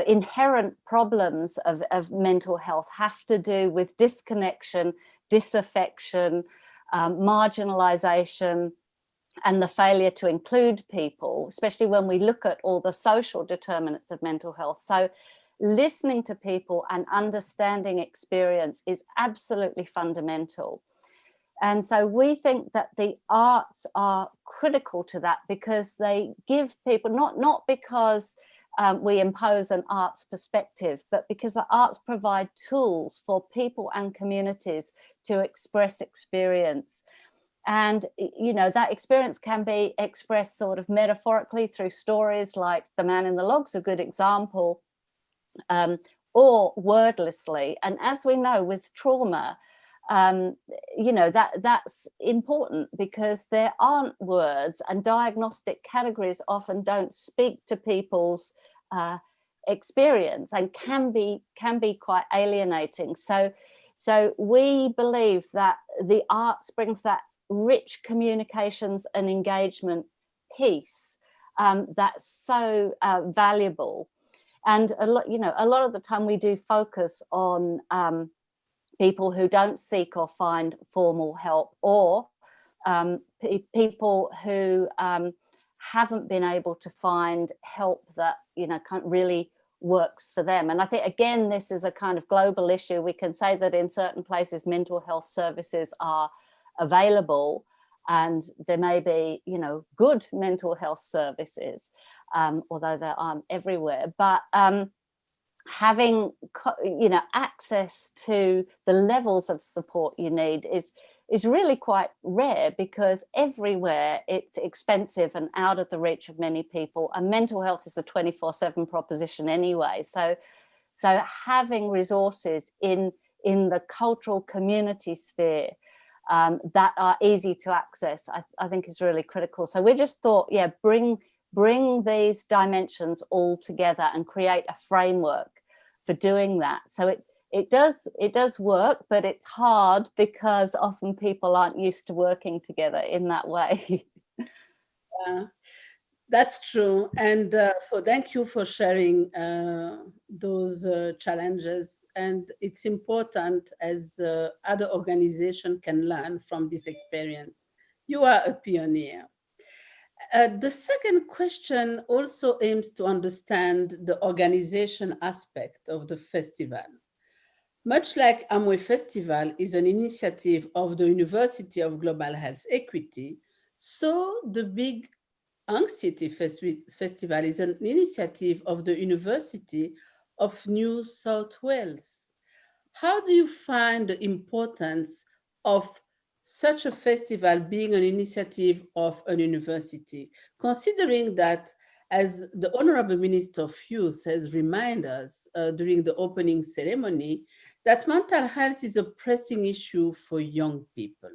inherent problems of mental health have to do with disconnection, disaffection, marginalization, and the failure to include people, especially when we look at all the social determinants of mental health. So listening to people and understanding experience is absolutely fundamental. And so we think that the arts are critical to that, because they give people, not because we impose an arts perspective, but because the arts provide tools for people and communities to express experience. And, that experience can be expressed sort of metaphorically through stories like The Man in the Log's a good example, or wordlessly. And as we know with trauma, that's important, because there aren't words, and diagnostic categories often don't speak to people's experience and can be quite alienating. So we believe that the arts brings that rich communications and engagement piece that's so valuable. And a lot of the time we do focus on people who don't seek or find formal help, or people who haven't been able to find help that really works for them. And I think, again, this is a kind of global issue. We can say that in certain places mental health services are available, and there may be good mental health services, although they aren't everywhere. But having access to the levels of support you need is really quite rare, because everywhere it's expensive and out of the reach of many people, and mental health is a 24/7 proposition anyway. So having resources in the cultural community sphere that are easy to access, I think is really critical. So we just thought, bring these dimensions all together and create a framework for doing that. So it does work, but it's hard because often people aren't used to working together in that way. That's true. And thank you for sharing those challenges. And it's important, as other organizations can learn from this experience. You are a pioneer. The second question also aims to understand the organization aspect of the festival. Much like Hamwe Festival is an initiative of the University of Global Health Equity, so the Big Anxiety Festival is an initiative of the University of New South Wales. How do you find the importance of such a festival being an initiative of an university, considering that, as the Honorable Minister of Youth has reminded us during the opening ceremony, that mental health is a pressing issue for young people?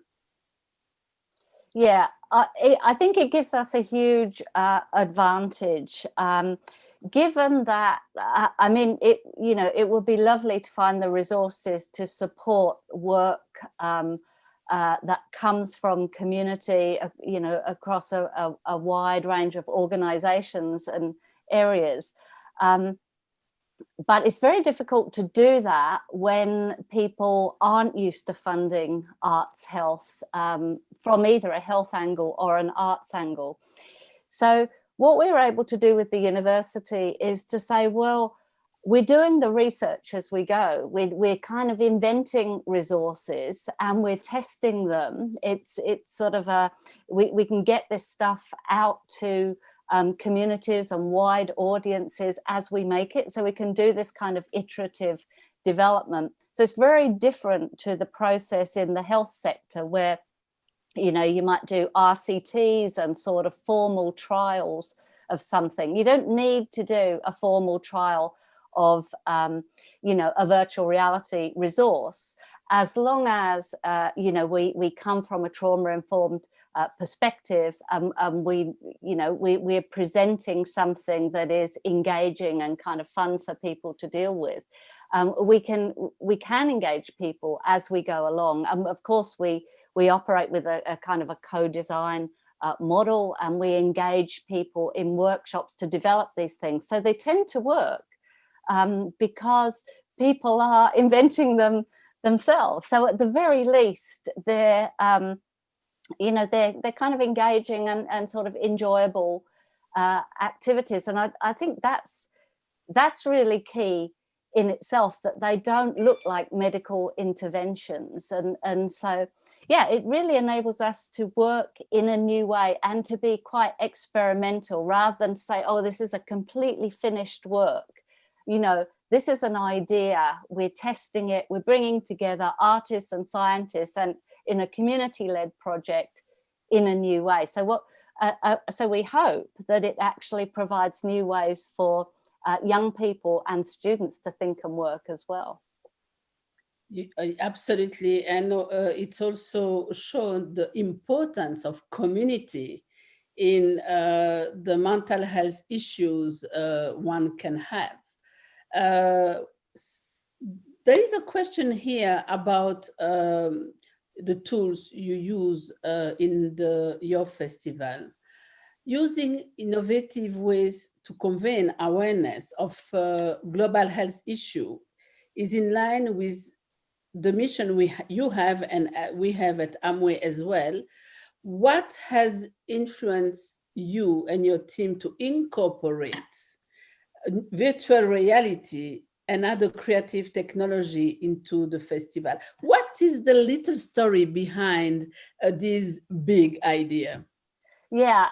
Yeah, I think it gives us a huge advantage, given that, I mean, it would be lovely to find the resources to support work that comes from community, across a wide range of organizations and areas. But it's very difficult to do that when people aren't used to funding arts health from either a health angle or an arts angle. So what we were able to do with the university is to say, well, we're doing the research as we go. We're kind of inventing resources and we're testing them. It's sort of we can get this stuff out to communities and wide audiences as we make it. So we can do this kind of iterative development. So it's very different to the process in the health sector, where you might do RCTs and sort of formal trials of something. You don't need to do a formal trial of a virtual reality resource, as long as we come from a trauma-informed perspective, and we're presenting something that is engaging and kind of fun for people to deal with. We can engage people as we go along, and of course we operate with a kind of a co-design model, and we engage people in workshops to develop these things. So they tend to work because people are inventing them themselves. So at the very least, they're kind of engaging and sort of enjoyable activities. And I think that's really key in itself, that they don't look like medical interventions. And so, yeah, it really enables us to work in a new way and to be quite experimental, rather than say, oh, this is a completely finished work. This is an idea, we're testing it, we're bringing together artists and scientists and in a community-led project in a new way. So so we hope that it actually provides new ways for young people and students to think and work as well. Absolutely, and it's also shown the importance of community in the mental health issues one can have. There is a question here about the tools you use in your festival. Using innovative ways to convey an awareness of global health issue is in line with the mission you have and we have at Hamwe as well. What has influenced you and your team to incorporate virtual reality and other creative technology into the festival? What is the little story behind this big idea? Yeah,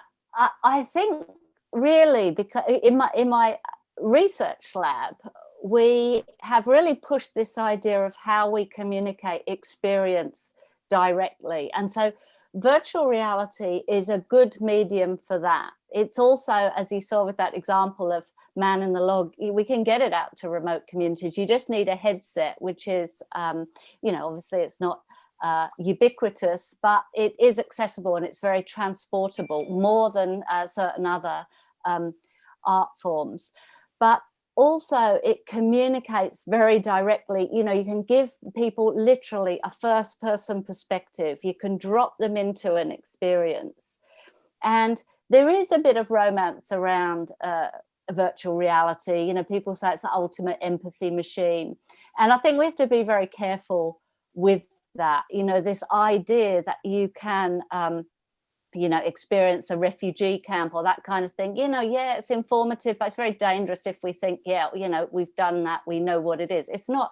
I think really because in my research lab, we have really pushed this idea of how we communicate experience directly. And so virtual reality is a good medium for that. It's also, as you saw with that example of Man in the Log, we can get it out to remote communities. You just need a headset, which is, you know, obviously it's not ubiquitous, but it is accessible and it's very transportable, more than certain other art forms. But also it communicates very directly. You know, you can give people literally a first person perspective. You can drop them into an experience. And there is a bit of romance around virtual reality. You know, people say it's the ultimate empathy machine. And I think we have to be very careful with that, you know, this idea that you can, you know, experience a refugee camp or that kind of thing, you know, yeah, it's informative, but it's very dangerous if we think, yeah, you know, we've done that, we know what it is. It's not,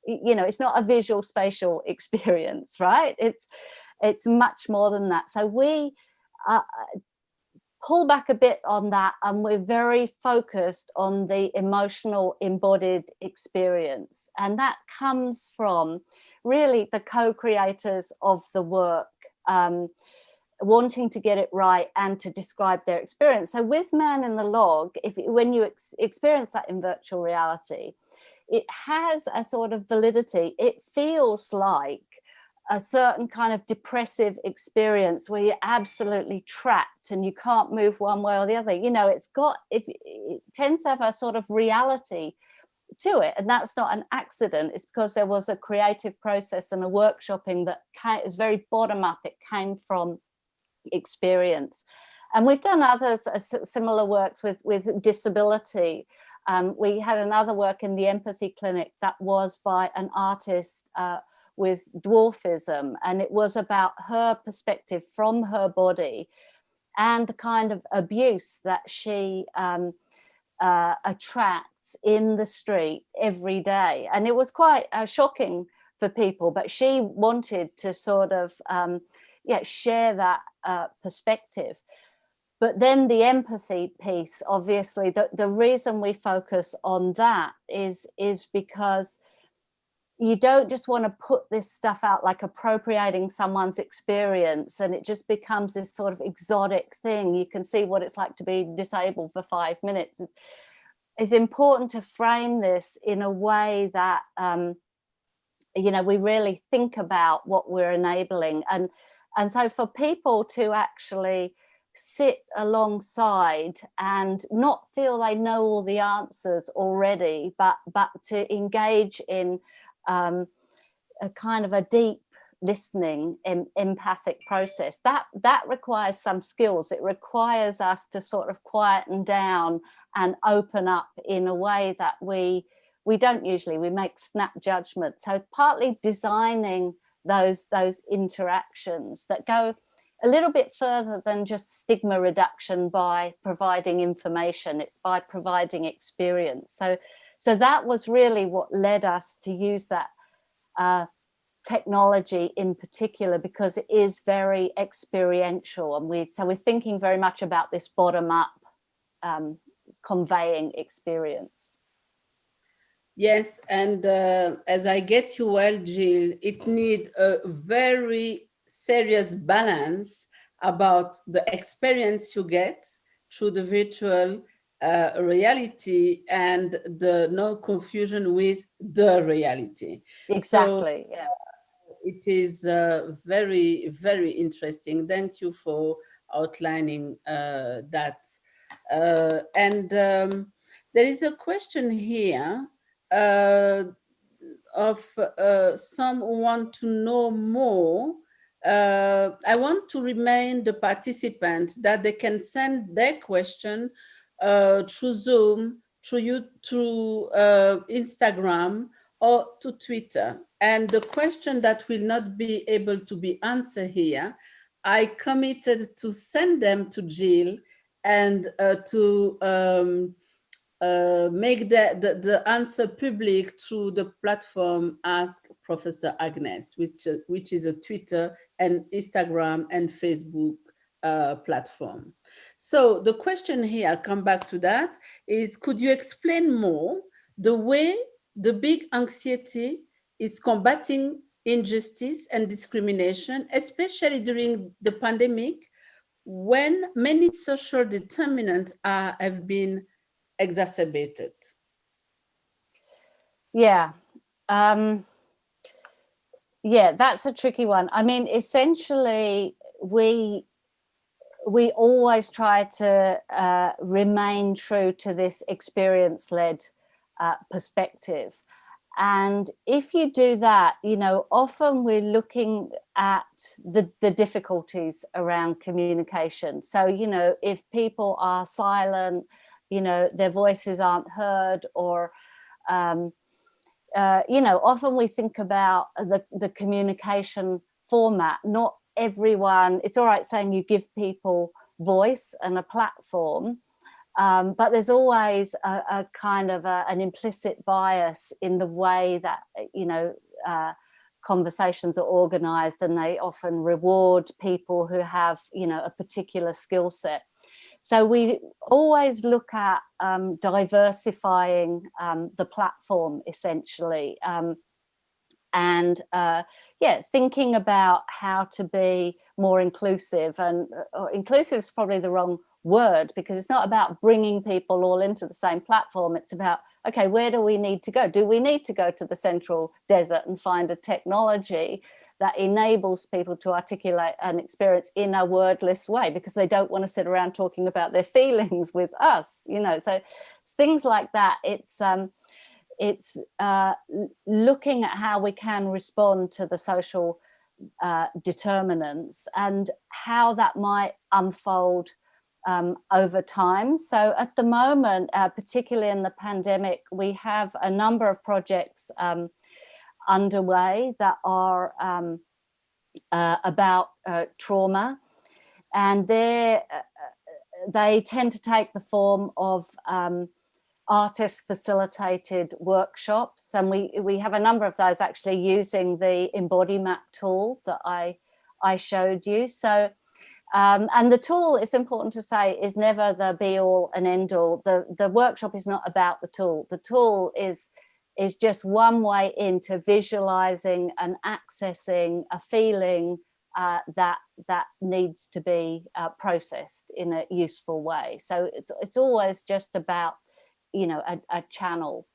you know, it's not a visual spatial experience, right? It's much more than that. So we pull back a bit on that, and we're very focused on the emotional embodied experience. And that comes from really the co-creators of the work wanting to get it right and to describe their experience. So with Man in the Log, when you experience that in virtual reality, it has a sort of validity. It feels like a certain kind of depressive experience where you're absolutely trapped and you can't move one way or the other. You know, it tends to have a sort of reality to it, and that's not an accident. It's because there was a creative process and a workshopping that is very bottom up. It came from experience. And we've done others, similar works with disability. We had another work in the Empathy Clinic that was by an artist with dwarfism, and it was about her perspective from her body and the kind of abuse that she attracts in the street every day. And it was quite shocking for people, but she wanted to sort of share that perspective. But then the empathy piece, obviously, the reason we focus on that is because you don't just want to put this stuff out like appropriating someone's experience and it just becomes this sort of exotic thing. You can see what it's like to be disabled for 5 minutes. It's important to frame this in a way that, you know, we really think about what we're enabling. And so for people to actually sit alongside and not feel they know all the answers already, but to engage in a kind of a deep listening empathic process, that requires some skills. It requires us to sort of quieten down and open up in a way that we don't usually. We make snap judgments. So partly designing those interactions that go a little bit further than just stigma reduction by providing information. It's by providing experience. So that was really what led us to use that technology in particular, because it is very experiential. And we're thinking very much about this bottom-up conveying experience. Yes, and as I get you well, Jill, it needs a very serious balance about the experience you get through the virtual reality and the no confusion with the reality. Exactly, so, yeah. It is very, very interesting. Thank you for outlining that. There is a question here of some who want to know more. I want to remind the participants that they can send their question through Zoom, through Instagram, or to Twitter. And the question that will not be able to be answered here, I committed to send them to Jill and to make the answer public through the platform Ask Professor Agnes, which is a Twitter and Instagram and Facebook platform. So the question here, I'll come back to that, is could you explain more the way the big anxiety is combating injustice and discrimination, especially during the pandemic, when many social determinants have been exacerbated? Yeah. Yeah, that's a tricky one. I mean, essentially, we always try to remain true to this experience-led perspective. And if you do that, you know, often we're looking at the difficulties around communication. So, you know, if people are silent, you know, their voices aren't heard, or, you know, often we think about the communication format. Not everyone, it's all right saying you give people voice and a platform, but there's always a kind of an implicit bias in the way that, you know, conversations are organized, and they often reward people who have, you know, a particular skill set. So we always look at diversifying the platform, essentially, and yeah, thinking about how to be more inclusive. And inclusive is probably the wrong word, because it's not about bringing people all into the same platform. It's about, okay, where do we need to go? Do we need to go to the central desert and find a technology that enables people to articulate an experience in a wordless way, because they don't want to sit around talking about their feelings with us, you know? So things like that. It's looking at how we can respond to the social determinants and how that might unfold over time. So at the moment, particularly in the pandemic, we have a number of projects underway that are about trauma, and they tend to take the form of artist facilitated workshops, and we have a number of those actually using the Embody Map tool that I showed you. So and the tool, it's important to say, is never the be all and end all. The workshop is not about the tool. The tool is just one way into visualizing and accessing a feeling that needs to be processed in a useful way. So it's always just about, you know, a channel.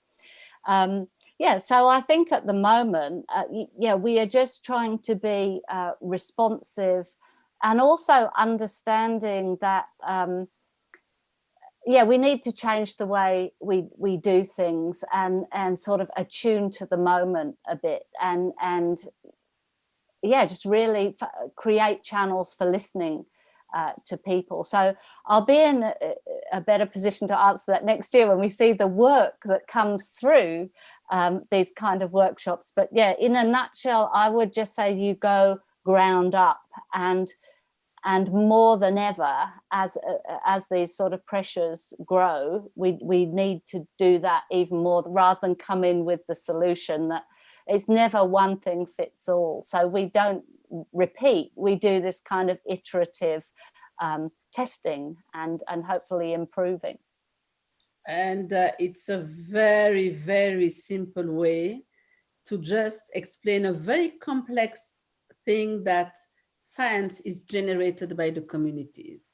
Yeah, so I think at the moment, yeah, we are just trying to be responsive, and also understanding that, yeah, we need to change the way we do things, and sort of attune to the moment a bit, and yeah, just really create channels for listening to people. So I'll be in a better position to answer that next year when we see the work that comes through these kind of workshops. But yeah, in a nutshell, I would just say you go ground up, and more than ever, as these sort of pressures grow, we need to do that even more, rather than come in with the solution that it's never one thing fits all. So we don't repeat, we do this kind of iterative testing and hopefully improving. And it's a very, very simple way to just explain a very complex thing, that science is generated by the communities.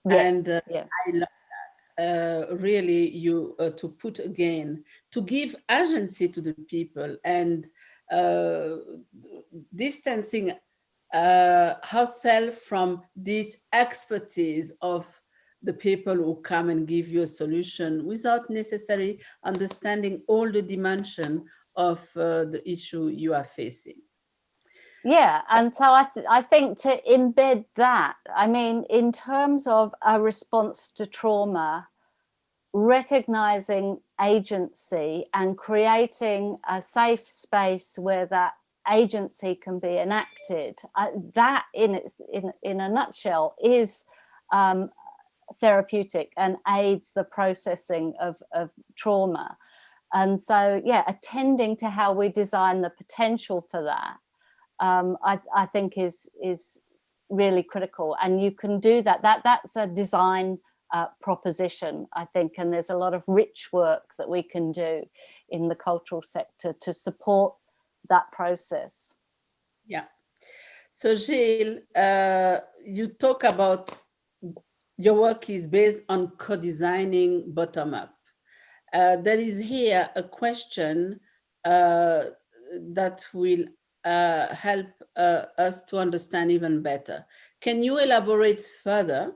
Yes, and yeah. I love that. Really, you to put again, to give agency to the people, and distancing ourselves from this expertise of the people who come and give you a solution without necessarily understanding all the dimension of the issue you are facing. Yeah, and so I think to embed that, I mean, in terms of a response to trauma, recognizing agency and creating a safe space where that agency can be enacted, that in a nutshell is therapeutic and aids the processing of trauma. And so, yeah, attending to how we design the potential for that, I think is really critical. And you can do that. That's a design proposition, I think, and there's a lot of rich work that we can do in the cultural sector to support that process. Yeah. So Gilles, you talk about your work is based on co-designing bottom-up. There is here a question that will help us to understand even better. Can you elaborate further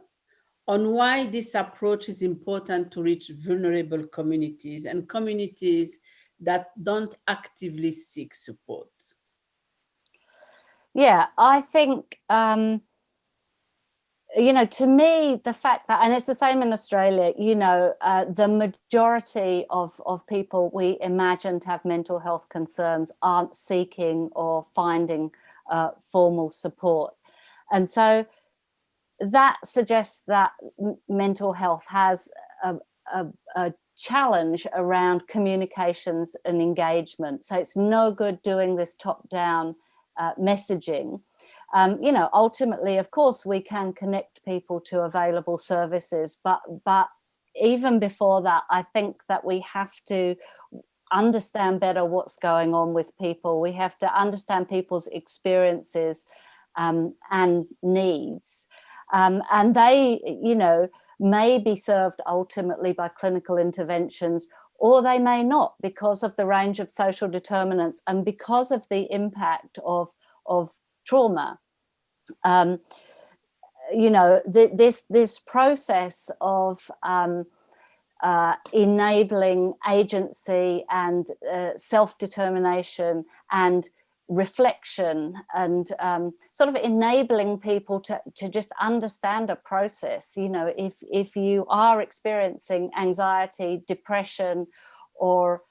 on why this approach is important to reach vulnerable communities and communities that don't actively seek support? Yeah, I think, you know, to me, the fact that, and it's the same in Australia, you know, the majority of people we imagine to have mental health concerns aren't seeking or finding formal support. And so that suggests that mental health has a challenge around communications and engagement. So it's no good doing this top-down messaging. You know, ultimately, of course, we can connect people to available services, but even before that, I think that we have to understand better what's going on with people. We have to understand people's experiences and needs. And they, you know, may be served ultimately by clinical interventions, or they may not, because of the range of social determinants and because of the impact of trauma. You know, this process of enabling agency and self-determination and reflection and sort of enabling people to just understand a process. You know, if you are experiencing anxiety, depression, or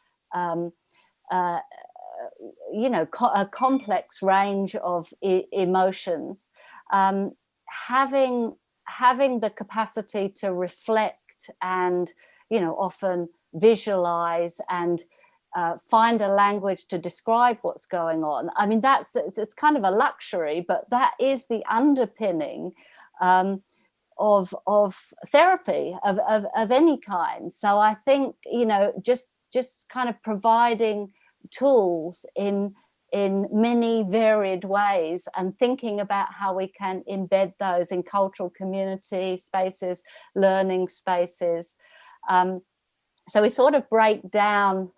you know, a complex range of emotions, having the capacity to reflect and, you know, often visualize and find a language to describe what's going on. I mean, it's kind of a luxury, but that is the underpinning of therapy of any kind. So I think, you know, just kind of providing tools in many varied ways and thinking about how we can embed those in cultural community spaces, learning spaces. So we sort of break down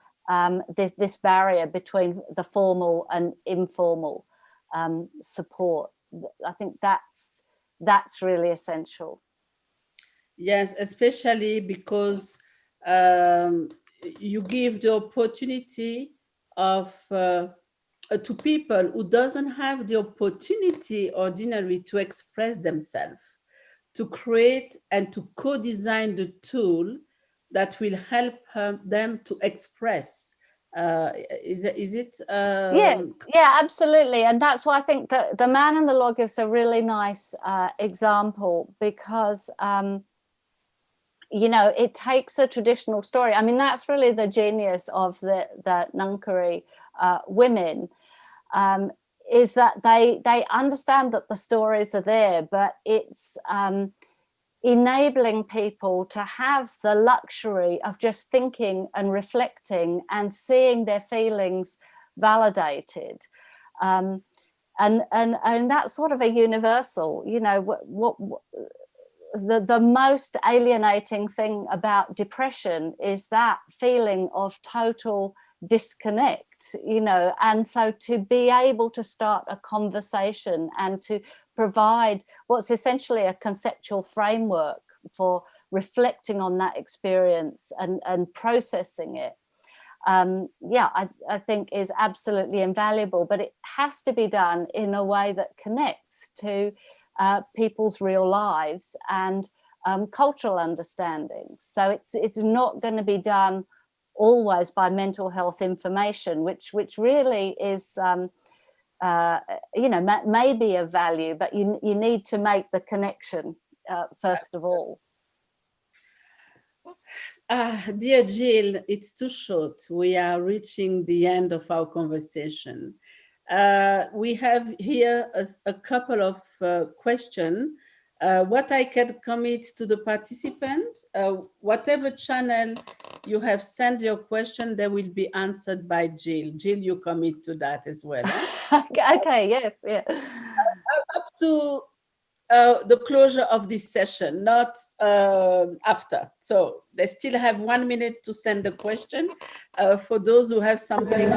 this barrier between the formal and informal support. I think that's really essential. Yes, especially because you give the opportunity of to people who doesn't have the opportunity ordinarily to express themselves, to create and to co-design the tool that will help them to express. Is it? Yeah, absolutely. And that's why I think that the Man and the Log is a really nice example, because you know, it takes a traditional story. I mean, that's really the genius of the Ngangkari women, is that they understand that the stories are there, but it's enabling people to have the luxury of just thinking and reflecting and seeing their feelings validated. And that's sort of a universal, you know, the most alienating thing about depression is that feeling of total disconnect, you know, and so to be able to start a conversation and to provide what's essentially a conceptual framework for reflecting on that experience and processing it, yeah, I think is absolutely invaluable, but it has to be done in a way that connects to people's real lives and cultural understandings. So it's not going to be done always by mental health information, which really is, you know, may be of value, but you need to make the connection first of all. Dear Jill, it's too short. We are reaching the end of our conversation. We have here a couple of questions. What I can commit to the participant, whatever channel you have sent your question, they will be answered by Jill. Jill, you commit to that as well. Eh? Okay, yes, yeah. Up to the closure of this session, not after. So they still have 1 minute to send the question for those who have something.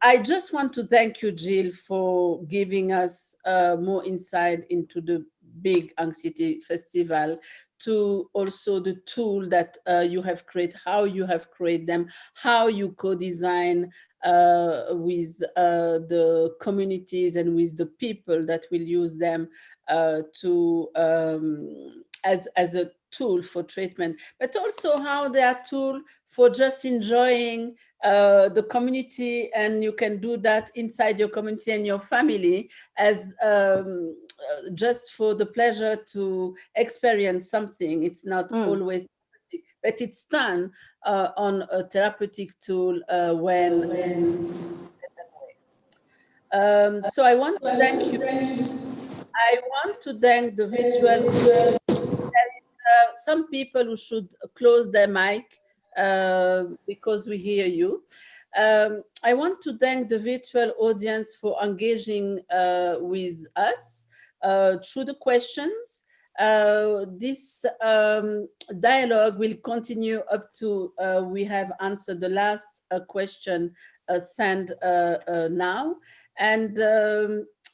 I just want to thank you, Jill, for giving us more insight into the big Anxiety Festival, to also the tool that you have created, how you have created them, how you co-design with the communities and with the people that will use them to as a tool for treatment, but also how they are tool for just enjoying the community, and you can do that inside your community and your family as just for the pleasure to experience something. It's not always therapeutic, but it's done on a therapeutic tool so I want to thank you. I want to thank the virtual. Some people who should close their mic because we hear you. I want to thank the virtual audience for engaging with us through the questions. This dialogue will continue up to we have answered the last question sent now. And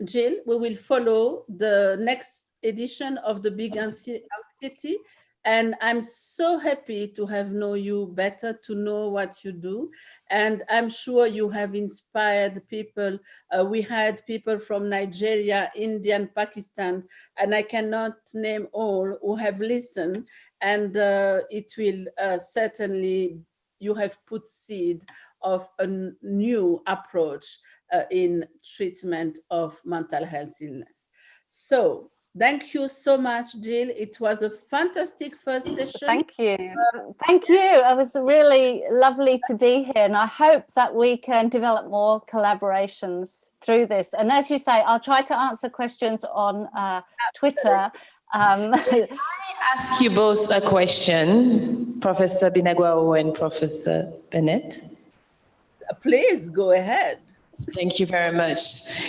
Jill, we will follow the next edition of the Big Anxiety. And I'm so happy to have known you better, to know what you do. And I'm sure you have inspired people. We had people from Nigeria, India, and Pakistan, and I cannot name all who have listened. And it will certainly, you have put seed of a new approach in treatment of mental health illness. So thank you so much, Jill. It was a fantastic first session. Thank you. Thank you. It was really lovely to be here, and I hope that we can develop more collaborations through this. And as you say, I'll try to answer questions on Twitter. Can I ask you both a question, Professor Binagwaho and Professor Bennett? Please go ahead. Thank you very much.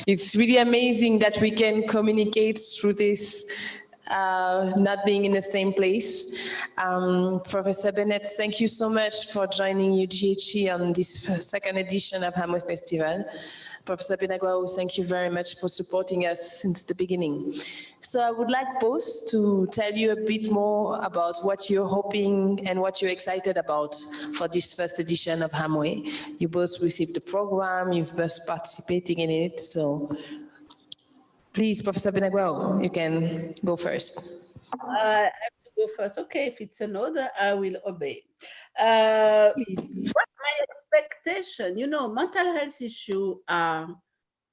It's really amazing that we can communicate through this, not being in the same place. Professor Bennett, thank you so much for joining UGHE on this second edition of Hamwe Festival. Professor Binagwaho, thank you very much for supporting us since the beginning. So I would like both to tell you a bit more about what you're hoping and what you're excited about for this first edition of Hamwe. You both received the program, you've both participating in it. So please, Professor Binagwaho, you can go first. I have to go first. Okay, if it's an order, I will obey. What my expectation, you know, mental health issues are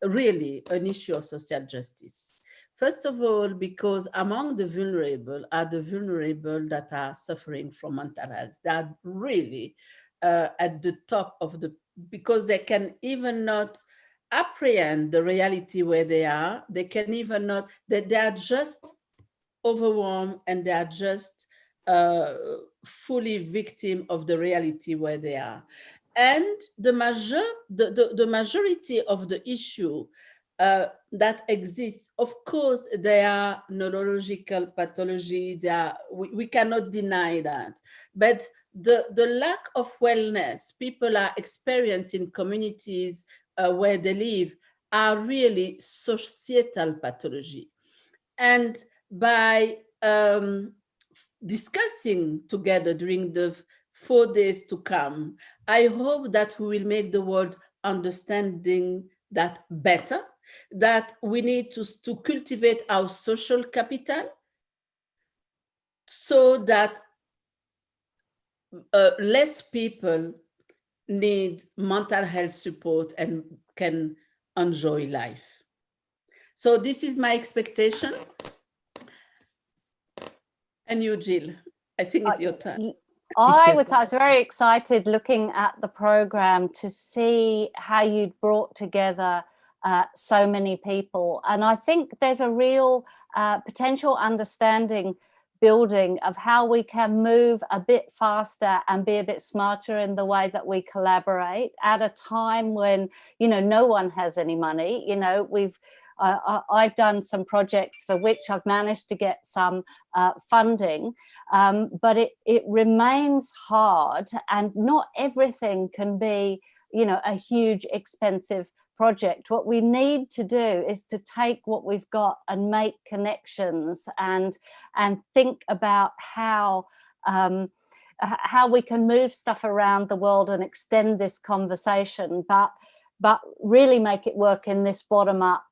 really an issue of social justice. First of all, because among the vulnerable are the vulnerable that are suffering from mental health. They are really at the top of the, because they can even not apprehend the reality where they are. They can even not, they are just overwhelmed, and they are just fully victim of the reality where they are. And the majority of the issue that exists. Of course, there are neurological pathology. We cannot deny that. But the lack of wellness people are experiencing communities where they live are really societal pathology. And by discussing together during the 4 days to come, I hope that we will make the world understanding that better, that we need to cultivate our social capital so that less people need mental health support and can enjoy life. So this is my expectation. And you, Jill, I think it's your turn. I was very excited looking at the program to see how you'd brought together so many people. And I think there's a real potential understanding building of how we can move a bit faster and be a bit smarter in the way that we collaborate at a time when, you know, no one has any money. You know, I've done some projects for which I've managed to get some funding, but it remains hard, and not everything can be, you know, a huge expensive project. What we need to do is to take what we've got and make connections and think about how we can move stuff around the world and extend this conversation, but really make it work in this bottom-up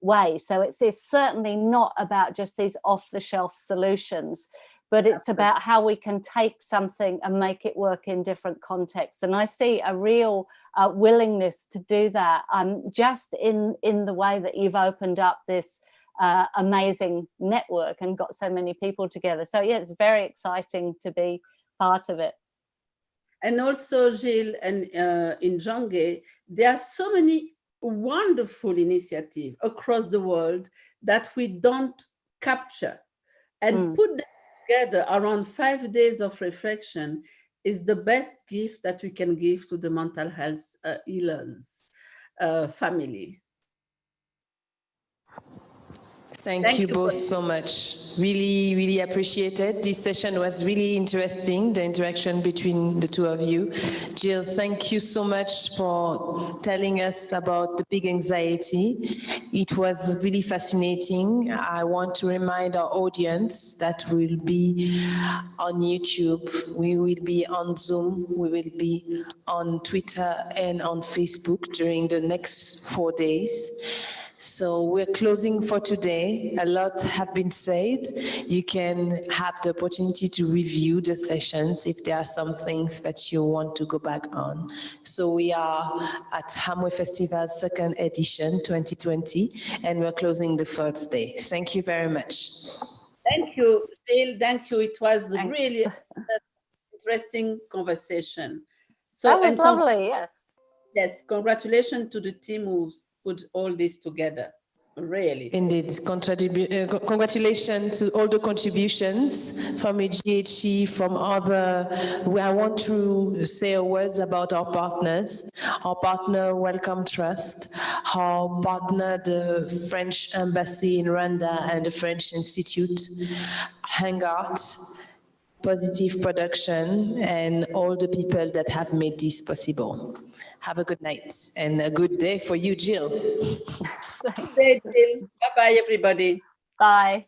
way. So it's certainly not about just these off-the-shelf solutions, but it's about how we can take something and make it work in different contexts. And I see a real willingness to do that just in the way that you've opened up this amazing network and got so many people together. So yeah, it's very exciting to be part of it. And also, Gilles, and in Jongé, there are so many wonderful initiatives across the world that we don't capture and put them together around 5 days of reflection is the best gift that we can give to the mental health healers family. Thank you both so much. Really, really appreciate it. This session was really interesting, the interaction between the two of you. Jill, thank you so much for telling us about the big anxiety. It was really fascinating. I want to remind our audience that we'll be on YouTube, we will be on Zoom, we will be on Twitter and on Facebook during the next 4 days. So we're closing for today. A lot have been said. You can have the opportunity to review the sessions if there are some things that you want to go back on. So we are at Hamwe Festival 2nd edition 2020, and we're closing the 3rd day. Thank you very much. Thank you, Jill. Thank you. It was really interesting conversation. So, that was lovely, yeah. Yes, congratulations to the team who's put all this together, really. Indeed, congratulations to all the contributions from UGHE, from other, I want to say a word about our partners, our partner Wellcome Trust, our partner the French Embassy in Rwanda and the French Institute, Hangout, Positive Production, and all the people that have made this possible. Have a good night and a good day for you, Jill. Good day, Jill. Bye-bye, everybody. Bye.